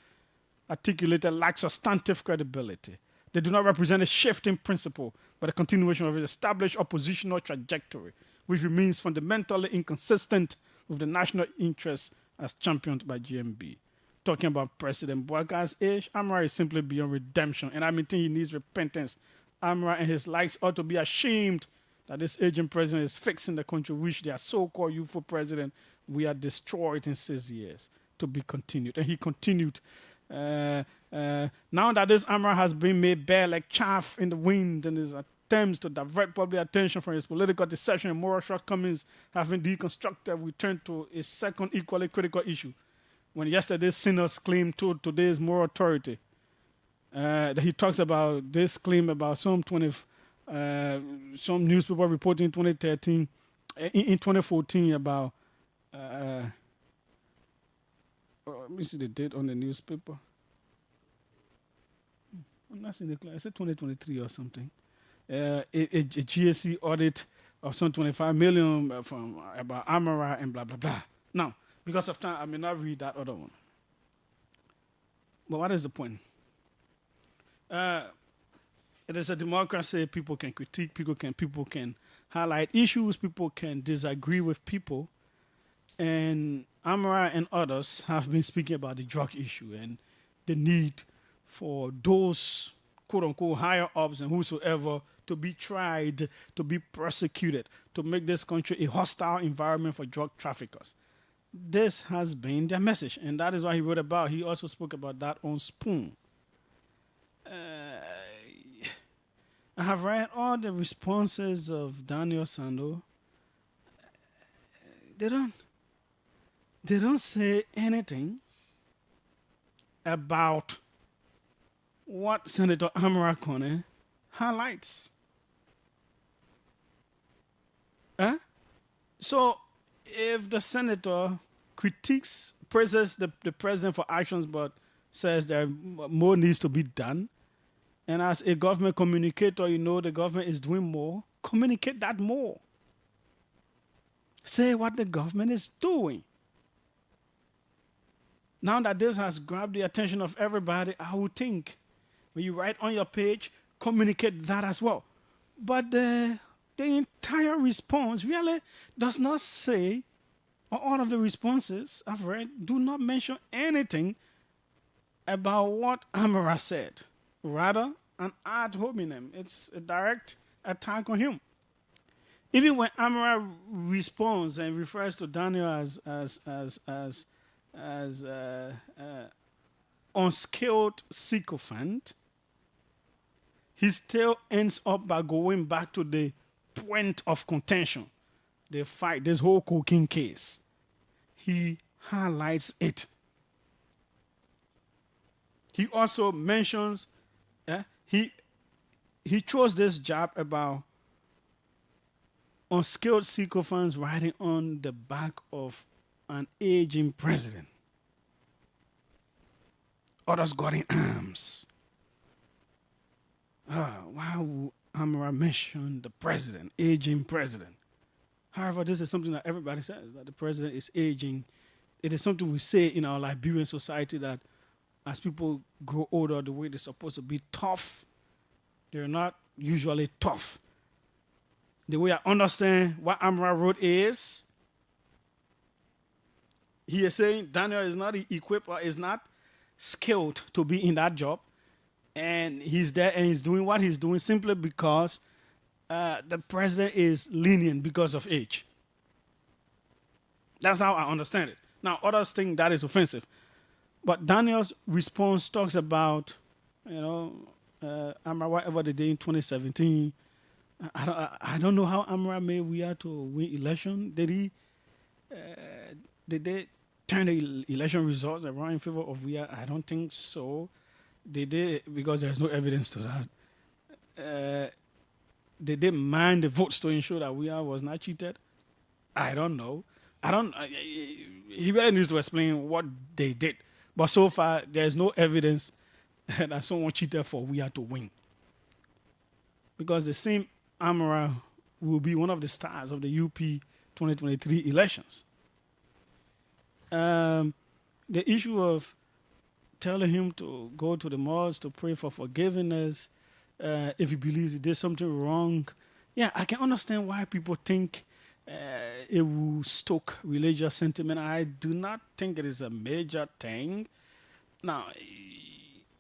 articulated, lacks substantive credibility. They do not represent a shift in principle, but a continuation of his established oppositional trajectory, which remains fundamentally inconsistent with the national interests as championed by GMB. Talking about President Bouakar's age, Amara is simply beyond redemption, and I think he needs repentance. Amara and his likes ought to be ashamed that this aging president is fixing the country, which their so-called youthful president we are destroyed in 6 years, to be continued. And he continued. Now that this Amara has been made bare like chaff in the wind, and his attempts to divert public attention from his political deception and moral shortcomings have been deconstructed, we turn to a second equally critical issue. When yesterday's sinners claimed to today's moral authority, that he talks about this claim about some newspaper reporting in 2013, in 2014 about. Let me see the date on the newspaper. I'm not seeing the class. I said 2023 or something. A GSC audit of some 25 million from about Amara and blah blah blah. Now, because of time, I may not read that other one. But what is the point? It is a democracy. People can critique. People can highlight issues. People can disagree with people. And Amara and others have been speaking about the drug issue and the need for those quote-unquote higher ups and whosoever to be tried, to be prosecuted, to make this country a hostile environment for drug traffickers. This has been their message, and that is why he wrote about. He also spoke about that on Spoon. I have read all the responses of Daniel Sando. They don't say anything about what Senator Amara Kone highlights. So if the senator praises the president for actions but says there more needs to be done, and as a government communicator, you know the government is doing more, communicate that more. Say what the government is doing. Now that this has grabbed the attention of everybody, I would think when you write on your page, communicate that as well. But the entire response really does not say, or all of the responses I've read do not mention anything about what Amara said. Rather, an ad hominem. It's a direct attack on him. Even when Amara responds and refers to Daniel as unskilled sycophant, he still ends up by going back to the point of contention, the fight, this whole cocaine case. He highlights it. He also mentions, he chose this jab about unskilled sycophants riding on the back of an aging president. Others got in arms. Why would Amara mention the president, aging president? However, this is something that everybody says, that the president is aging. It is something we say in our Liberian society, that as people grow older, the way they're supposed to be tough, they're not usually tough. The way I understand what Amara wrote is, he is saying Daniel is not equipped or is not skilled to be in that job. And he's there and he's doing what he's doing simply because the president is lenient because of age. That's how I understand it. Now, others think that is offensive. But Daniel's response talks about, Amara, whatever they did in 2017. I don't know how Amara made we are to win election. Did they turn the election results around in favor of we are? I don't think so. Did they, because there's no evidence to that. Did they mind the votes to ensure that we are was not cheated? I don't know. He really needs to explain what they did. But so far, there's no evidence that someone cheated for we are to win. Because the same Amara will be one of the stars of the UP 2023 elections. The issue of telling him to go to the mosque to pray for forgiveness if he believes he did something wrong. Yeah, I can understand why people think it will stoke religious sentiment. I do not think it is a major thing. Now,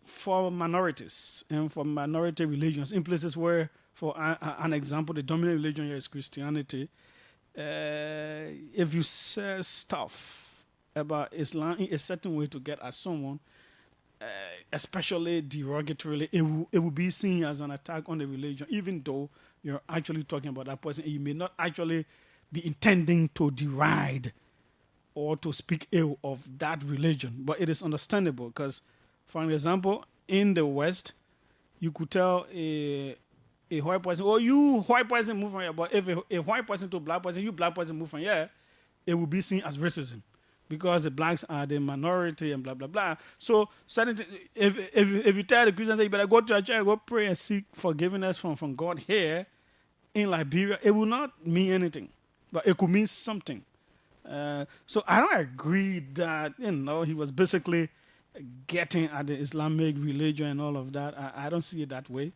for minorities and for minority religions, in places where, for an example, the dominant religion here is Christianity, if you say stuff about Islam in a certain way to get at someone, especially derogatorily, it will be seen as an attack on the religion, even though you're actually talking about that person. You may not actually be intending to deride or to speak ill of that religion, but it is understandable because, for an example, in the West, you could tell a white person, oh, you white person move from here, but if a white person to a black person, you black person move from here, it will be seen as racism because the blacks are the minority and blah, blah, blah. So if you tell the Christians that you better go to a church, go pray and seek forgiveness from God here in Liberia, it will not mean anything, but it could mean something. So I don't agree that, he was basically getting at the Islamic religion and all of that. I don't see it that way.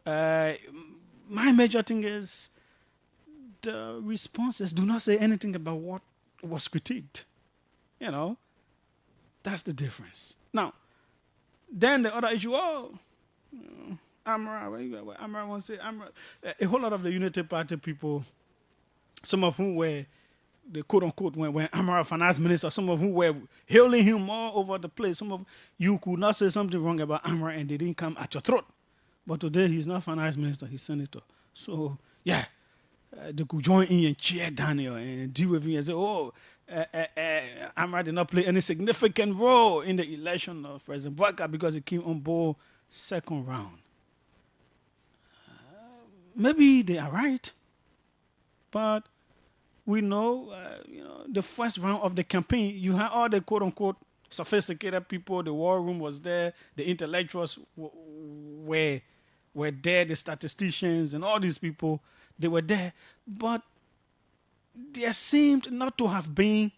My major thing is the responses do not say anything about what was critiqued. That's the difference. Now, then the other issue, Amara wants to say, a whole lot of the Unity Party people, some of whom were the quote-unquote, when Amara finance minister, some of whom were hailing him all over the place. Some of you could not say something wrong about Amara and they didn't come at your throat. But today he's not finance minister, he's senator. So, yeah, they could join in and cheer Daniel and deal with him and say, Amara did not play any significant role in the election of President Bouaka because he came on board second round. Maybe they are right, but we know, the first round of the campaign, you had all the quote-unquote sophisticated people. The war room was there. The intellectuals were there. The statisticians and all these people, they were there. But there seemed not to have been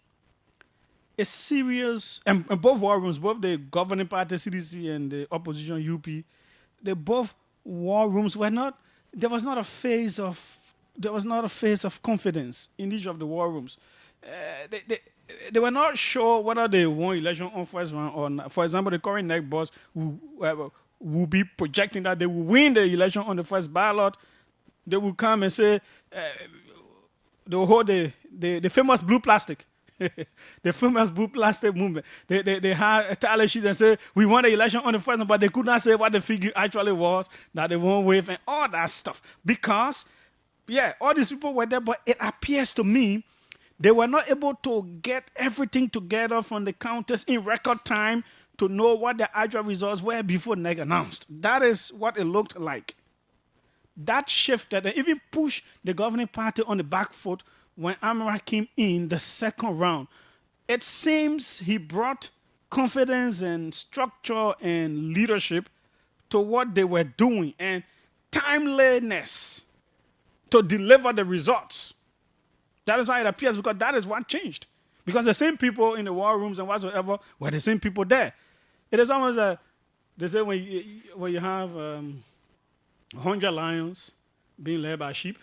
a serious, and both war rooms, both the governing party, CDC, and the opposition, UP, both war rooms were not, there was not a phase of confidence in each of the war rooms. They were not sure whether they won election on first round or not. For example, the current NEC boss will be projecting that they will win the election on the first ballot. They will come and say, they will hold the famous blue plastic. The famous blue plastic movement. They had tally sheets and say, we won the election on the first one, but they could not say what the figure actually was that they won with and all that stuff. Because, all these people were there, but it appears to me they were not able to get everything together from the counters in record time to know what the actual results were before NEC announced. That is what it looked like. That shifted and even pushed the governing party on the back foot when Amara came in the second round. It seems he brought confidence and structure and leadership to what they were doing and timeliness to deliver the results. That is why it appears, because that is what changed. Because the same people in the war rooms and whatsoever were the same people there. It is almost they say when you have 100 lions being led by sheep,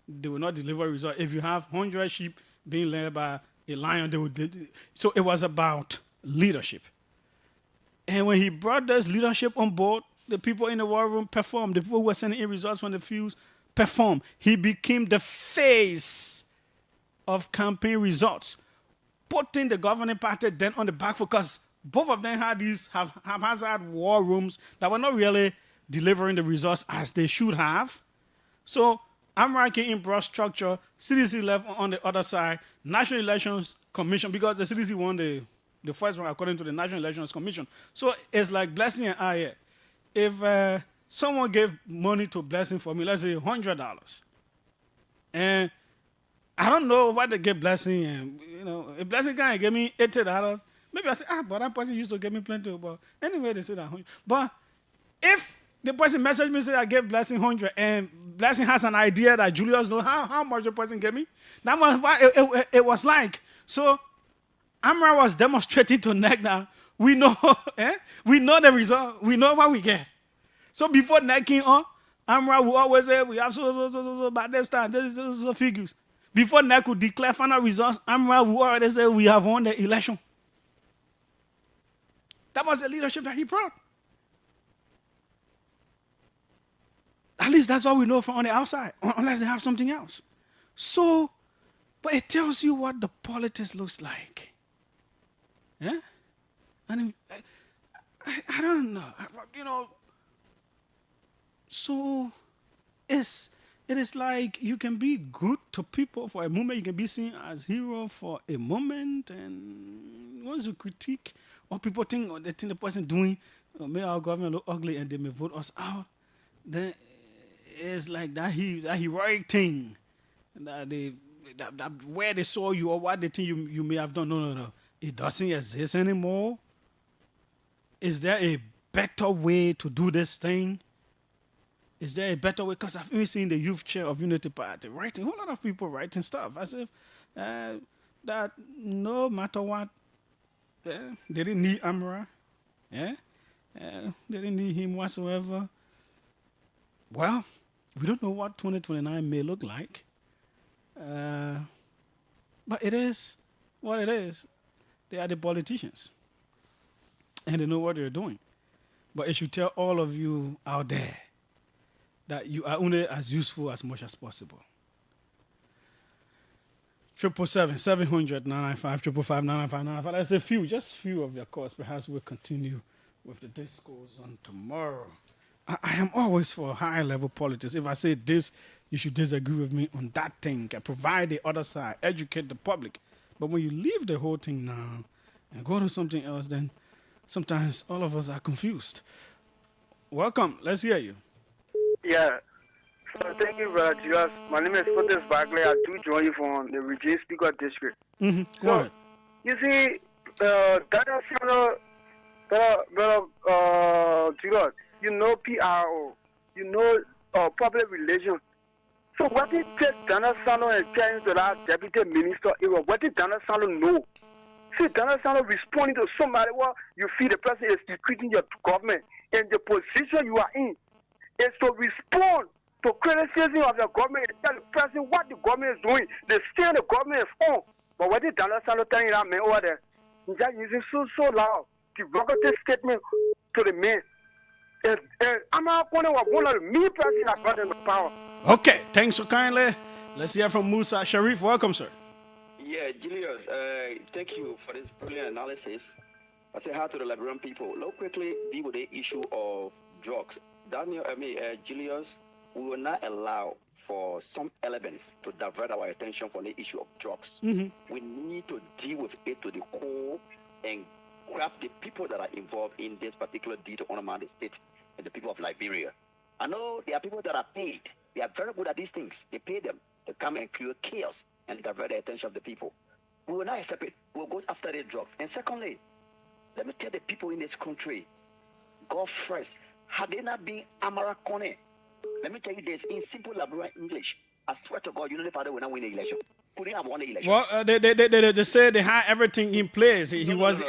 they will not deliver results. If you have 100 sheep being led by a lion, they will. So it was about leadership. And when he brought this leadership on board, the people in the war room performed. The people who were sending in results from the fields performed. He became the face of campaign results, putting the governing party then on the back foot, because both of them had these haphazard war rooms that were not really delivering the results as they should have. So Amara came in broad structure, CDC left on the other side, National Elections Commission, because the CDC won the first one according to the National Elections Commission. So it's like Blessing and I here. If someone gave money to Blessing for me, let's say $100, and I don't know what they give Blessing, and if Blessing can't give me $80, maybe I say, but that person used to give me plenty. But anyway, they say that. But if The person messaged me, said I gave Blessing 100, and Blessing has an idea that Julius knows how much the person gave me. That was why it was like. So Amra was demonstrating to NEC that we know, we know the result, we know what we get. So before NEC came on, Amra will always say we have so by this time, this is figures. Before NEC could declare final results, Amra will already say we have won the election. That was the leadership that he brought. At least that's what we know from on the outside, unless they have something else. So, but it tells you what the politics looks like. Yeah? And I don't know. So it is like you can be good to people for a moment. You can be seen as hero for a moment. And once you critique what people think or they think the person doing, make our government look ugly and they may vote us out, then it's like that heroic thing that where they saw you or what they think you may have done. No. It doesn't exist anymore. Is there a better way to do this thing? Is there a better way? Because I've even seen the youth chair of Unity Party writing, a whole lot of people writing stuff as if that no matter what, they didn't need Amra. They didn't need him whatsoever. Well, we don't know what 2029 may look like. But it is what it is. They are the politicians. And they know what they're doing. But it should tell all of you out there that you are only as useful as much as possible. 777-700-995, 555-995. That's the few, just few of your calls. Perhaps we'll continue with the discourse on tomorrow. I am always for high-level politics. If I say this, you should disagree with me on that thing. Provide the other side, educate the public. But when you leave the whole thing now and go to something else, then sometimes all of us are confused. Welcome. Let's hear you. Yeah. So thank you, Brother Julius. My name is Fotis Bagley. I do join you from the Regina Speaker District. Mm-hmm. Go ahead. You see, Daniel Sano, Julius, you know PRO, you know public relations. So what did Daniel Sano and change to that deputy minister? What did Daniel Sano know? See, Daniel Sano responding to somebody, well, you feel the person is treating your government, and the position you are in is to respond to criticism of the government and tell the person what the government is doing. They say the government is on. But what did Daniel Sano tell you that man over there? He's just using so loud, derogative statement to the man. And I'm not going to one of the me person that got in the power. Okay, thanks so kindly. Let's hear from Musa Sharif. Welcome, sir. Yeah, Julius, thank you for this brilliant analysis. I say hi to the Liberian people. Let's quickly deal with the issue of drugs. Julius, we will not allow for some elements to divert our attention from the issue of drugs. Mm-hmm. We need to deal with it to the core and grab the people that are involved in this particular deed to undermine the state and the people of Liberia. I know there are people that are paid. They are very good at these things. They pay them to come and create chaos and divert the attention of the people. We will not accept it. We'll go after the drugs. And secondly, let me tell the people in this country, God first. Had they not been Amara Kone, let me tell you this in simple Liberian English. I swear to God, Unity Father will not win the election. Couldn't have won the election. Well, they say they had everything in place. He was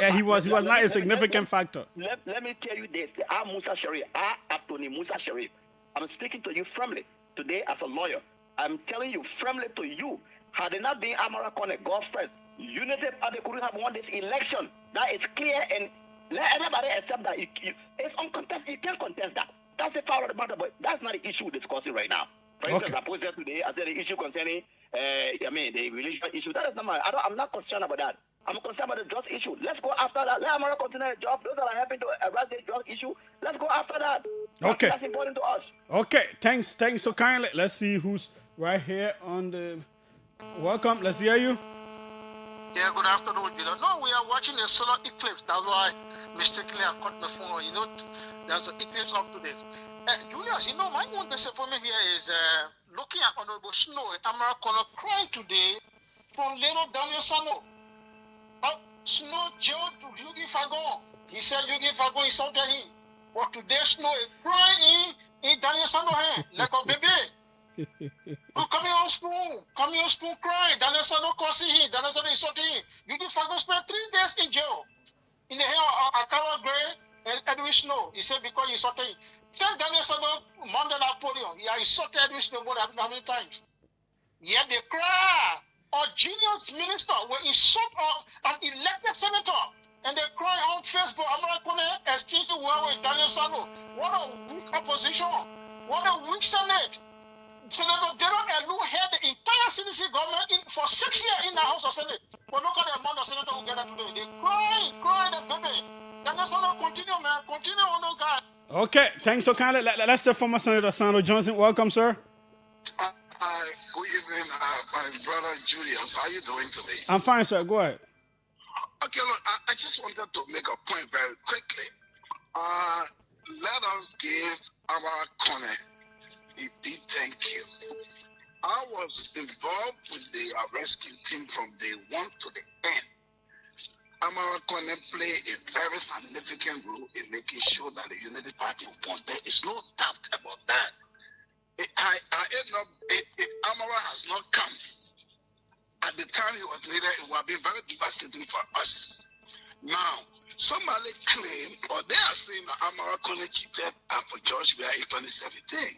not a significant factor. Let me tell you this. I'm Musa Sharif. Anthony Musa Sharif. I'm speaking to you firmly today as a lawyer. I'm telling you firmly to you. Had it not been Amara Kone, God first, Unity Father couldn't have won this election. That is clear, and let anybody accept that. It's uncontested. You can't contest that. That's the power of the matter, but that's not the issue we're discussing right now. For instance, I posed today, I said the issue concerning, the religious issue. That is not I'm not concerned about that. I'm concerned about the drug issue. Let's go after that. Let America continue the job. Those that are helping to address the drug issue, let's go after that. Okay. That's important to us. Okay. Thanks so kindly. Let's see who's right here on the... Welcome. Let's hear you. Yeah, good afternoon, Julius. No, we are watching a solar eclipse. That's why mistakenly I cut my phone. There's an eclipse up to this. Julius, my own message for me here is looking at Honorable Snow, Americano crying today from little Daniel Sano. Snow jailed Yugi Fagon. He said Yugi Fagon insulted him. But today snow is crying in Daniel Sano hand like a baby. Oh, come here on spoon crying. Daniel Sano crossing him. Daniel Sano insulting him. You did fucking spend 3 days in jail. In the hair of Akawa Gray and Edwin Snow. He said because you insulted him. Tell Daniel Sano Monday at podium. He insulted Edwin Snow more than how many times? Yet they cry. Or genius minister will insult an elected senator. And they cry on Facebook, American exchange the world with Daniel Sano. What a weak opposition. What a weak Senate. Senator Dero Elu had the entire CDC government for 6 years in the House of Senate. But look at the amount of senators who get that today. They cry the baby. Daniel Sano, continue, man. Continue on those guys. Okay, thanks so kindly. Let's hear former Senator Sandro Johnson. Welcome, sir. Good evening, my brother Julius. How are you doing today? I'm fine, sir. Go ahead. Okay, look, I just wanted to make a point very quickly. Let us give our corner a big thank you. I was involved with the rescue team from day one to the end. Amara Kone play a very significant role in making sure that the Unity Party won. There is no doubt about that. Amara has not come. At the time he was needed, it would have been very devastating for us. Now, somebody claim, or they are saying that Amara Kone cheated for George Weah in 2017.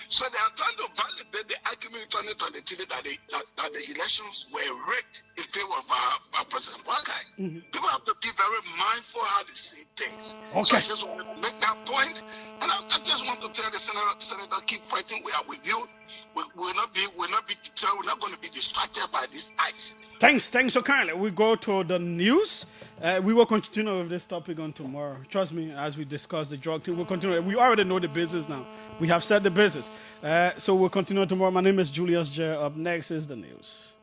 So they are trying to validate the argument in 2023 that the elections were rigged in favor of President Wagai. People have to be very mindful how they say things. Okay. So I just want to make that point, and I just want to tell the senator, keep fighting. We are with you. We'll not be deterred. We're not going to be distracted by this ice. Thanks so kindly. We go to the news. We will continue with this topic on tomorrow. Trust me, as we discuss the drug thing, we'll continue. We already know the business now. We have said the business. So we'll continue tomorrow. My name is Julius J. Up next is the news.